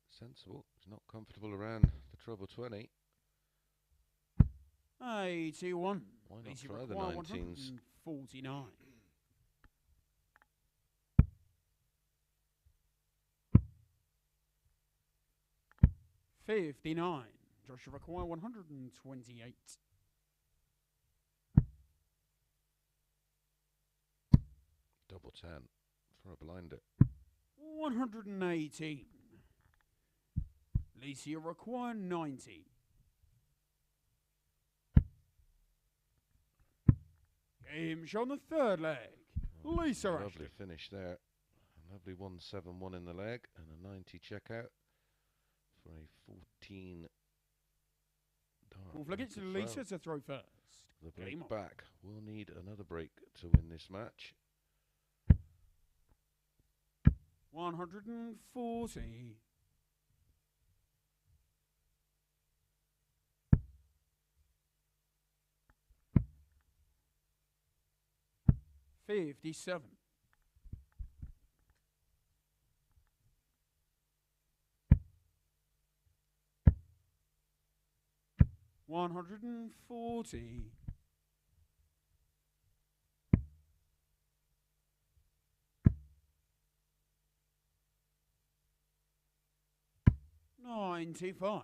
Sensible. He's not comfortable around the treble 20. 81. Why not Easy try the require 19s? 149. 59. Joshua require 128. Double 10 for a blinder. 118. Lisa require 90. Game on the third leg. Lisa Lovely Ashton. finish there. A lovely 171 in the leg and a 90 checkout for a 14 dart. We'll flick it to Lisa to throw first. The Game break on. back. We'll need another break to win this match. 140. 57. 140. 95.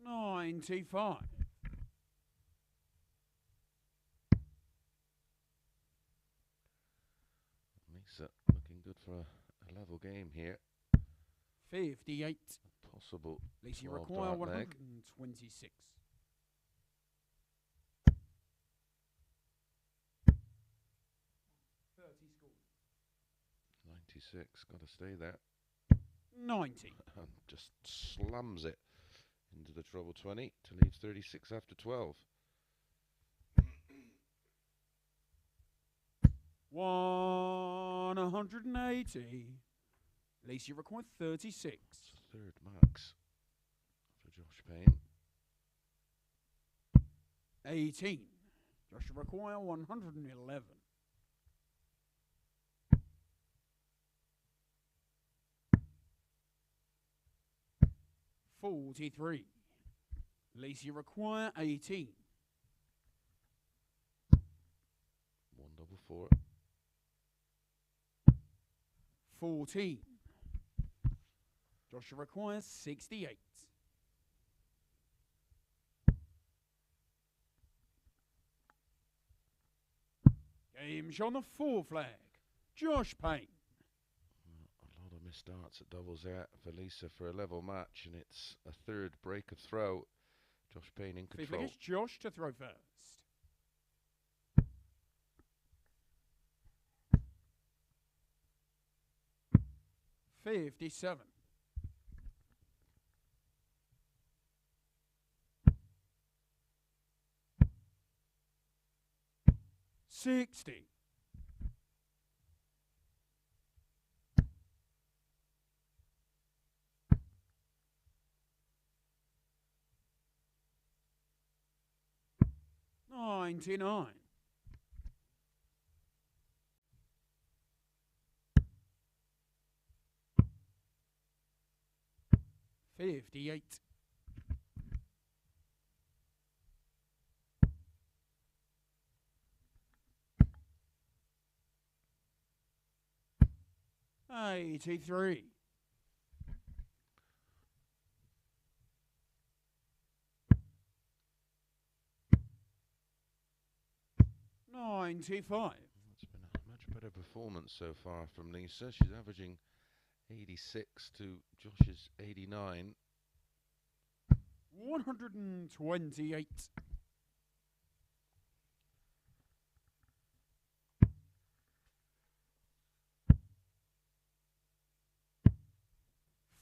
95. Looking good for a level game here. 58. Possible. Lisa 12 require dart leg. 126. 96. Got to stay there. 90. And just slams it into the treble 20 to leave 36 after 12. 180. Lisa require 36. Third max for Josh Payne. 18. Joshua require 111. 43. Lisa require 18. 144. 14. Joshua requires 68. Game's on the fourth flag. Josh Payne. A lot of missed darts at doubles there for Lisa for a level match, and it's a third break of throw. Josh Payne in Fifth control. leg is Josh to throw first. 57. 60. 99. 58. $83. 95. It's been a much better performance so far from Lisa. She's averaging 86 to Josh's 89. 128.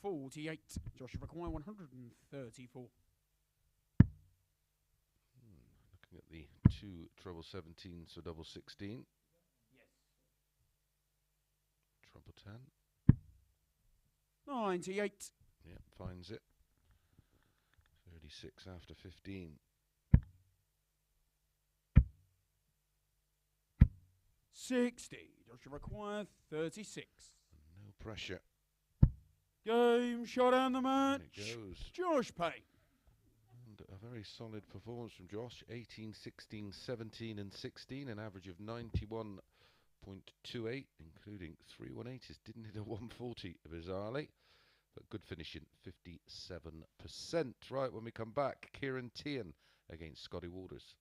$48. Josh require 134. Looking at the two treble 17, so double 16. Yes. Treble 10. 98. Yep, finds it. 36 after 15. 60. Josh require 36. No pressure. Game shot on the match. It goes. Josh Payne. And a very solid performance from Josh. 18, 16, 17 and 16. An average of 91.28, including 3 180s. Didn't hit a 140 bizarrely. But good finishing, 57%. Right, when we come back, Ciaran Teehan against Scotty Waters.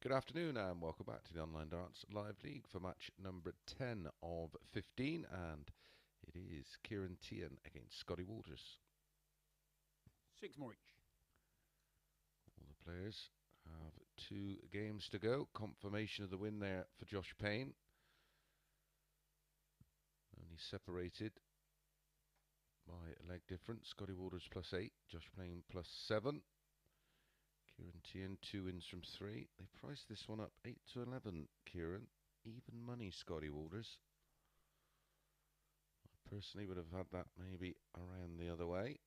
Good afternoon and welcome back to the Online Darts Live League for match number 10 of 15, and it is Ciaran Teehan against Scotty Waters. 6 more each. All the players have 2 games to go. Confirmation of the win there for Josh Payne. Only separated by a leg difference. Scotty Waters +8, Josh Payne +7. Ciaran Teehan 2 wins from 3. They priced this one up 8 to 11. Kieran, even money. Scotty Waters. I personally would have had that maybe around the other way.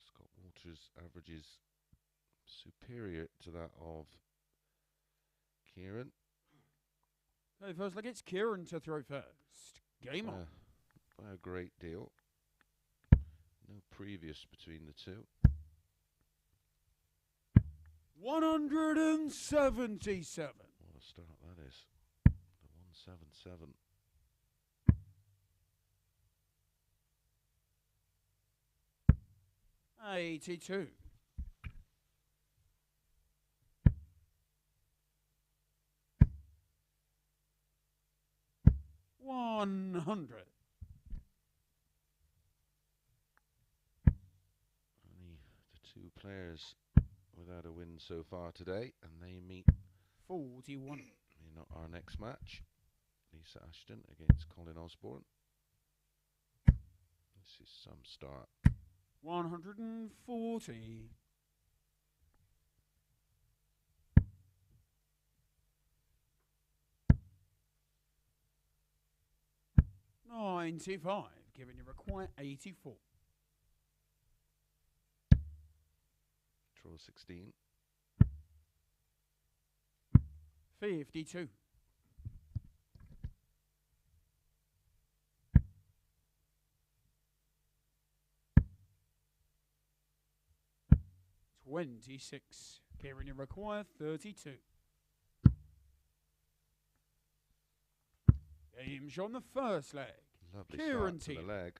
Scott Waters averages superior to that of Kieran. Okay, first leg, it's Kieran to throw first. Game on. By a great deal. No previous between the two. 177. What a start that is. The 177. $82. 100. Only the two players without a win so far today, and they meet 41. in our next match. Lisa Ashton against Colin Osborne. This is some start. 140. 95, giving you require 84. Draw 16. 52. 26, Kieran, you require 32. Game's on the first leg. Lovely Ciaran start to the Teehan. leg.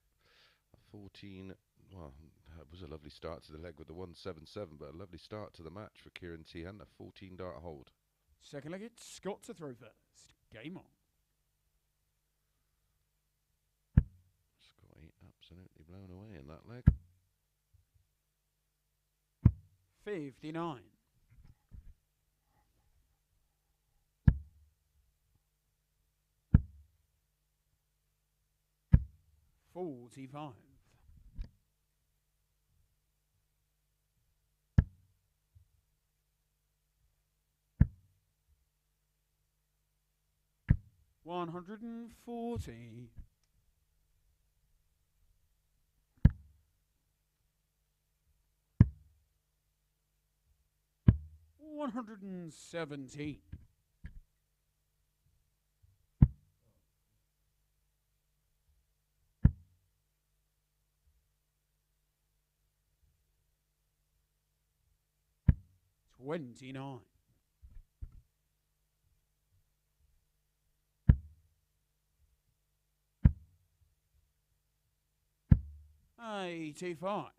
A 14, well, that was a lovely start to the leg with the 177, but a lovely start to the match for Ciaran Teehan, a 14 dart hold. Second leg, it's Scott to throw first. Game on. Scotty absolutely blown away in that leg. 59. 45. 140. 117. 29. 85.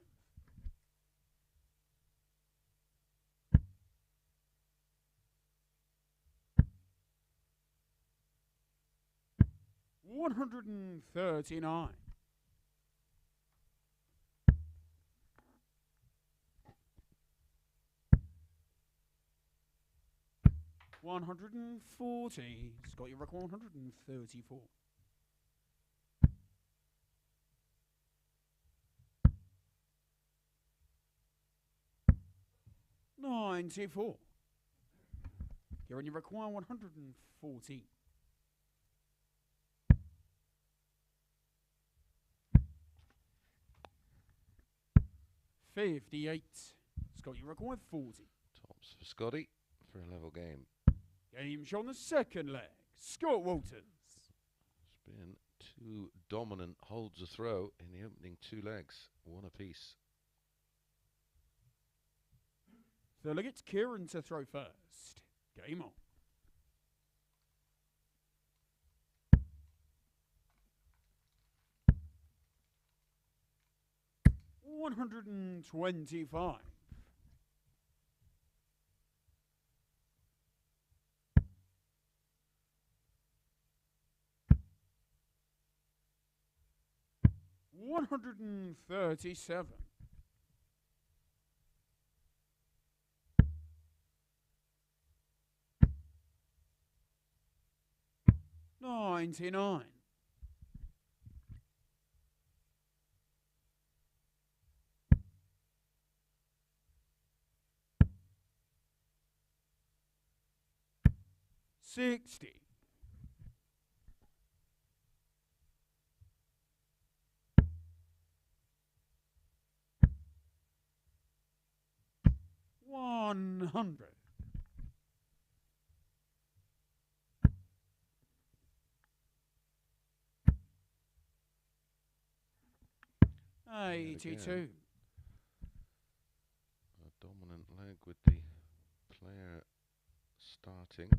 139. 140. Scott, you reckon 134. 94. Kieran, you require 114. 58. Scott, you require 40. Tops for Scotty for a level game. Game's on the second leg. Scott Walters. It's been two dominant holds a throw in the opening two legs, one apiece. Third leg, it's Kieran to throw first. Game on. 125. 137. 99. 60. 100. 82. A dominant leg with the player starting.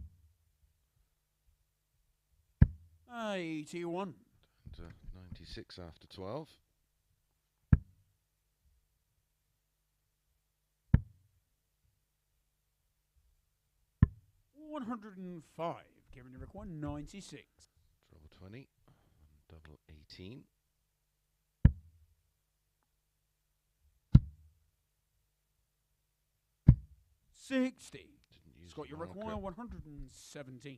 81. And 96 after 12. 105. Kieran, you require 96. Treble 20 and double 18. 60. Use Scott, the you marker. require 117.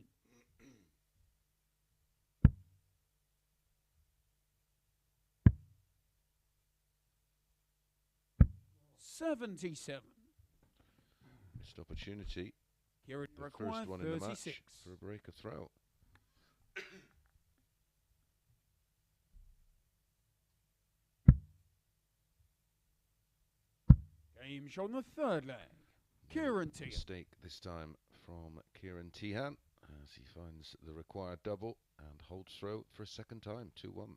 77. Missed opportunity. Kieran, The require first one in the match 36. for a break of throw. Game shown the third leg. Ciaran Teehan. Mistake this time from Ciaran Teehan as he finds the required double and holds throw for a second time, 2-1.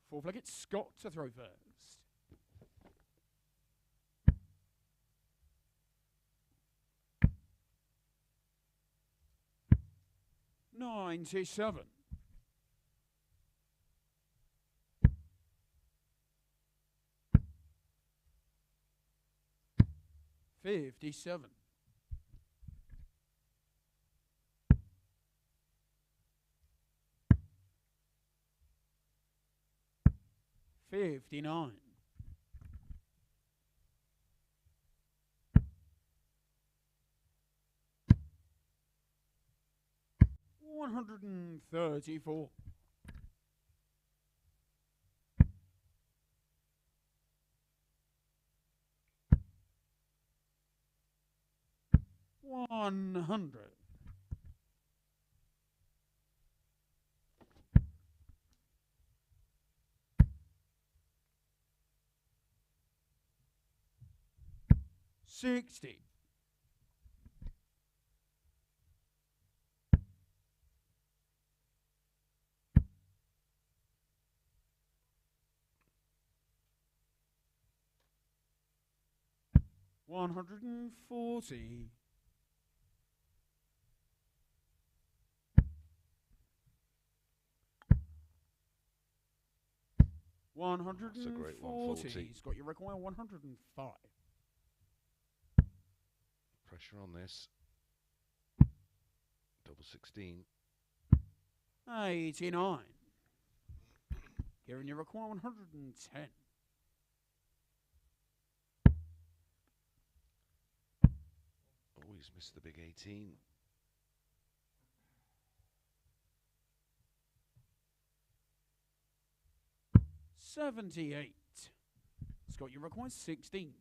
Fourth leg, it's Scott to throw first. $97. 57. 59. 134. 100. 60. 140. 140. That's a great 140. He's got you require 105. Pressure on this. Double 16. 89. Kieran, you require 110. Always missed the big 18. 78. Scott, you require 16.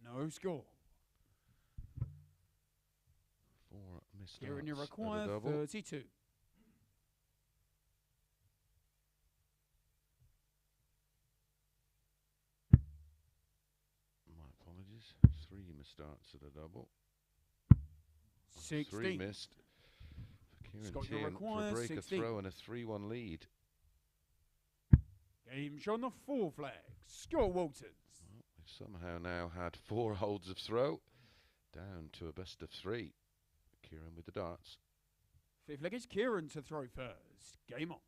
No score. 4 missed Kieran, you darts at a require double. 32. My apologies. 3 missed darts at a double. 16. 3 missed for Ciaran Scott, you Teehan for a require break, 16. a throw and a 3-1 lead. Game shown the fourth leg. Scott Walters. Well, we've somehow now had 4 holds of throw, down to a best of 3. Kieran with the darts. Fifth leg is Kieran to throw first. Game on.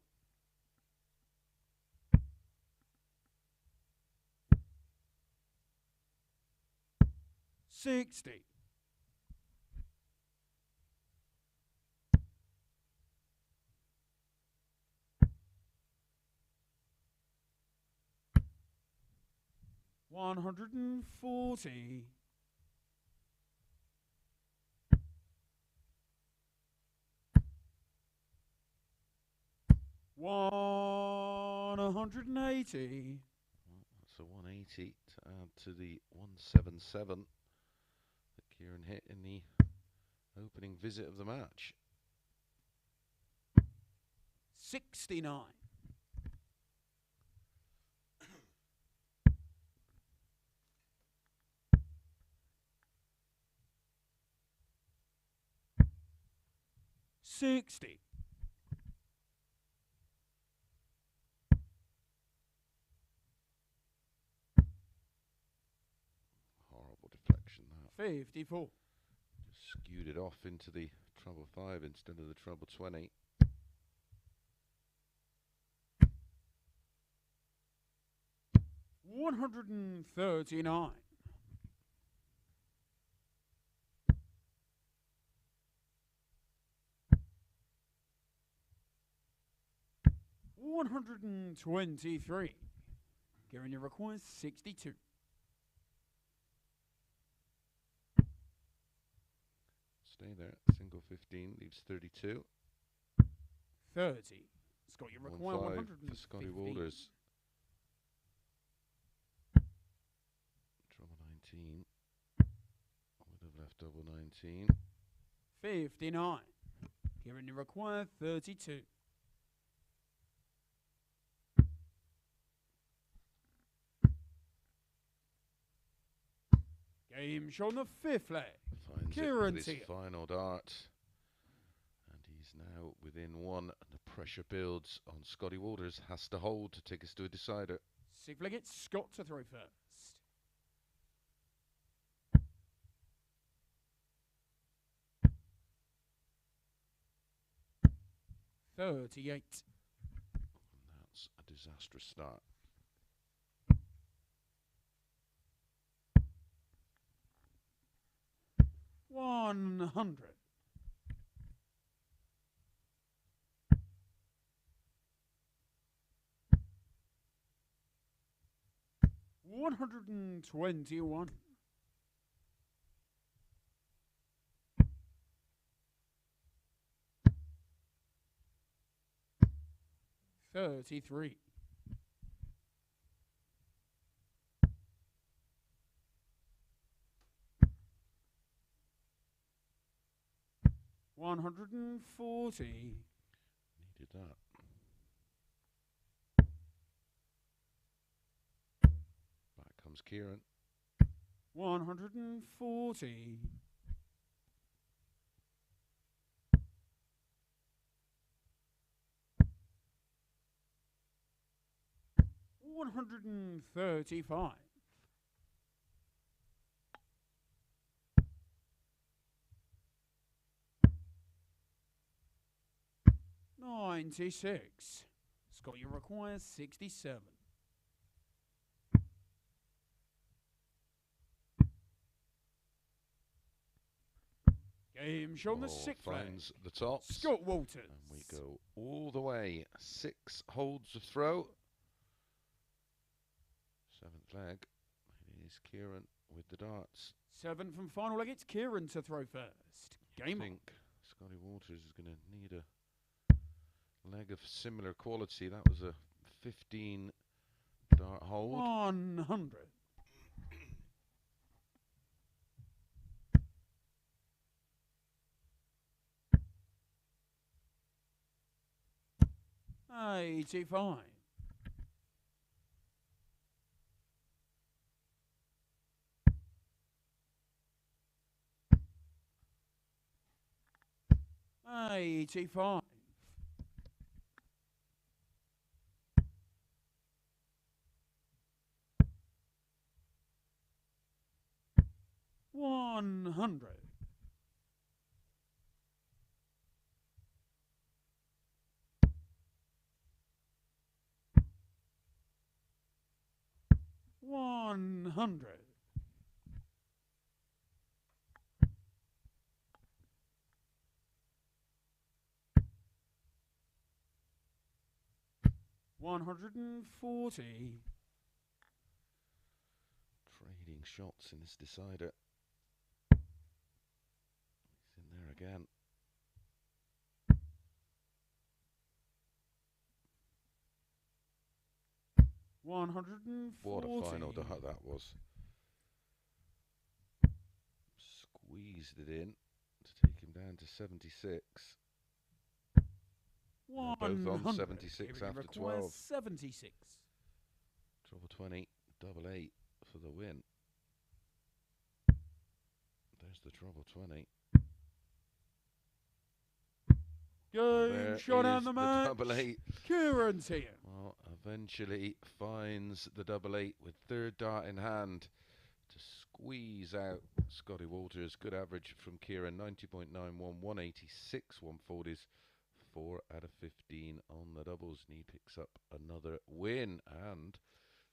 $60. 140. 180. Well, that's a 180 to add to the 177 that Kieran hit in the opening visit of the match. 69. 60. Horrible deflection that. 54. Just skewed it off into the treble 5 instead of the treble 20. $139. $123. Kieran, you require 62. Stay there. Single 15 leaves 32. 30. Scott, you require 1-5 115. for Scotty Walters. Treble 19. Would have left double 19. 59. Kieran, you require 32. Game show on the 5th leg. Finds Ciaran it with his Teehan. final dart. And he's now within 1. And the pressure builds on Scotty Walters. Has to hold to take us to a decider. 6th leg, it's Scott to throw first. 38. And that's a disastrous start. $100. $121. $33. $140. Needed that. Back comes Kieran. 140. $135. $96. Scott, you require 67. Game show on the 6th leg. Finds the tops. Scott Walters. And we go all the way. 6 holds of throw. 7th leg. It is Kieran with the darts. 7th and final leg. It's Kieran to throw first. Game I on. think Scotty Walters is going to need a leg of similar quality. That was a 15 dart hold. 100. $85. $85. $100. $100. $140. Trading shots in this decider. He's in there again. $140. What a final dart that was. Squeezed it in to take him down to 76. They're both on 76 after 12. 76. Treble 20, double 8 for the win. There's the treble 20. Game There shot on is the the match. double eight. Ciaran Teehan. Well, eventually finds the double eight with third dart in hand to squeeze out Scotty Walters. Good average from Kieran, 90.91, 186, 140s, 4 out of 15 on the doubles. And he picks up another win and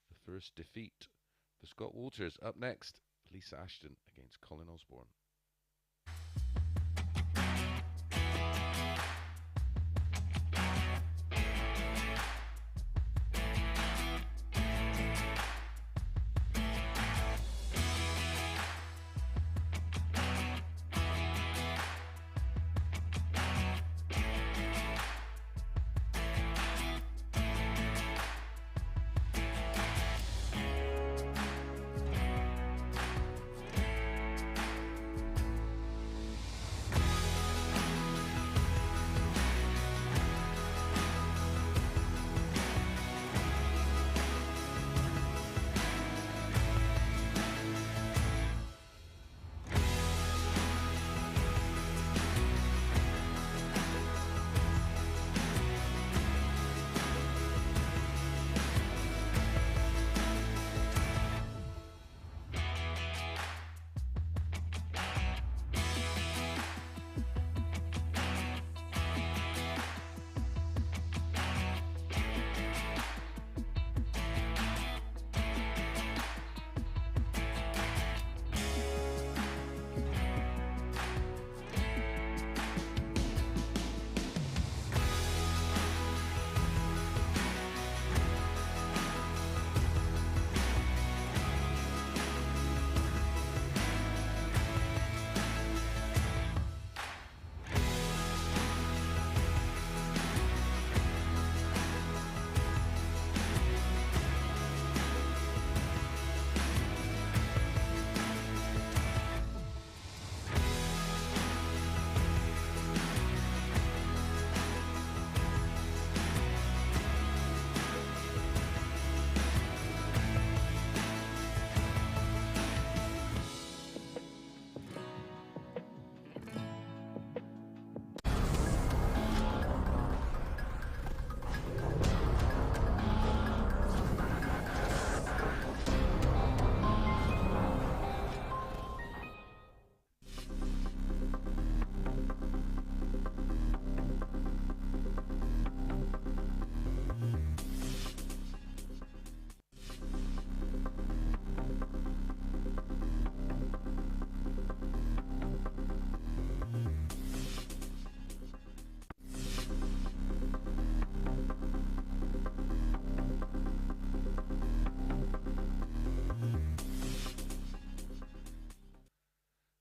the first defeat for Scott Walters. Up next, Lisa Ashton against Colin Osborne.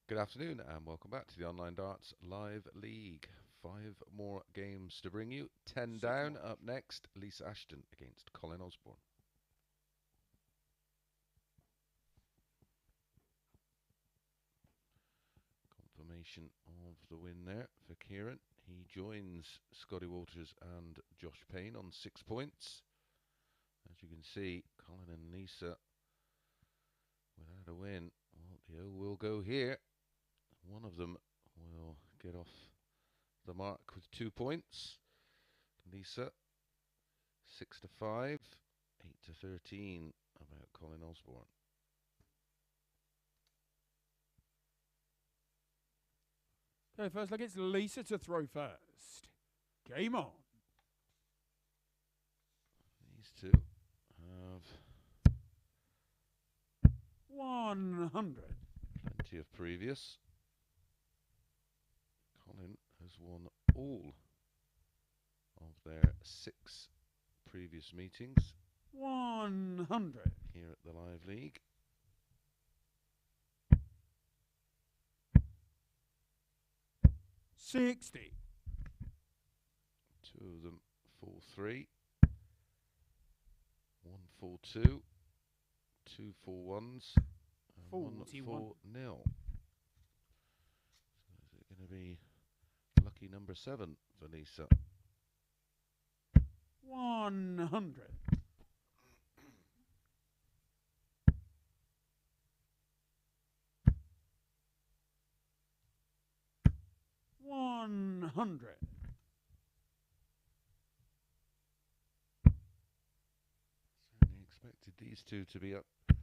Good afternoon and welcome back to the Online Darts Live League. 5 more games to bring you. 10 down. Up next, Lisa Ashton against Colin Osborne. Confirmation of the win there for Kieran. He joins Scotty Walters and Josh Payne on 6 points. As you can see, Colin and Lisa without a win. Well, the O will go here. One of them will get off the mark with 2 points. Lisa, 6 to 5, 8 to 13 about Colin Osborne. Okay, first look, it's Lisa to throw first. Game on. These two have 100. plenty of previous. Colin has won all of their 6 previous meetings 100. here at the Live League. $60. 2 of them fall 3. 1 fall 2. 2 fall 1s. And 1 fall 0. So is it going to be lucky number 7 for Lisa? 100. 100. Expected these two to be up at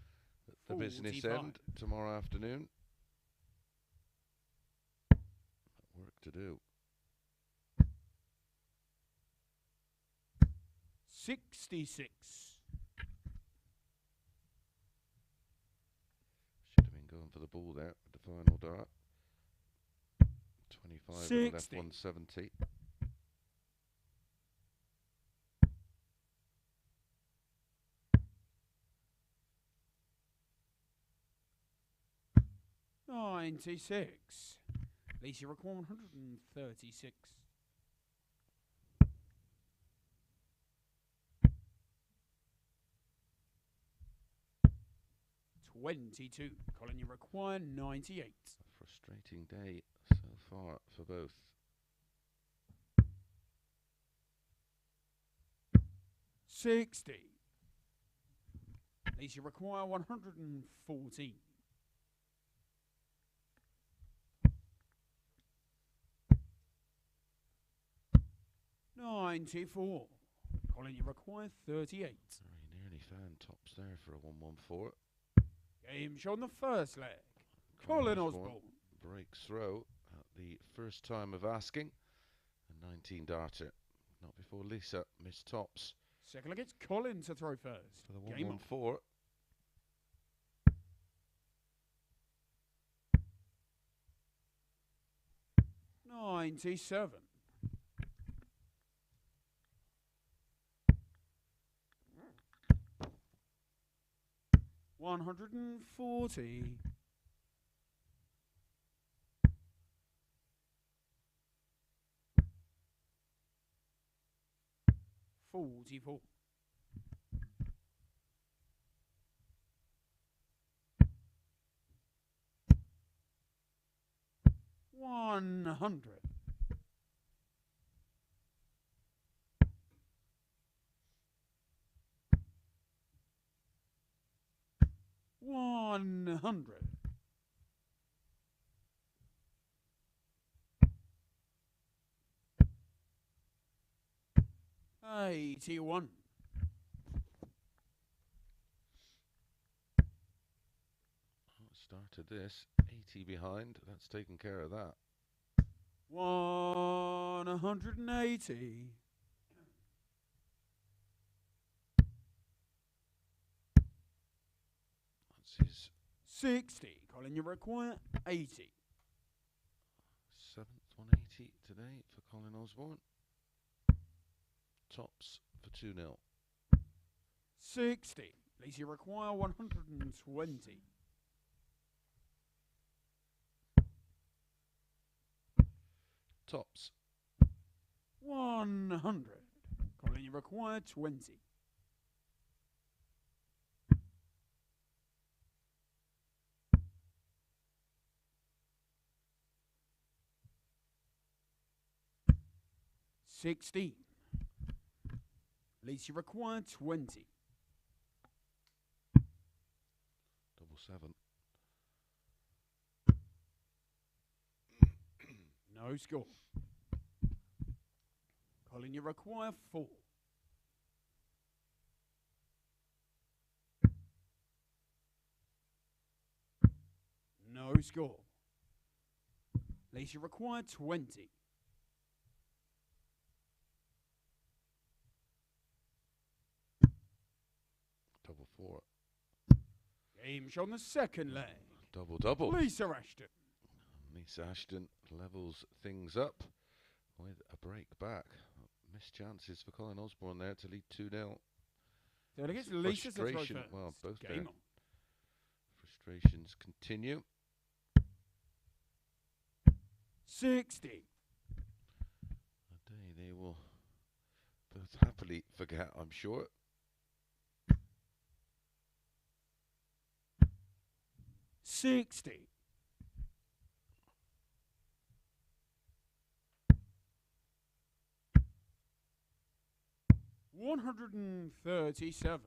the business 45. end tomorrow afternoon. Work to do. 66. Should have been going for the ball there with the final dart. 25 with the left 170. $96. At least you require 136. $22. Colin, you require 98. A frustrating day so far for both. $60. At least you require 114. $94. Colin, you require 38. Very nearly found tops there for a 114. Game show on the first leg. Colin Osborne breaks throw at the first time of asking. A 19 darter. Not before Lisa missed tops. Second leg, it's Colin to throw first. For the Game on. 114. 97. $140. $44. $100. $100. $81. Started this 80 behind. That's taken care of that. 180. That's his 60. Colin, you require 80. 7th 180 today for Colin Osborne. Tops for 2-0. 60. At least you require 120. Tops. 100. Colin, you require 20. $16. At least you require 20. Double 7. No score. Colin, you require 4. No score. At least you require 20. Double 4. Game show on the second leg. Double double. Lisa Ashton. Lisa Ashton levels things up with a break back. Missed chances for Colin Osborne there to lead 2-0. So I guess Lisa to throw Frustration. first. Well, both Game there. on. Frustrations continue. 60. A day they will both happily forget, I'm sure. 60. $137.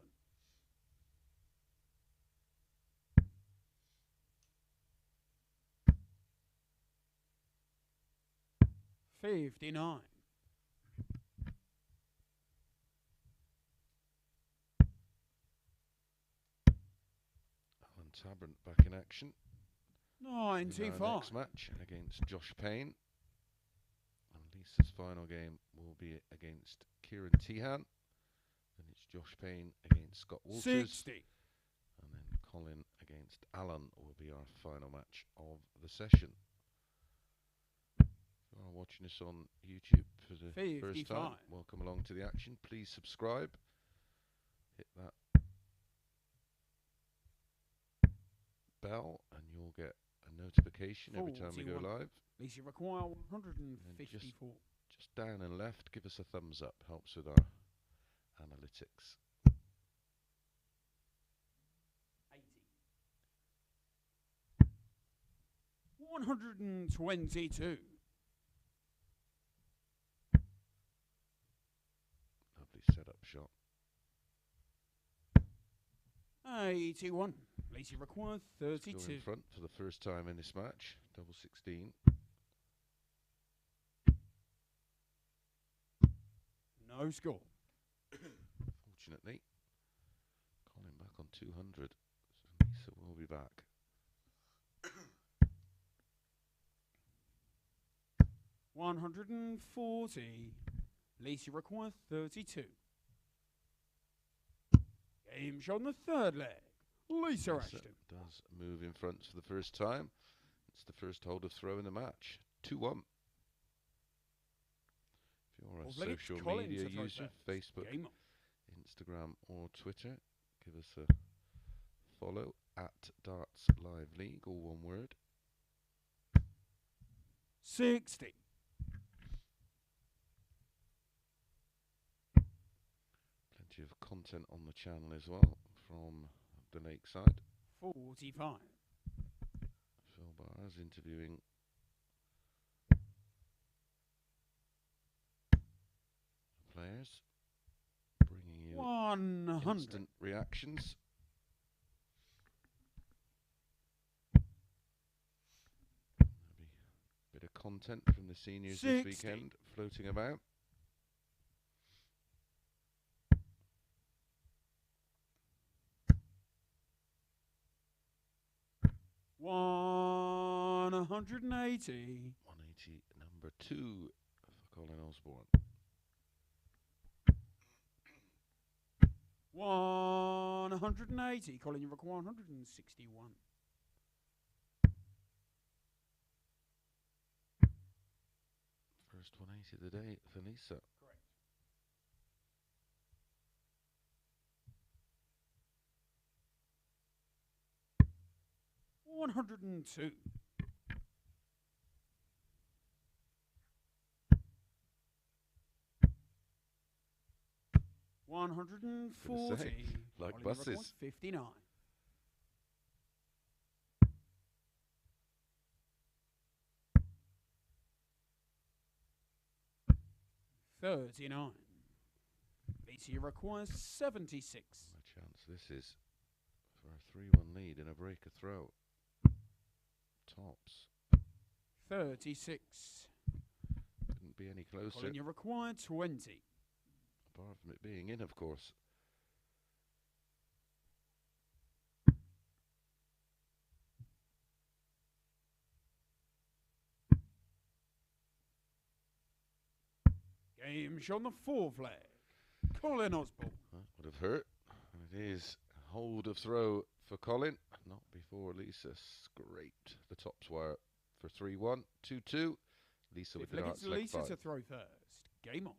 $59. Tabern back in action. In our 95. next match against Josh Payne. And Lisa's final game will be against Ciaran Teehan. Then it's Josh Payne against Scott Walters. 60. And then Colin against Alan will be our final match of the session. If you are watching us on YouTube for the 55. first time, welcome along to the action. Please subscribe. Hit that bell and you'll get a notification every time we go 41. live. Lisa require 154. Just down and left, give us a thumbs up, helps with our analytics. 80. 122. Lovely setup shot. 81. Lacey requires Still 32. in front for the first time in this match. Double 16. No score. Fortunately, Colin back on 200. So Lisa will be back. 140. Lacey requires 32. Game shot on the third leg. Lisa Ashton. Does move in front for the first time. It's the first hold of throw in the match. 2-1. If you're a social media user, Facebook, Instagram or Twitter, give us a follow at Darts Live League, all one word. 60. Plenty of content on the channel as well from the lakeside. 45. Phil Bars interviewing players, bringing you 100. instant reactions. There'll be a bit of content from the seniors 60. this weekend floating about. $180. 180, number 2 for Colin Osborne. 180. Colin, you require 161. First 180 of the day for Lisa. Correct. 102. 140. Like buses. 59. 39. VT requires 76. What a chance this is for a 3-1 lead in a breaker throw. Tops. 36. Couldn't be any closer. Colin, you require 20. Apart from it being in, of course. Game shot on the fourth leg. Colin Osborne. That would have hurt. And it is hold of throw for Colin. Not before Lisa scraped the tops wire for 3-1. 2-2. Lisa with the darts leg Lisa 5. to throw first. Game on.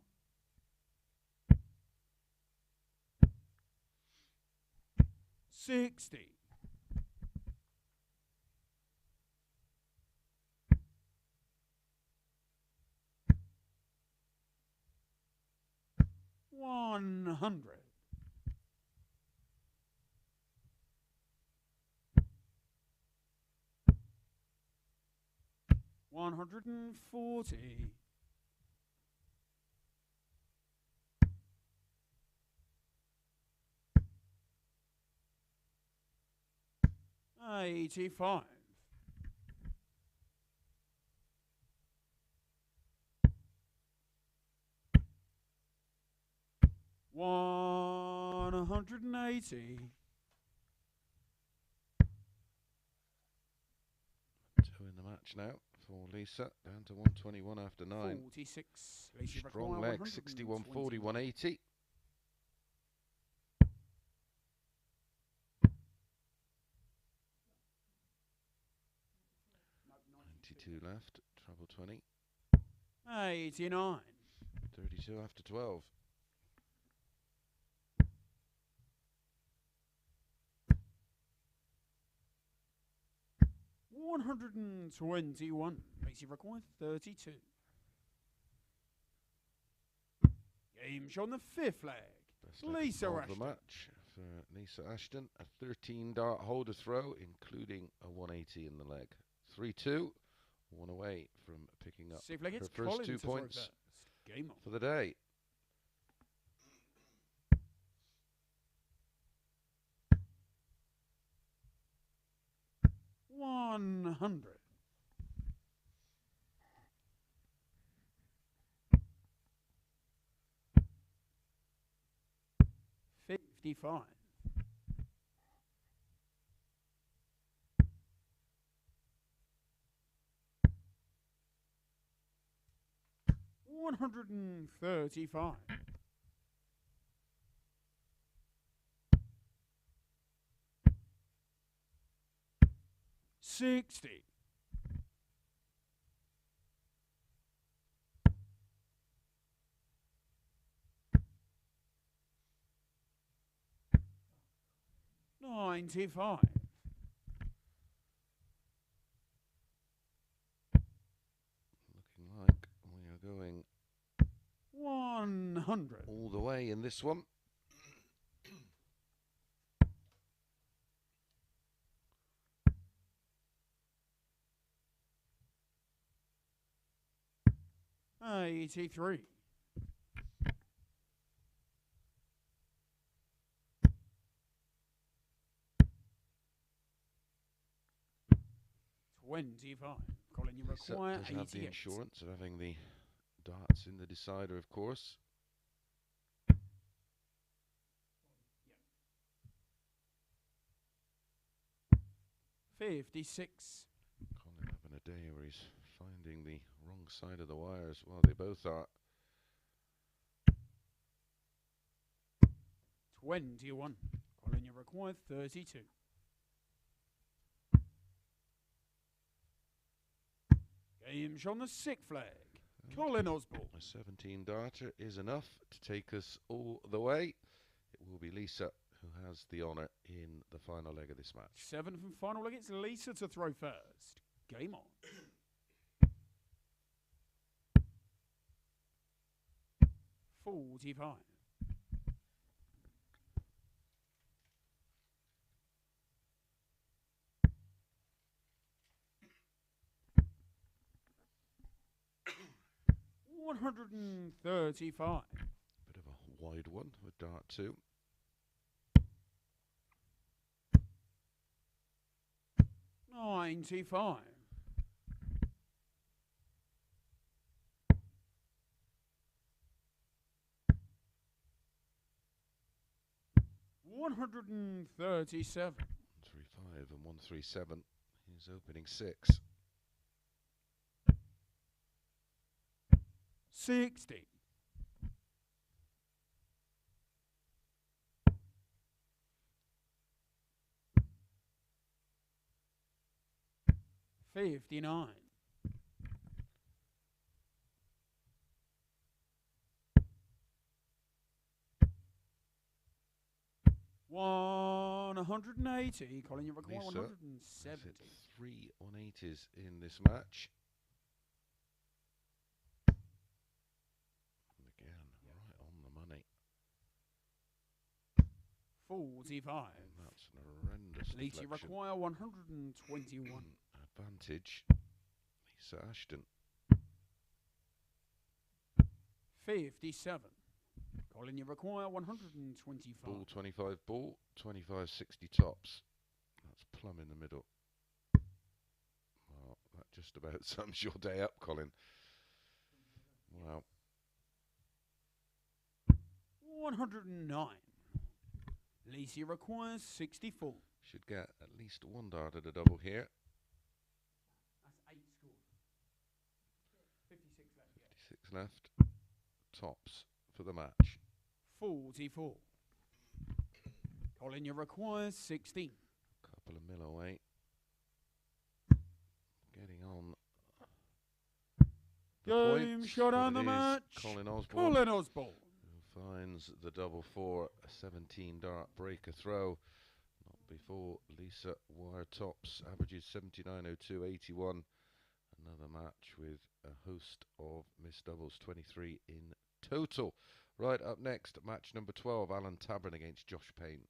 60. 100. 140. 85. 180. match now for Lisa, down to 121 after 9. 46. Lisa Strong require leg, 61.40, 180. Left, treble 20. 89. 32 after 12. 121. Makes you require 32. Game show on the 5th leg. Best leg Lisa of Ashton. the match for Lisa Ashton. A 13 dart holder throw, including a 180 in the leg. 3-2. One away from picking up Safe leg, her it's first Colin 2 to throw points first. Game on. for the day. $100. 55. 135. 60. 95. Looking like we are going 100. all the way in this one. $83. 25. Colin, you Lisa require does have the 88. insurance of having the darts in the decider, of course. $56. Colin having a day where he's finding the wrong side of the wires. Well, they both are. 21. Colin, you require 32. Game show on the 6th leg. Colin Osborne. A 17 darter is enough to take us all the way. It will be Lisa who has the honour in the final leg of this match. 7th and final leg. It's Lisa to throw first. Game on. $45. 135. Bit of a wide one with dart 2. 95. 137. 135 and 137. He's opening 6. 60. 59. 180. Colin, you require Lisa 170. has hit 3 180s in this match. And again, right on the money. 45. And that's an horrendous Lisa deflection. require 121. Advantage, Lisa Ashton. 57. Colin, you require 125. Ball 25 ball, 25-60 tops. That's plumb in the middle. Well, that just about sums your day up, Colin. Wow. 109. Lisa requires 64. Should get at least one dart at a double here. That's 8. left. Tops for the match. 44. Colin, you require 16. Couple of mil away. Getting on. Game shot on the match. Colin Osborne. Colin Osborne. Who finds the double four, a 17 dart breaker throw. Not before Lisa wire tops. Averages 79.02.81. Another match with a host of missed doubles, 23 in total. Right, up next, match number 12, Alan Tabern against Josh Payne.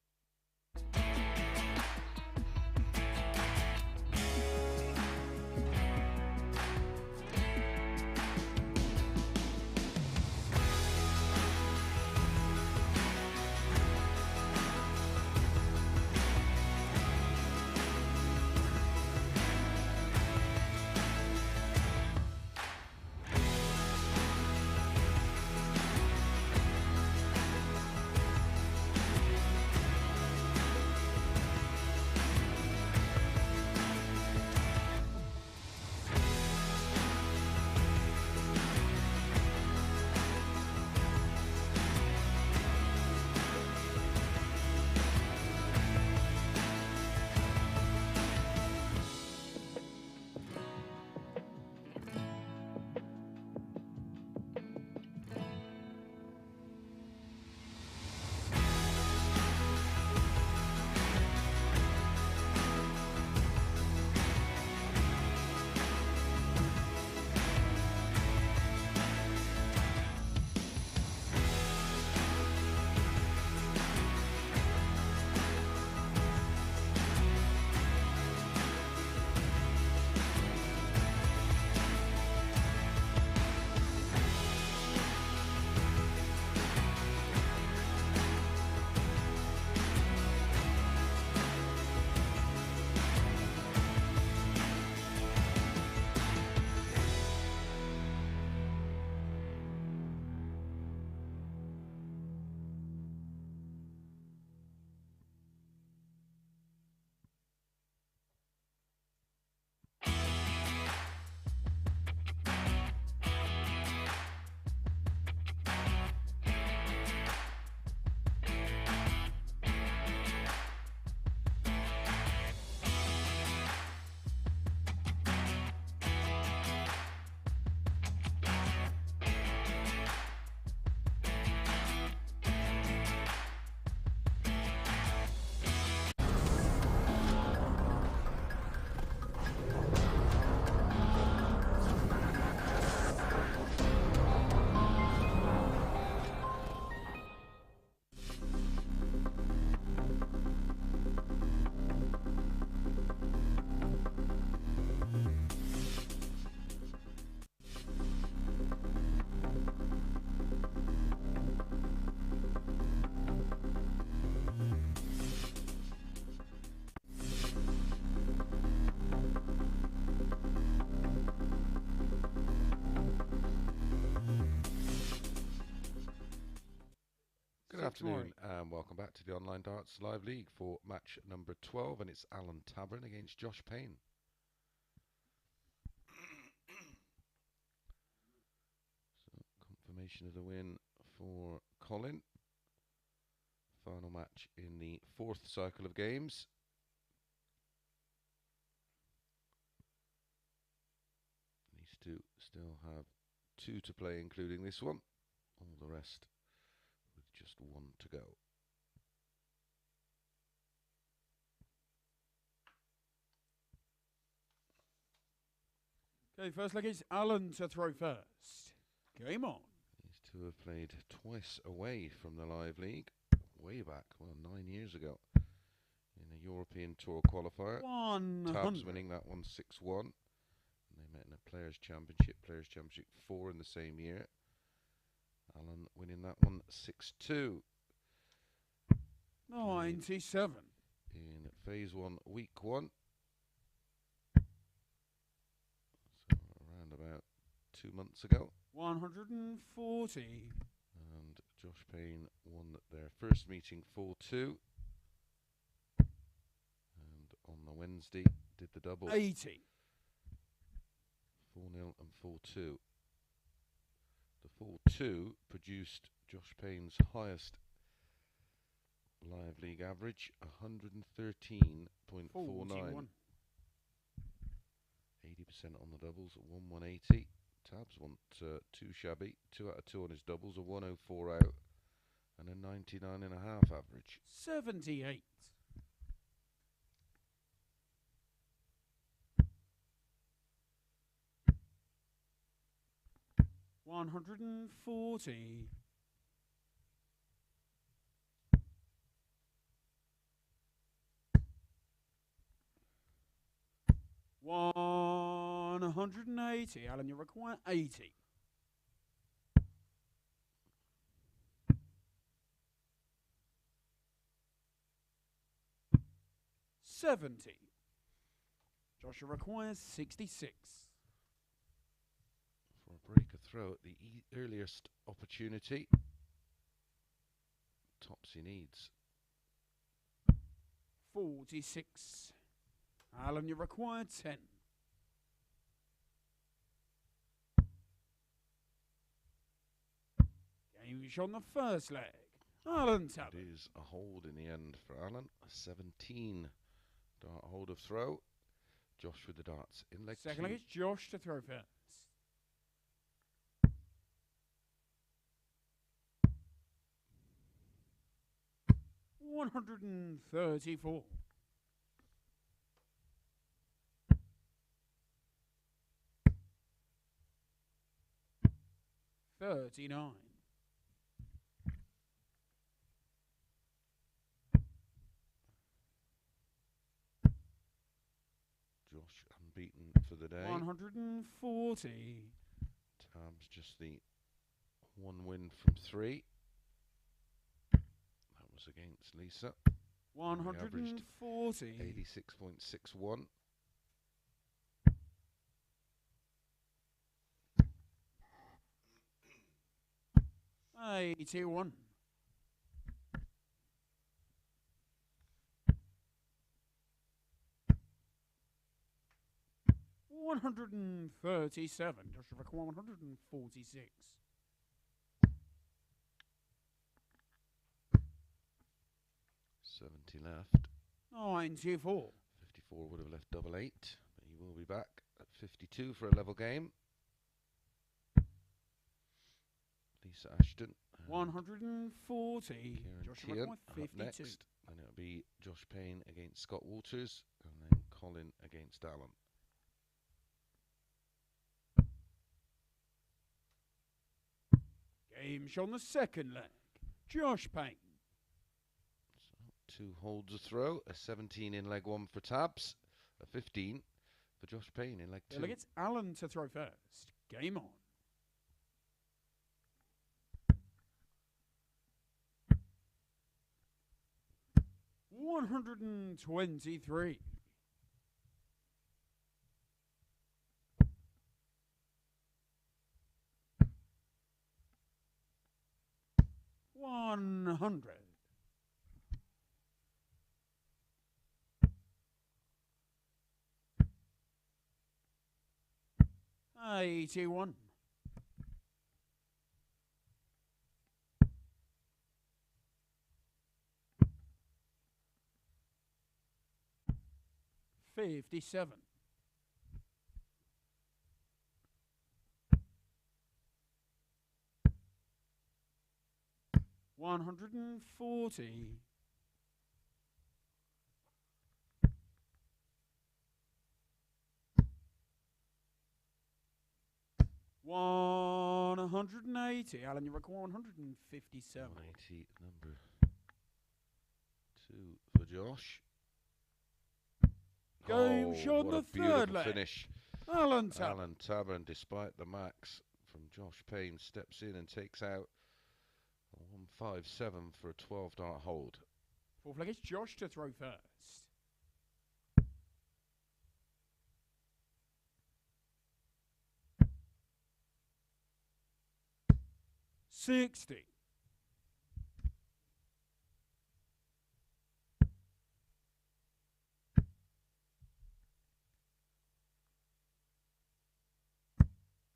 Good afternoon and welcome back to the Online Darts Live League for match number 12, and it's Alan Tabern against Josh Payne. So confirmation of the win for Colin. Final match in the fourth cycle of games. These two still have two to play, including this one. All the rest with just one to go. Okay, first leg is Alan to throw first. Game on. These two have played twice away from the Live League, way back, well, 9 years ago, in a European Tour qualifier. 100. Tabs winning that one 6-1. And they met in a Players' Championship 4 in the same year. Alan winning that one 6-2. 97. In Phase 1, Week 1. So around about 2 months ago. 140. And Josh Payne won their first meeting 4-2. And on the Wednesday did the double. 80. 4-0 and 4-2. The 4-2 produced Josh Payne's highest live league average, 113.49. 41. 80% on the doubles at 180. Tabs want too shabby. 2 out of 2 on his doubles, a 104 out, and a 99.5 average. 78. 140. 180. Alan, you require 80. 70. Joshua requires 66. For a breaker throw at the earliest opportunity. Tops he needs. 46. Alan, you require 10. Game's on the first leg. Alan Tabern. It is a hold in the end for Alan. A 17 dart hold of throw. Josh with the darts in leg Second 2. leg, it's Josh to throw first. 134. 39. Unbeaten for the day. 140. Tabs just the 1 win from 3. That was against Lisa. 140. 86.61. 81. 137. Joshua require 146. 70 left. 94. 54 would have left double 8, but he will be back at 52 for a level game. Lisa Ashton. 140. Ciaran Joshua Teehan require up 52. next. And it'll be Josh Payne against Scott Walters, and then Colin against Alan. Game's on the second leg. Josh Payne. So 2 holds a throw, a 17 in leg 1 for Tabs, a 15 for Josh Payne in leg 2. Look, it's Alan to throw first. Game on. 123. 100. 81. 57. 140. 180. Alan, you require 157. 180, number 2 for Josh. Game shot what the a beautiful third leg. finish. Alan Tabern. Alan Tabern, despite the max from Josh Payne, steps in and takes out a 157 for a 12 dart hold. Fourth leg, it's Josh to throw first. 60.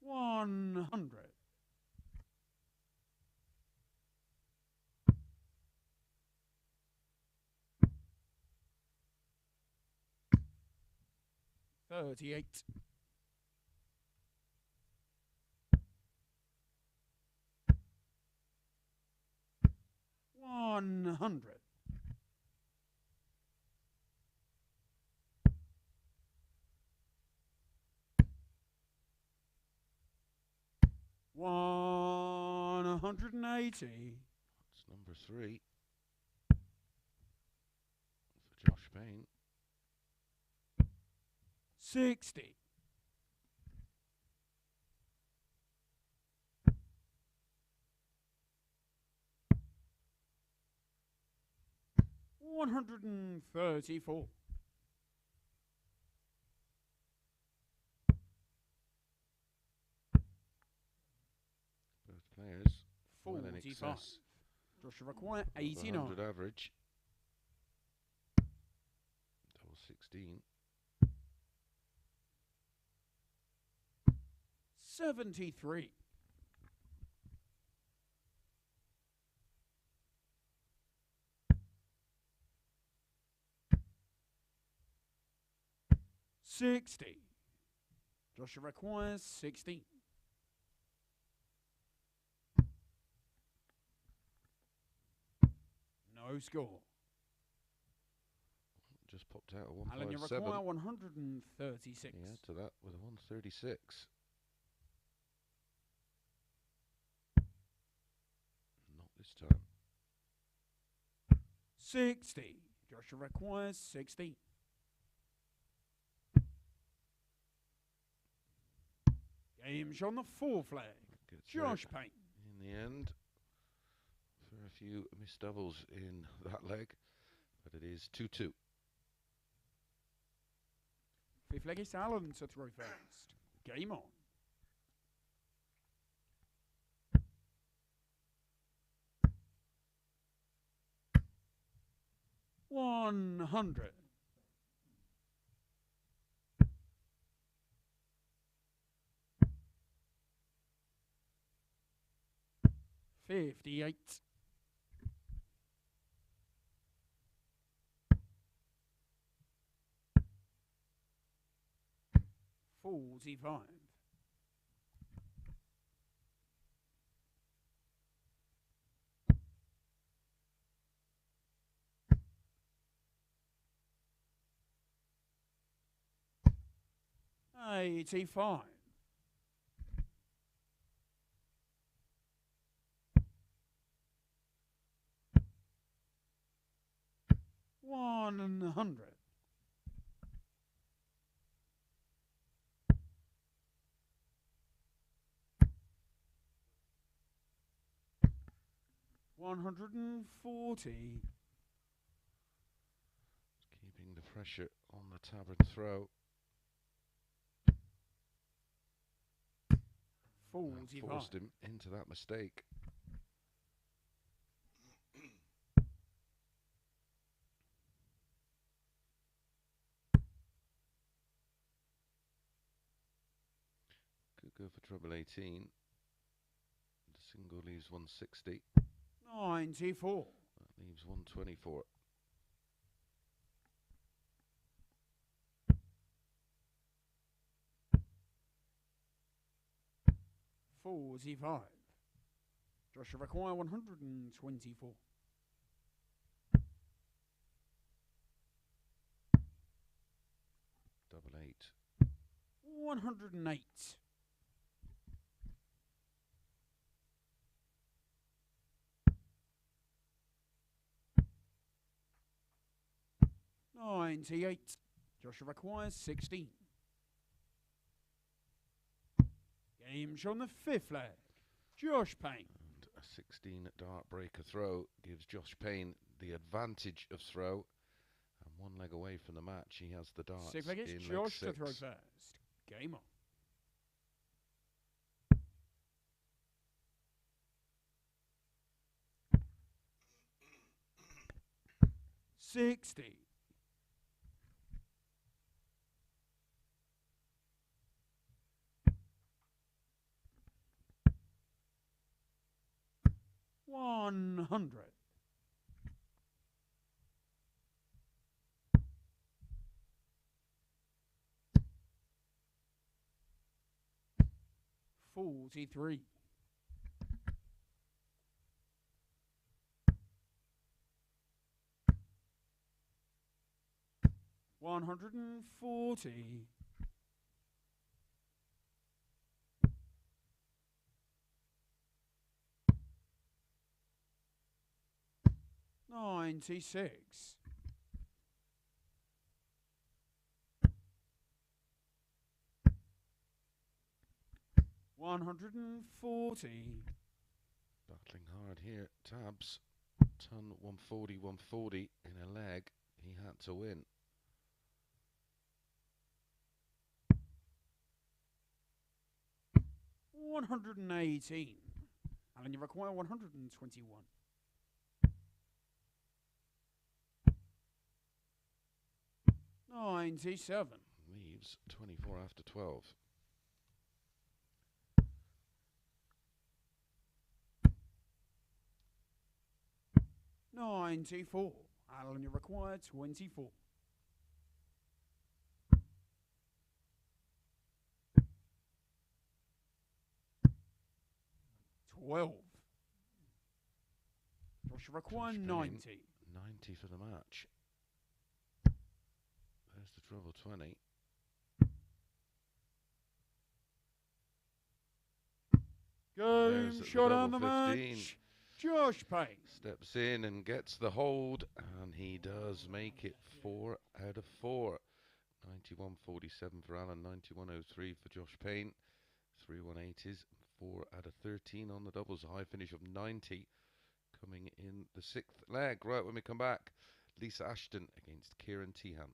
100. 38. 100. 180. That's number 3 for Josh Payne. 60. 134. 'Both players well in 45. excess Joshua require of 89. 100 average. Double 16. 73. 60. Joshua requires 16. No score. Just popped out a Alan, you 157. require 136. Yeah, to that with a 136. Not this time. 60. Joshua requires 16. Game's on the 4 flag. Gets Josh there Payne. in the end for a few missed doubles in that leg, but it is 2-2. 5th leg is Alan to throw first. Game on. $100. 58. 45. 85. 100. 140. Keeping the pressure on the Tabern throw. 45. Forced him into that mistake. Could go for treble 18. The single leaves 160. 94. That leaves 124. 45. Joshua require 124. Double 8. 108. 98. Joshua requires 16. Game's on the 5th leg. Josh Payne. And a 16 dart breaker throw gives Josh Payne the advantage of throw. And one leg away from the match, he has the darts 6th leg is in Josh leg to throw 6. first. Game on. 60. 100. 143. 140. 96. 140. Battling hard here. Tabs. Ton 140, 140 in a leg. He had to win. $118. Alan, you require 121. 97. Leaves 24 after 12. 94. Alan, you require 24. 12. Josh, require 90. 90 for the match. There's the treble 20. Game shot on the 15. match. Josh Payne Steps in and gets the hold, and he does make it 4 out of 4. 91.47 for Alan, 91.03 for Josh Payne. 3 180s, 4 out of 13 on the doubles. A high finish of 90 coming in the 6th leg. Right, when we come back, Lisa Ashton against Ciaran Teehan.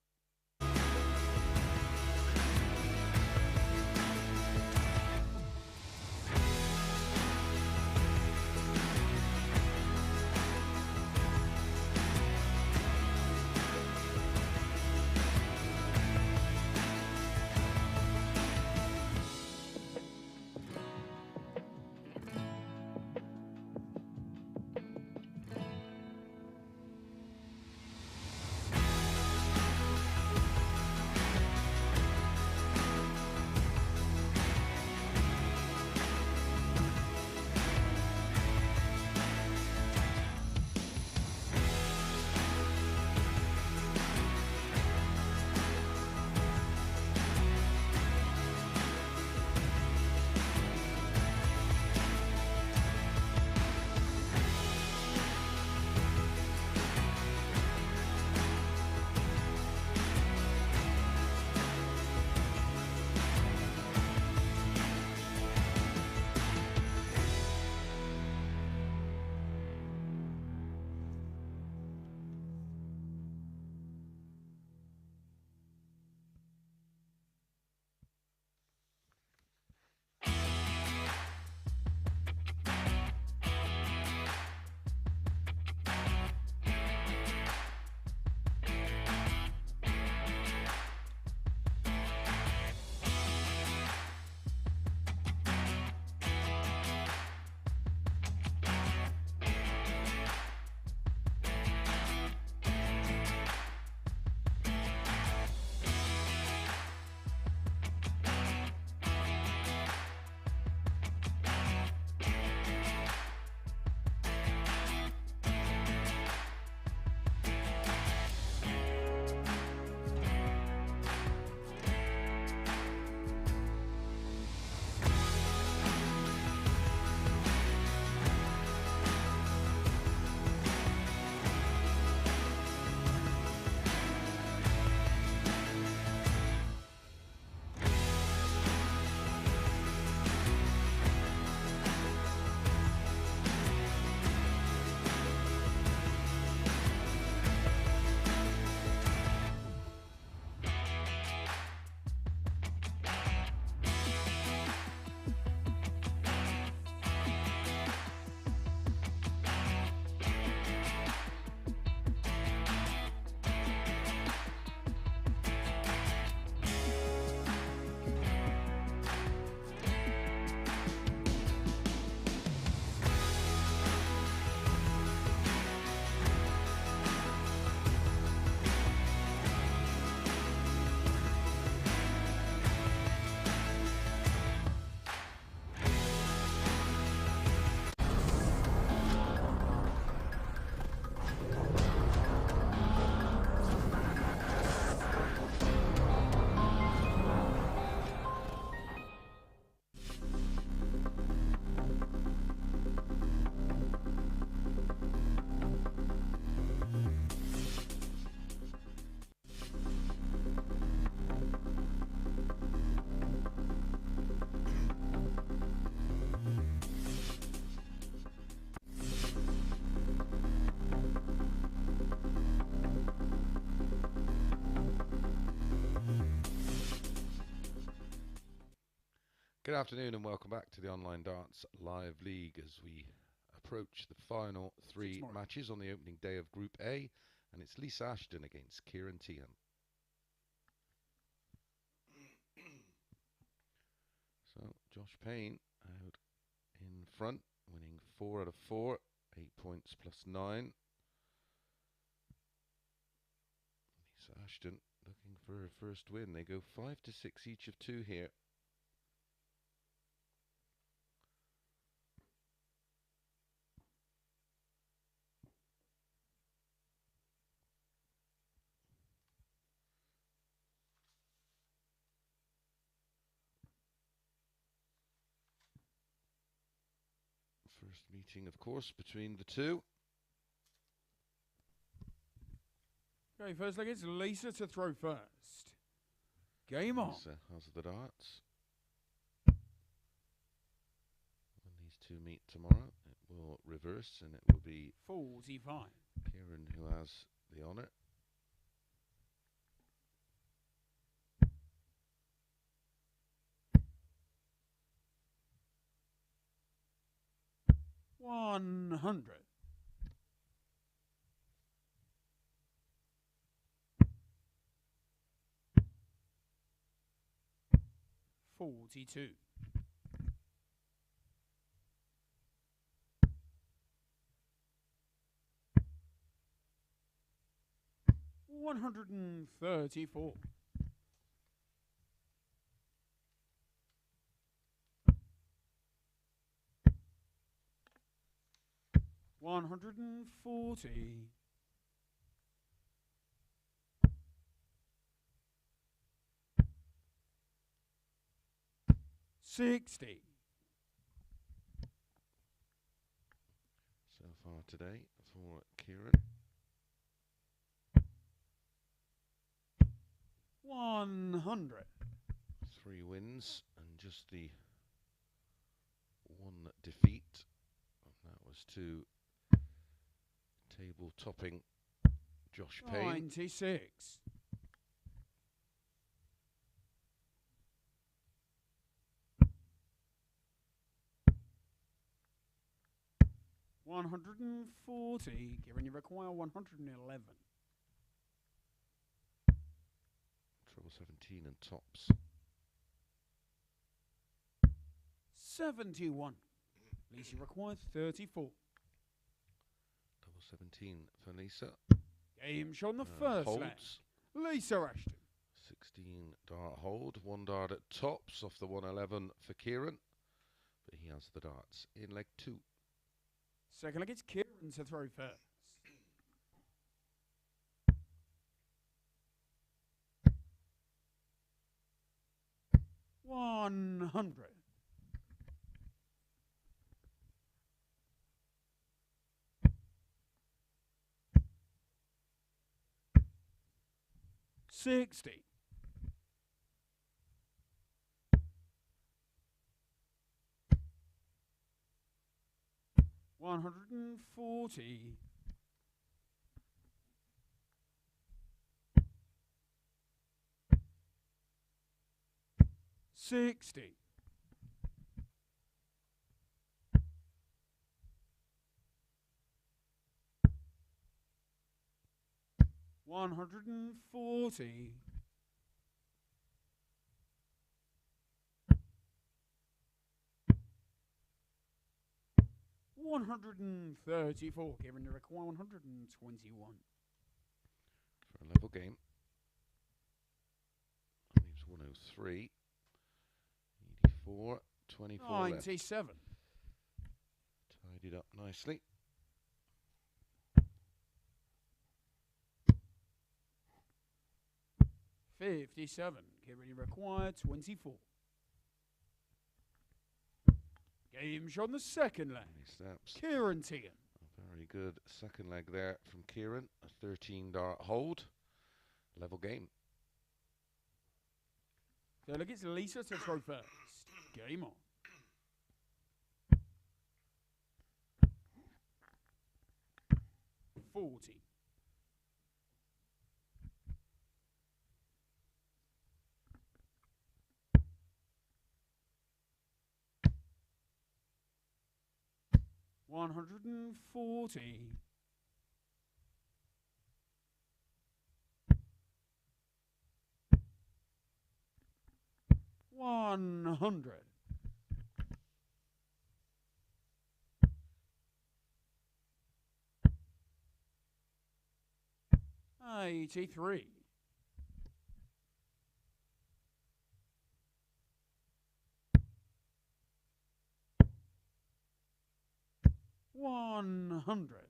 Good afternoon and welcome back to the Online Darts Live League as we approach the final three matches on the opening day of Group A, and it's Lisa Ashton against Ciaran Teehan. So Josh Payne out in front, winning 4 out of 4, 8 points plus 9. Lisa Ashton looking for her first win. They go 5 to 6 each of 2 here. First meeting, of course, between the two. Okay, first leg, it's Lisa to throw first. Game on. Lisa has the darts. When these two meet tomorrow, it will reverse and it will be 45. Kieran who has the honour. $100. 42. 134. 140. 60. So far today for Kieran. 100. 3 wins and just the 1 defeat. And that was to table topping Josh Payne. 96. 140. Given you require 111. Treble 17 and tops. 71. Lisa requires 34. Double 17 for Lisa. Game shot on the first leg. Lisa Ashton. 16 dart hold. 1 dart at tops off the 111 for Kieran. But he has the darts in leg 2. Second leg, it's Kieran to throw first. $100. 60. 140. 60. 140. 134. Given you require 121. For a level game. I think it's 103. 84. 24 97. Left. Tidied up nicely. $57. Given you require 24. Game shot on the second leg. Ciaran Teehan. A very good second leg there from Kieran. A 13 dart hold. Level game. Third leg, it's Lisa to throw first. Game on. 40. 140. 100. 83. 100.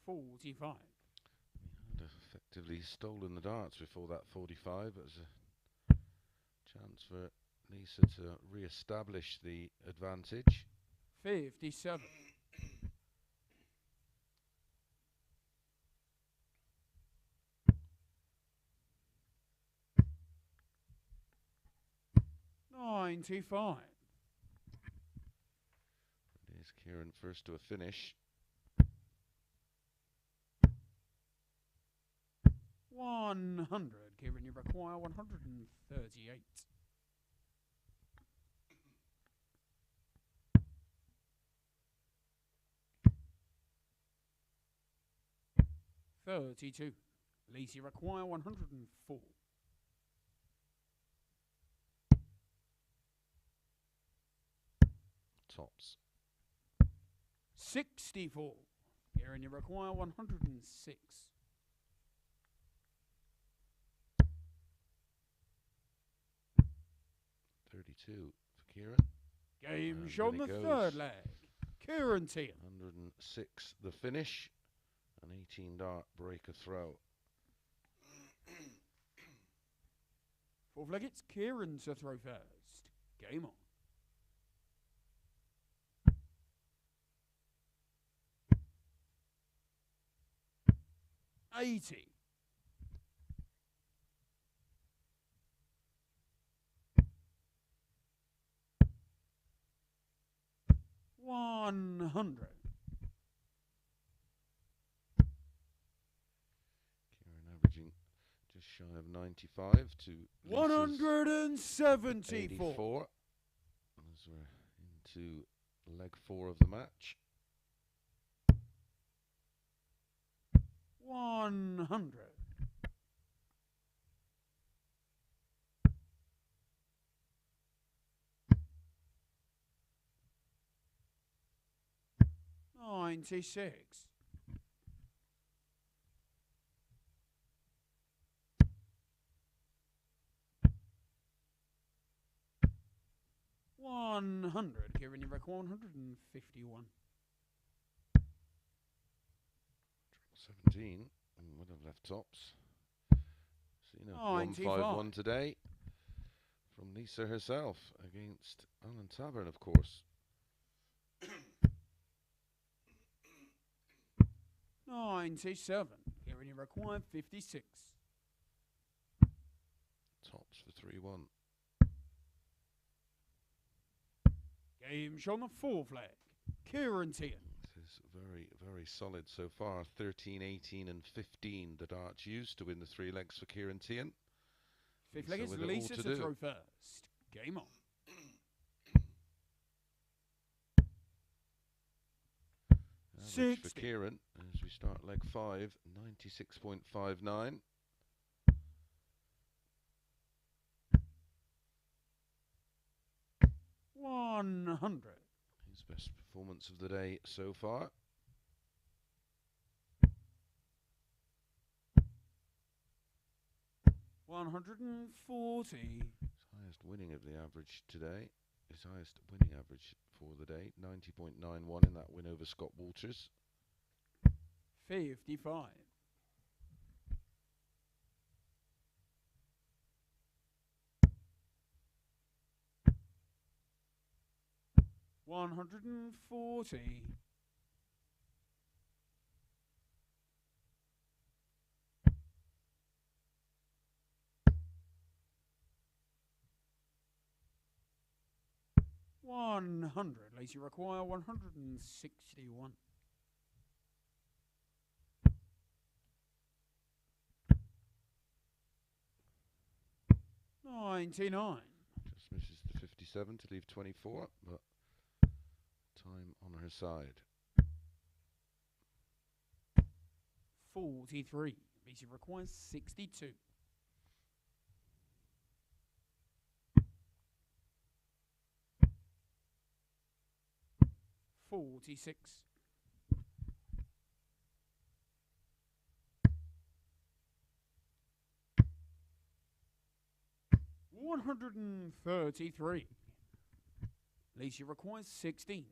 45. We had effectively stolen the darts before that 45. It was a chance for Lisa to re-establish the advantage. 57. 95. There's Kieran first to a finish. 100. Kieran, you require 138. 32. Lisa, you require 104. 64. Kieran, you require 106. 32 for Kieran. Game's on the third leg. Ciaran Teehan. 106 the finish. An 18 dart breaker throw. Fourth leg, it's Kieran to throw first. Game on. 80. 100. Kieran averaging just shy of 95 to 174. 84. As we're into leg 4 of the match. 100. 96. 100. Kieran, you require 151. 17 and would have left tops. Seen a 151 today from Lisa herself against Alan Tabern, of course. 97. Kieran, you require 56. Tops for 3-1. Game's on the fourth leg. Ciaran Teehan. It is very, very solid so far. 13, 18 and 15 the darts used to win the 3 legs for Ciaran Teehan. Fifth leg is Lisa to throw first. Game on. Average for Kieran as we start leg 5, 96.59. 100. His best performance of the day so far. 140. His highest winning of the average today. His highest winning average for the day. 90.91 in that win over Scott Walters. 55. 140. 100. Lacey require 161. 99. Just misses the 57 to leave 24, but time on her side. 43. Lisa requires 62. 46. 133. Lisa requires 16.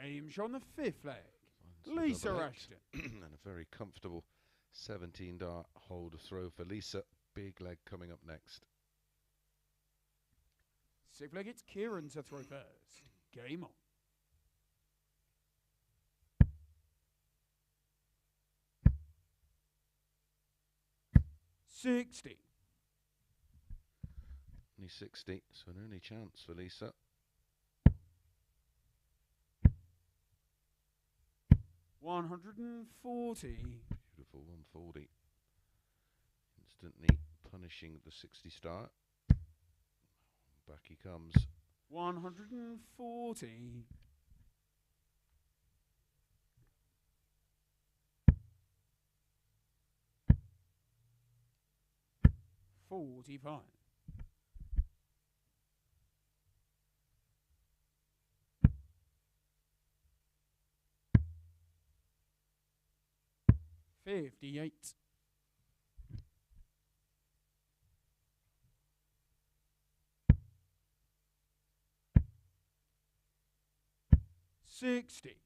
Game show on the fifth leg. Lisa Ashton. And a very comfortable 17 dart hold throw for Lisa. Big leg coming up next. Sixth leg, it's Kieran to throw first. Game on. $60. Only 60, so an only chance for Lisa. $140. Beautiful 140. Instantly punishing the 60 start. Back he comes. 140. 45. 58. 60.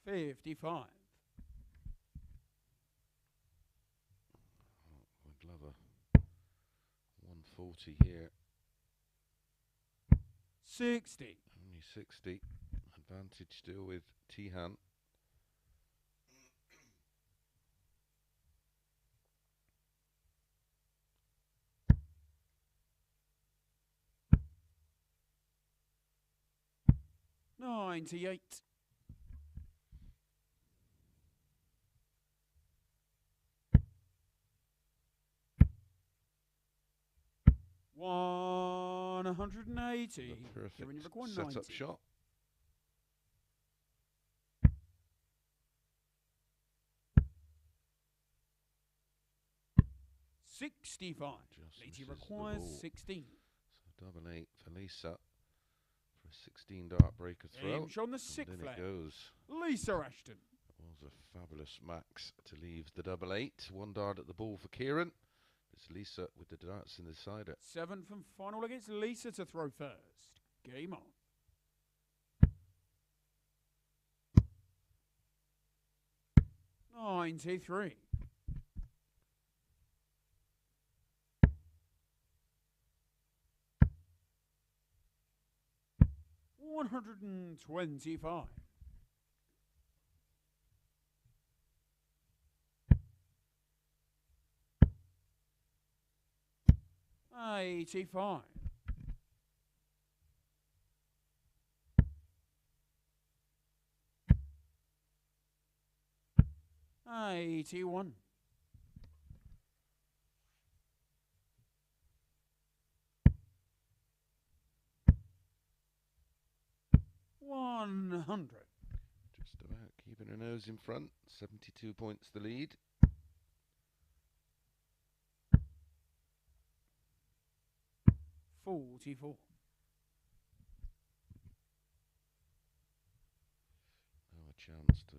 55. Glover. 140 here. 60. Only 60. Advantage still with Teahan. $98. 180. Perfect set-up shot. 65. Lady requires 16. So double 8 for Lisa for a 16 dart breaker throw. Shown the sixth flag. It goes. Lisa Ashton. It was a fabulous max to leave the double 8. 1 dart at the ball for Kieran. It's Lisa with the darts in the decider. 7th and final against Lisa to throw first. Game on. $93. 125. 85. 81. 100. Just about keeping her nose in front. 72 points the lead. $44. Now a chance to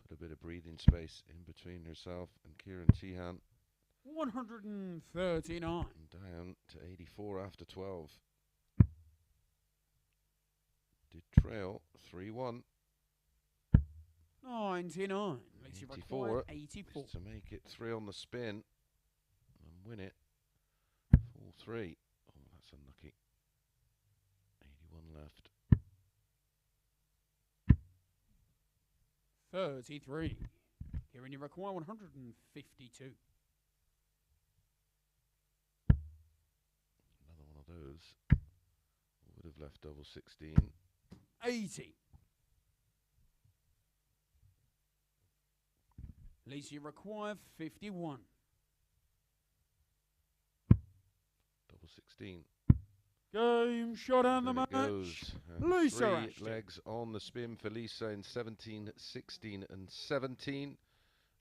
put a bit of breathing space in between herself and Ciaran Teehan. 139. And down to 84 after 12. Did trail 3-1. 99. 84. 84. To make it 3 on the spin and win it. 4-3. Oh, that's unlucky. 81 left. 33. Kieran, you require 152. Another one of goes. Would have left double 16. 80. Lisa, you require 51. Double 16. Game shot and the Then it match. goes. Lisa Three Ashton. legs on the spin for Lisa in 17, 16 and 17.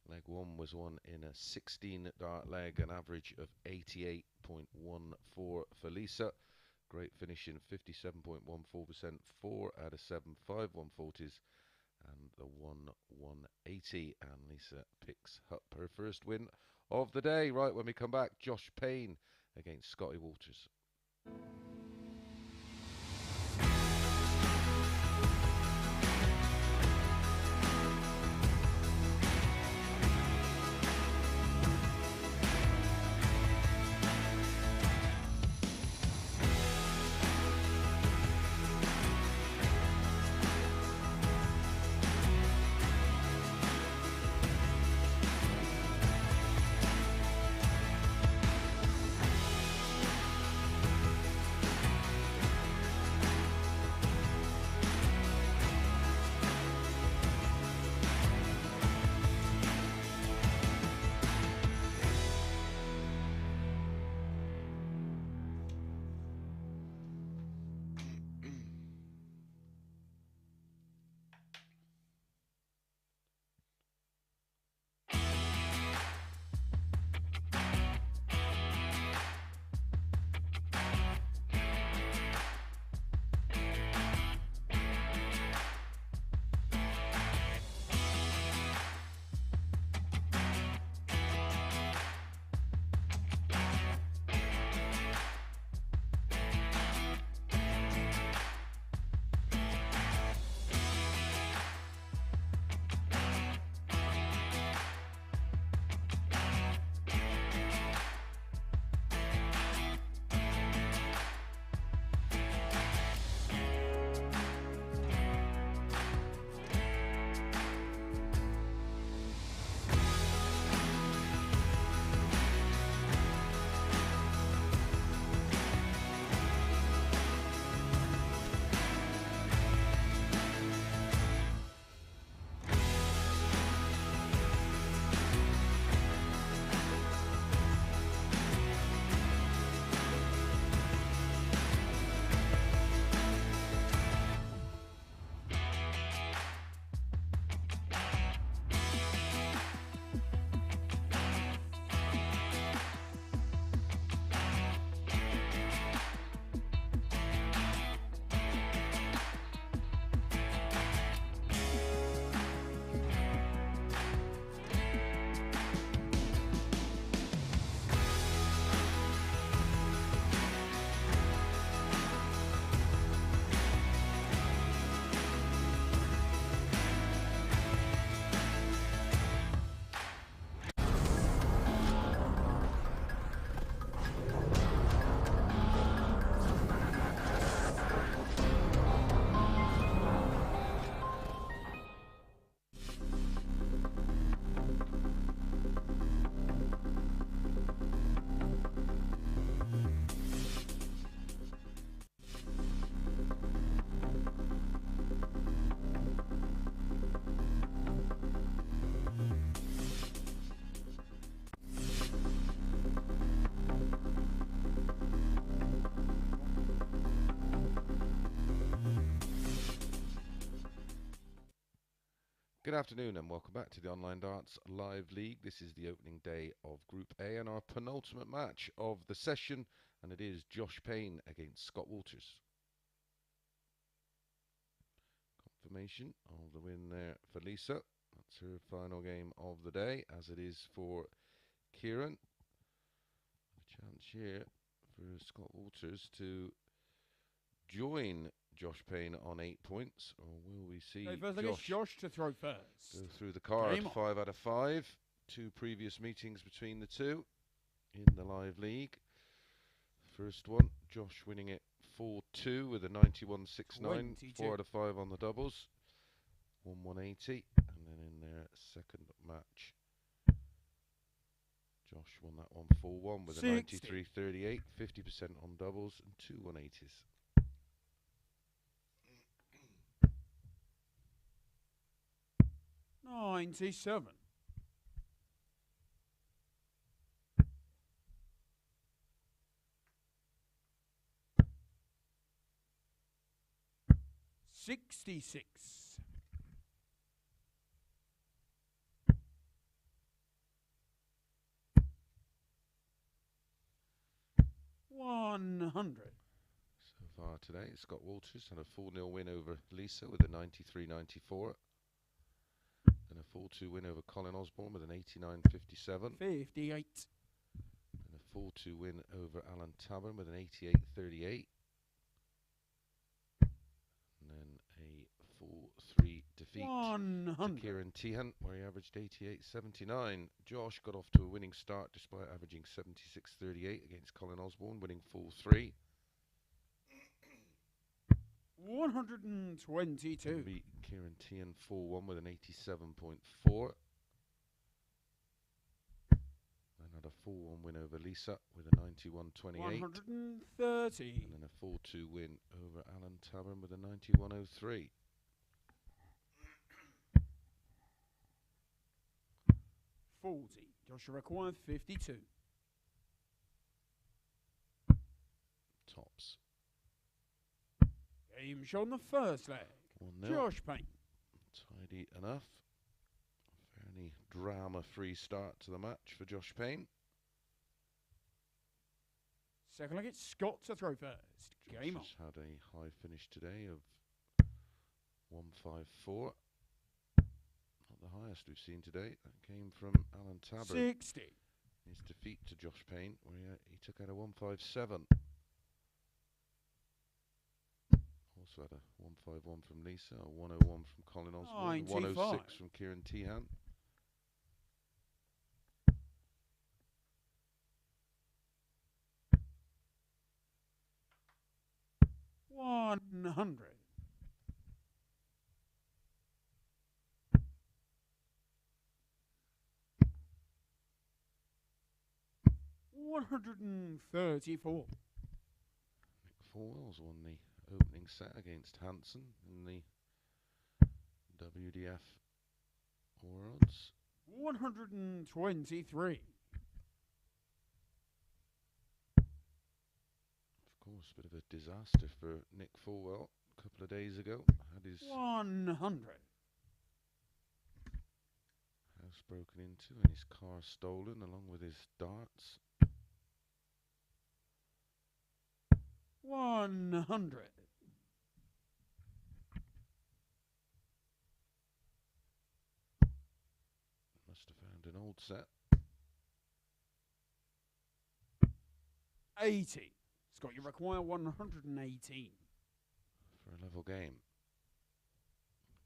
Leg 1 was won in a 16 dart leg, an average of 88.14 for Lisa. Great finish in 57.14%, 4 out of 7, 5 140s, and the 180. And Lisa picks up her first win of the day. Right, when we come back, Josh Payne against Scotty Walters. Good afternoon and welcome back to the Online Darts Live League. This is the opening day of Group A and our penultimate match of the session, and it is Josh Payne against Scott Walters. Confirmation of the win there for Lisa. That's her final game of the day, as it is for Kieran. A chance here for Scott Walters to join Josh Payne on 8 points, or will we see Josh to throw first? Go through the card. 5 out of 5. 2 previous meetings between the two in the live league. First one, Josh winning it 4-2 with a 91.69. 4 out of 5 on the doubles. 180, and then in their second match, Josh won that one 4-1 with a 60. 93.38, 50% on doubles and 2 180s. $97. 66. 100. So far today, Scott Walters had a 4-0 win over Lisa with a 93.94. And a 4-2 win over Colin Osborne with an 89.57. 58. And a 4-2 win over Alan Tabern with an 88.38. And then a 4-3 defeat 100. to Ciaran Teehan, where he averaged 88.79. Josh got off to a winning start despite averaging 76.38 against Colin Osborne, winning 4-3. 122. Beat Ciaran Teehan 4-1 with an 87.4. Then had a 4-1 win over Lisa with a 91.28. 130. And then a 4-2 win over Alan Tabern with a 91.03. 40. Joshua required 52. Tops. Game shot on the first leg. 1-0. Josh Payne. Tidy enough. Fairly drama-free start to the match for Josh Payne. Second leg, it's Scott to throw first. Game on. Josh has had a high finish today of 154. Not the highest we've seen today. That came from Alan Tabern. 60. His defeat to Josh Payne, where he took out a 157. Also had a 151 from Lisa, a 101 from Colin Osborne, 106 from Ciaran Teehan. $100. 134. Nick Forwells won the opening set against Hansen in the WDF Worlds. 123. Of course, a bit of a disaster for Nick Forwell a couple of days ago. Had his 100. house broken into and his car stolen along with his darts. 100. Must have found an old set. 80. Scott, you require 118. For a level game.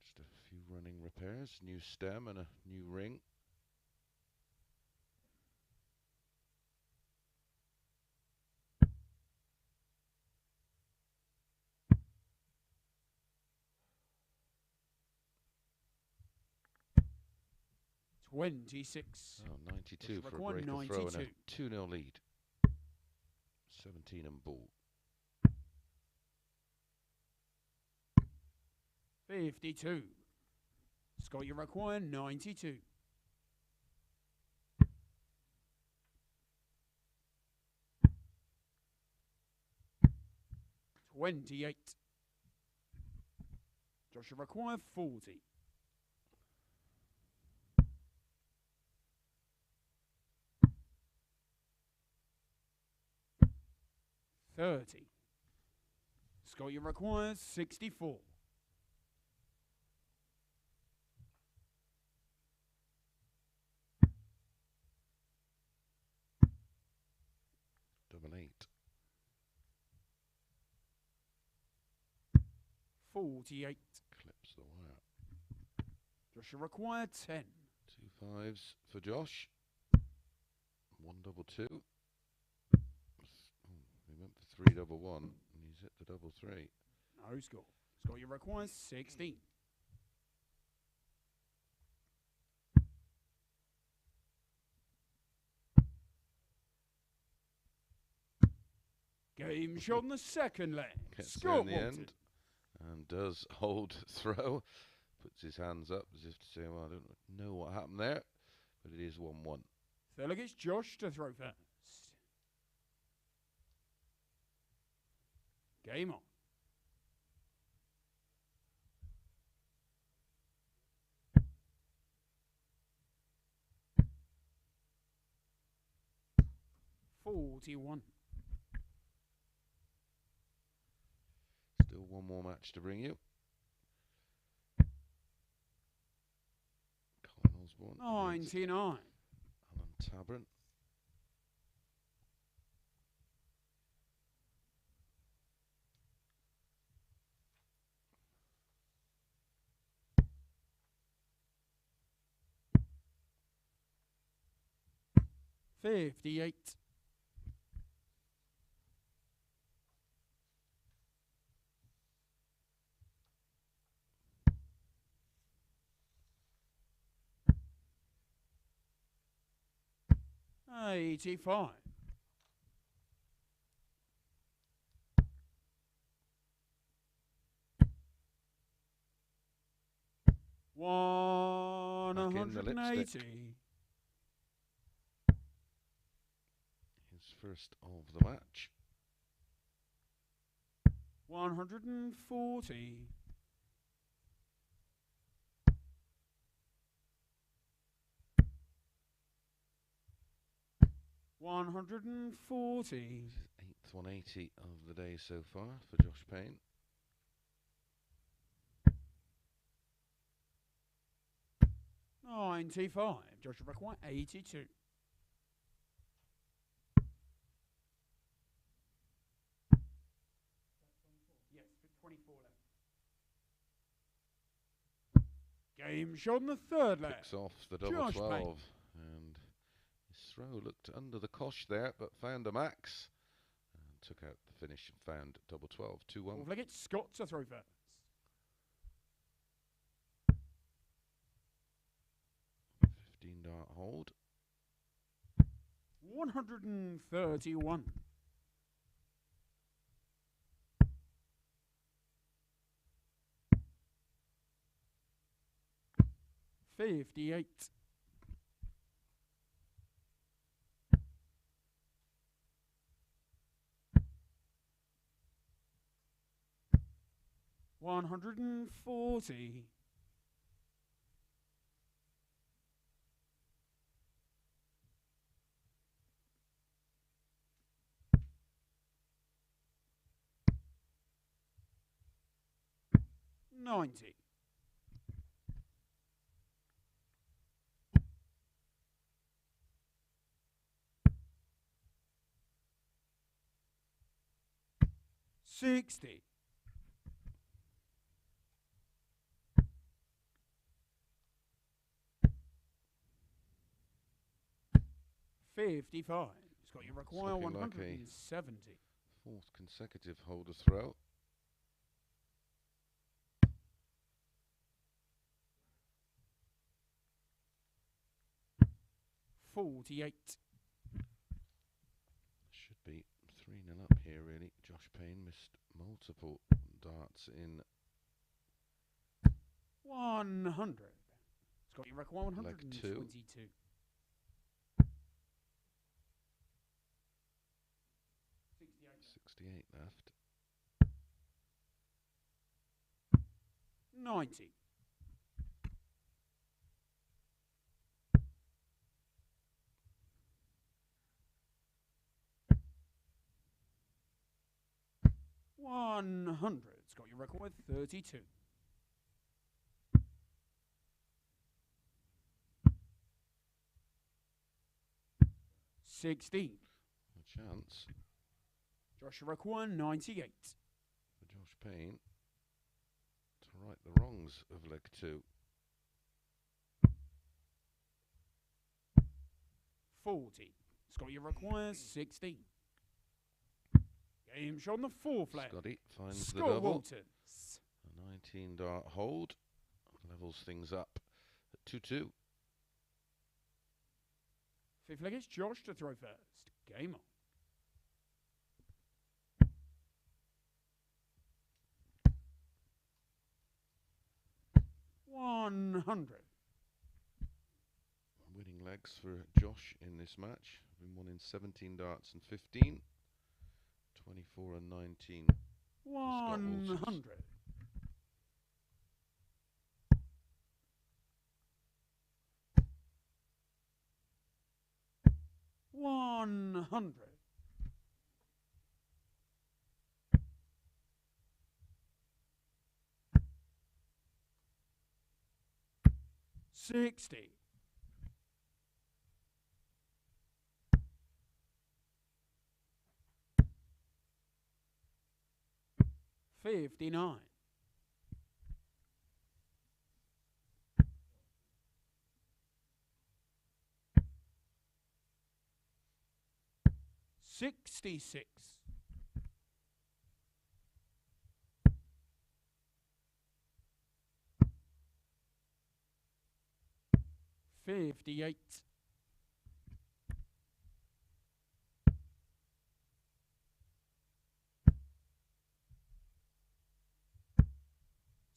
Just a few running repairs, new stem and a new ring. $26. Oh, 92 for a required break of throw and 92. a 2-0 lead. 17 and ball. 52. Scott, you require 92. 28. Joshua require 40. 30. Scott, you require 64. 8. 48. Clips the wire. Joshua required 10. 2 5s for Josh. 1 double 2. He went for 3 double 1 and he's hit the double 3. No score. Scott, you require 16. Game shot on the second leg. Gets there Scott in the end and does hold throw. Puts his hands up as if to say, well, I don't know what happened there, but it is 1-1. Third leg, it's Josh to throw first. Game on. $41. Still one more match to bring you. Colin Osborne. 99. Alan Tabern. $58. $85. $180. His first of the match. 140. $140. Eighth 180 of the day so far for Josh Payne. $95. Joshua Brackwhite, 82. Yes, 24 left. Game shot on the third leg. Picks off the double Josh 12. Payne. And his throw looked under the cosh there, but found a max. And took out the finish and found double 12. 2-1. Fourth leg, it's Scott to throw first. 15 dart hold. 131. $58. $140. $90. $60. $55. Scott, you require looking like a 170. Fourth consecutive holder throw. $48. Should be 3-0 up here, really. Josh Payne missed multiple darts in 100. Scott, you require leg 122. 2. 68 left. 90. $100. Scott, your record 32. $16. A chance Joshua record 98. for Josh Payne to right the wrongs of leg 2. 40. Scott, you require 16. Game shot on the fourth leg. Scotty finds the Scott double. Walters. A 19 dart hold levels things up at 2-2. Fifth leg is Josh to throw first. Game on. 100. Winning legs for Josh in this match. Been won in 17 darts and 15. 24 and 19. 100. 100. 60. 59. 66. 58.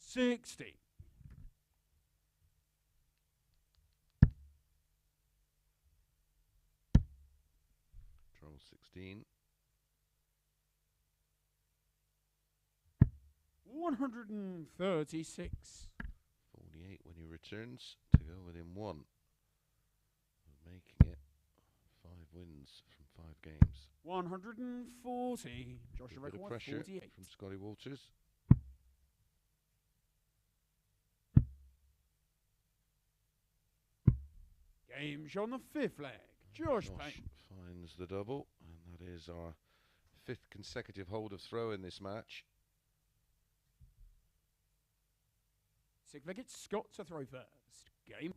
60. 16. 136. 48 when he returns to go within 1. Making it 5 wins from 5 games. 140. Joshua A bit record of pressure 48. from Scotty Walters. Game show on the 5th leg. Josh Payne finds the double, and that is our 5th consecutive hold of throw in this match. 6th leg, it's Scott to throw first. Game.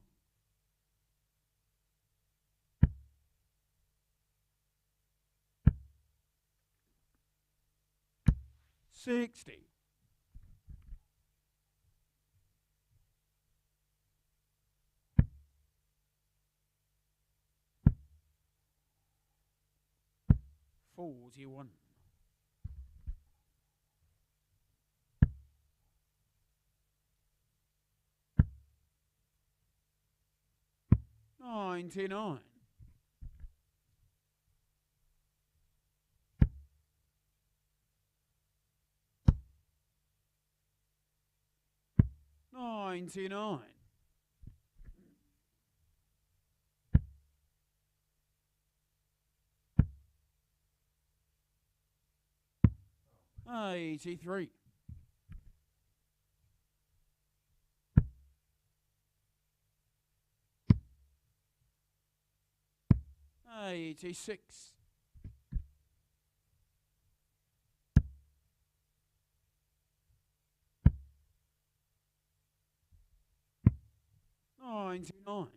$60. 41. 99. 99. 83. 86. 99.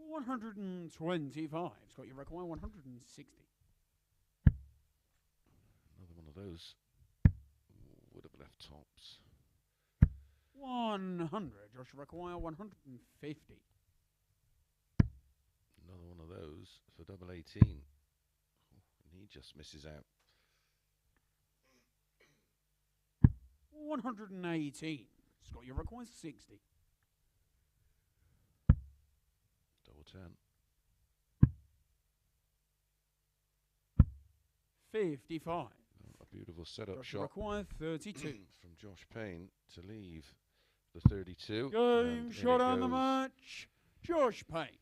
125. Scott, your record 160. Another one of those would have left tops. 100. Joshua require 150. Another one of those for double 18. And he just misses out. 118. Scott, your require 60. Double 10. 55. Oh, a beautiful setup Joshua shot require 32. from Josh Payne to leave the 32. Game shot on the match. Josh Payne.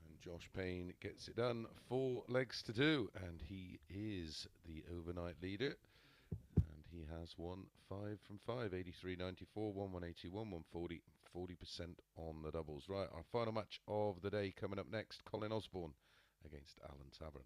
And Josh Payne gets it done. 4 legs to do, and he is the overnight leader. And he has won 5 from 5, 83.94, 1/181, 140, 40% on the doubles. Right, our final match of the day coming up next. Colin Osborne against Alan Tabern.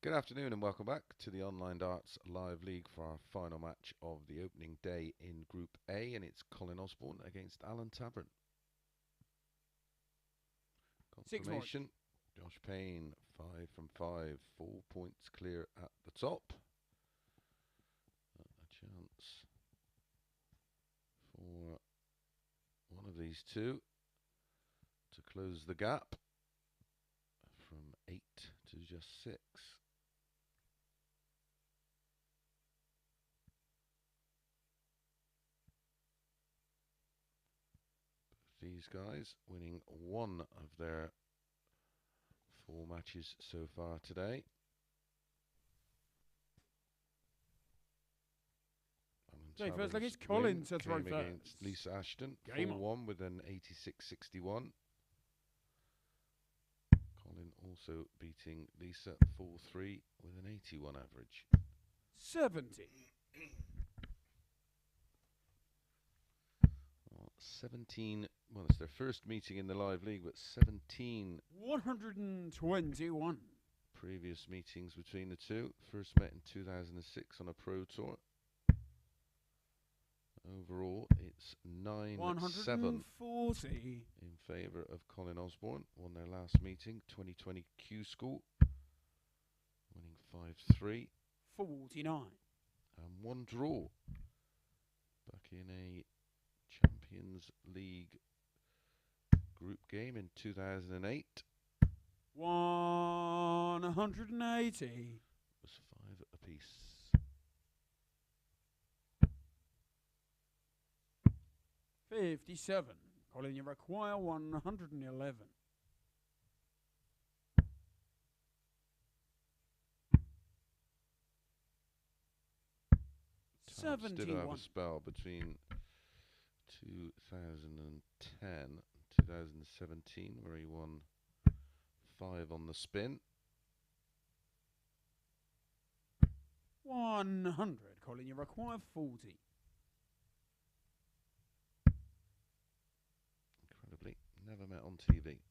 Good afternoon and welcome back to the Online Darts Live League for our final match of the opening day in Group A, and it's Colin Osborne against Alan Tabern. Confirmation, Josh Payne, 5 from 5, 4 points clear at the top. A chance for one of these two to close the gap from 8 to just 6. These guys winning one of their 4 matches so far today. Okay, first leg is Colin to throw first. Against Lisa Ashton, 4-1 with an 86.61. Colin also beating Lisa 4-3 with an 81 average. 70. 17, well, it's their first meeting in the live league, but 17 121 previous meetings between the two. First met in 2006 on a pro tour. Overall, it's 9-7 in favour of Colin Osborne. Won their last meeting, 2020 Q School, winning 5-3. 49. And 1 draw back in a Champions League group game in 2008. 180. Was 5 apiece. 57. Colin, you require 111. Tabs did have a spell between 2010 and 2017 where he won 5 on the spin. 100. Colin, you require 40. Incredibly, never met on TV.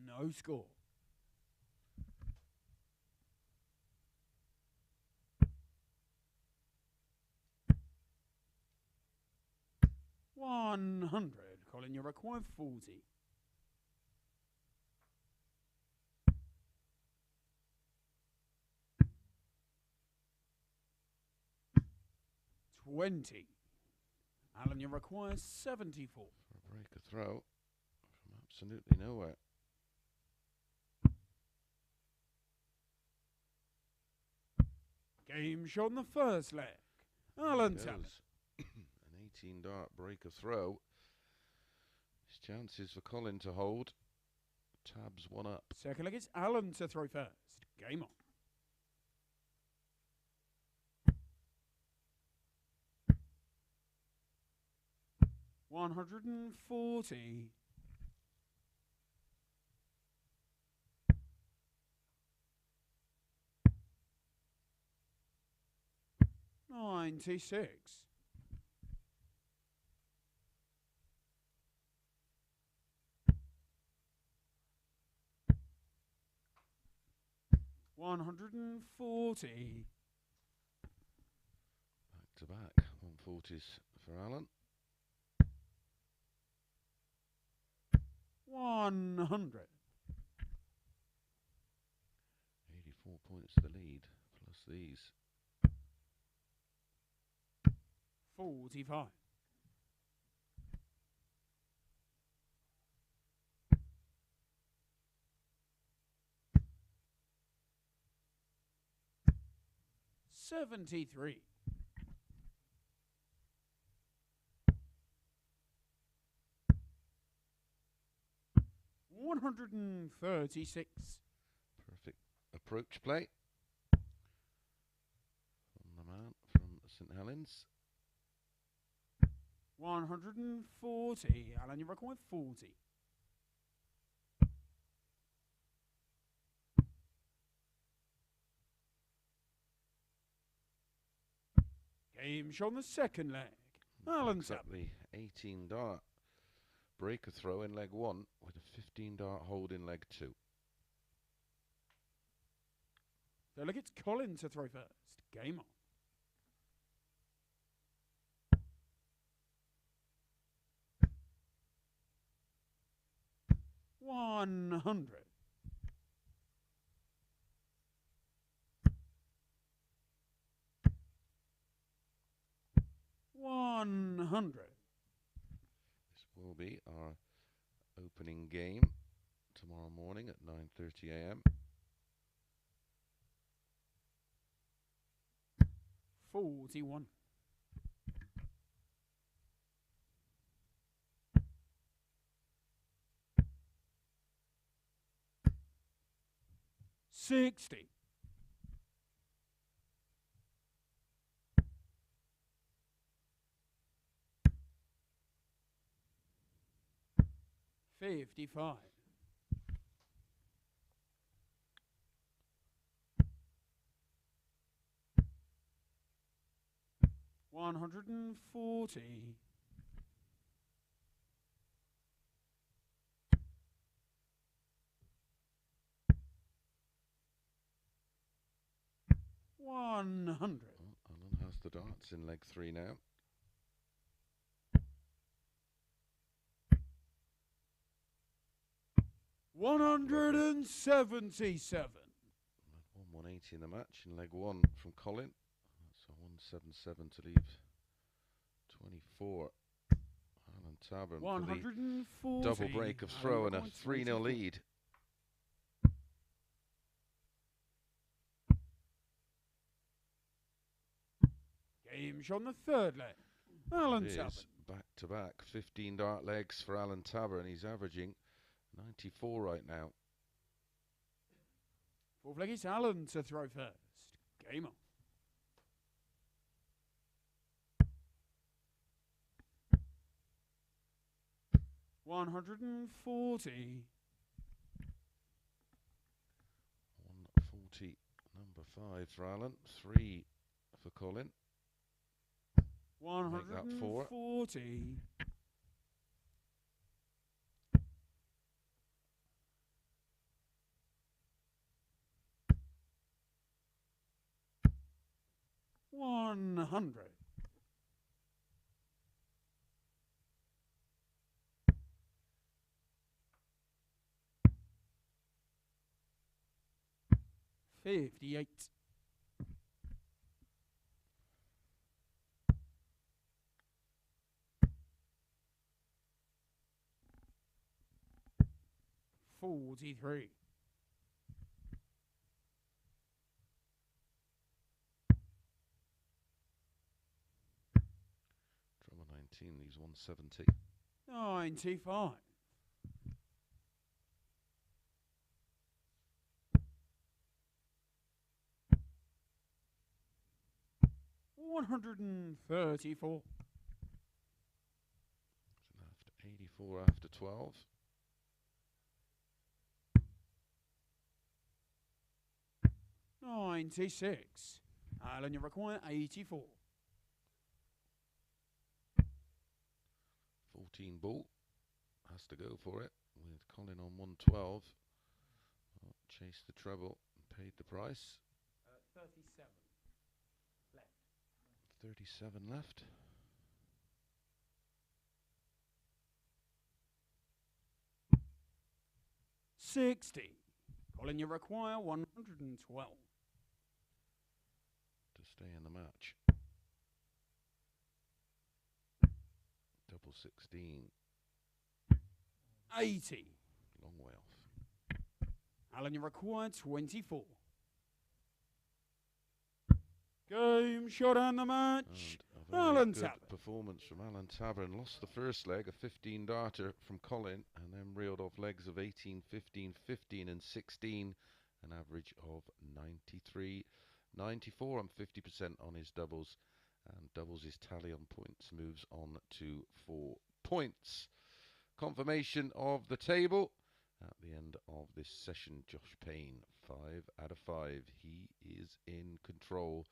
No score. $100. Colin, you require 40. $20. Alan, you require 74. For a break a throw from absolutely nowhere. Game shot in the first leg. Alan Tabern. An 18 dart break a throw. His chances for Colin to hold. Tabs 1 up. Second leg is Alan to throw first. Game on. $140. 96. $140. Back to back. 140s for Alan. 100. 84 points to the lead, plus these. 45. 73. 136. Perfect approach play from the man from St Helens. 140. Alan, you require 40. Game shot on the second leg. Alan Tabern. Exactly. 18 dart break a throw in leg 1 with a 15 dart hold in leg 2. So look, it's Colin to throw first. Game on. 100. 100. This will be our opening game tomorrow morning at 9:30 a.m. 41. 60. 55. 140. 100. Alan has the darts in leg 3 now. 177. 180 in the match in leg 1 from Colin. So 177 to leave 24. Alan Tabern for the double break of throw and a 3-0 lead. Game shot on the third leg. Alan Tabern. Back to back 15 dart legs for Alan Tabern. He's averaging 94 right now. Fourth leg is Alan to throw first. Game on. 140. 140, number 5 for Alan, 3 for Colin. 140. Make that 4. 100. 58. 43. 19, he's 170. 95. 134. Left 84 after 12. 96. Alan, you require 84. 14 ball. Has to go for it with Colin on 112. Oh, chased the treble and paid the price. 37 left. 37 left. 60. Colin, you require 112. To stay in the match. Double 16. 80. Long way off. Alan, you require 24. Game shot and the match. And a Alan very good Tabern. performance from Alan Tabern. Lost the first leg, a 15 darter from Colin, and then reeled off legs of 18, 15, 15 and 16, an average of 93, 94 and 50% on his doubles, and doubles his tally on points, moves on to 4 points. Confirmation of the table at the end of this session. Josh Payne, 5 out of 5. He is in control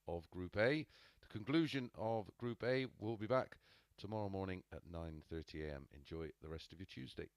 of Group A. The conclusion of Group A will be back tomorrow morning at 9:30 a.m. Enjoy the rest of your Tuesday.